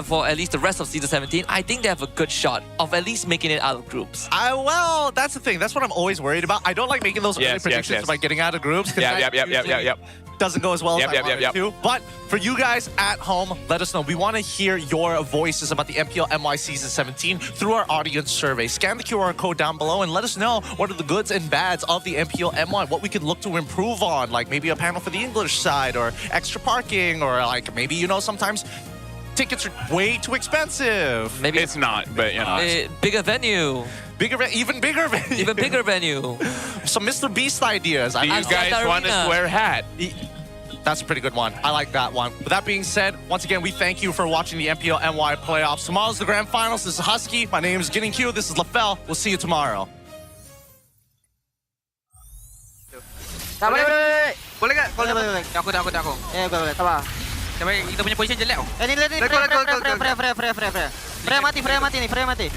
for at least the rest of Season 17, I think they have a good shot of at least making it out of groups. Well, that's the thing. That's what I'm always worried about. I don't like making those early predictions about getting out of groups. Yep. Doesn't go as well as I want it to. But for you guys at home, let us know. We want to hear your voices about the MPL MY Season 17 through our audience survey. Scan the QR code down below and let us know what are the goods and bads of the MPL MY, what we could look to improve on, like maybe a panel for the English side, or extra parking, or like maybe, sometimes tickets are way too expensive. Maybe it's not, but bigger venue. Even bigger venue. Even bigger venue. Some Mr. Beast ideas. Do you guys want us to wear a hat? That's a pretty good one. I like that one. With that being said, once again, we thank you for watching the MPL NY playoffs. Tomorrow's the grand finals. This is Husky. My name is Getting Q. This is LaFell. We'll see you tomorrow. Boleh tak? Aku. Boleh. Sabar. Kita punya position jelek tau. Ni, Freya mati.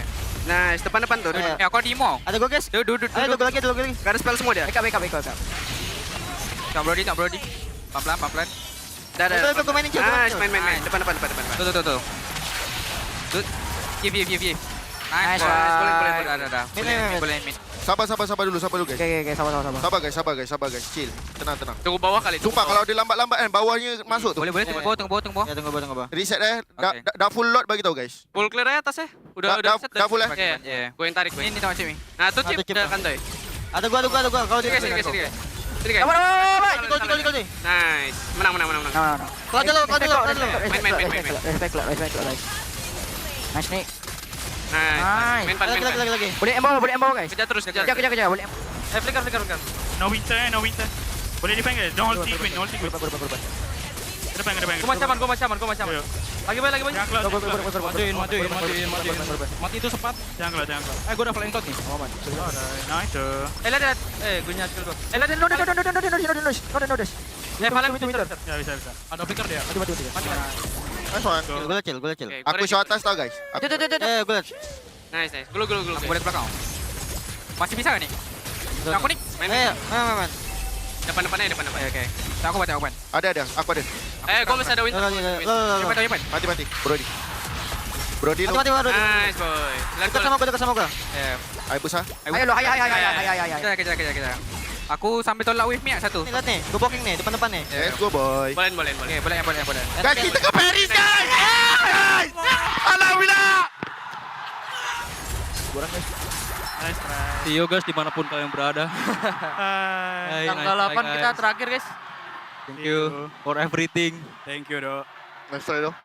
Nice, depan tu. Aku ada emo. Ada go guys. Duduk. Ayo, go lagi. Gak ada spell semua dia. Backup. Tak Brody. Pelan-pelan. Dah. Go main. Main. Depan. Tuh. Give. Nice. Boleh. Boleh. Sabar dulu guys. Okay, sabar. Sabar guys. Chill. Tenang. Tunggu bawah kali. Sumpah kalau dia lambat-lambat kan bawahnya masuk tu. Boleh, tunggu bawah. Ya tunggu bawah. Reset dah full load bagi tahu guys. Full clear aja atas ya? Udah set. Dah full Iya. Gue yang tarik. Ini tengok sini. Nah, tuh chip udah kantoy. Ada gua. Kau dia. Sini guys. Gol. Nice. Menang. Kau dulu. Main. Nice nih. Nice. Main pan. Lagi. Boleh embal guys. Kejar terus. Kejar. Boleh. Flicker. No winter. Boleh defend guys. Don't hold T queen. Kedepan. Gua macaman. Lagi banyak. Majuin. Mati itu cepat. Jangan keluar. Gue udah flank out nih. Nice. Lihat. Gue nyakil gua. No. Ya bisa. Ada flicker dia. Mati. Nice one. Gua kecil. Aku show atas tau guys. Gua. Nice. Gulu. Aku boleh ke belakang. Masih bisa gak nih? Aku nih. Main. Depan-depannya. Oke. Aku ban. Ada. Aku ada. Gue masih ada winter. Depan. Mati. Brody lu. Mati. Nice boy. Dekat sama gua. Ayo busa. Ayo. Kejar. Aku sambil tolak wave nya satu. Lihat nih, gua blocking nih depan nih. Let's go boy. Boleh. Guys, kita ke Paris guys. Alhamdulillah. Kurang guys. Nice try. See you guys dimanapun kalian berada. Tanggal 8 kita terakhir guys. Thank you for everything. Thank you, Dok. Nice try, Dok.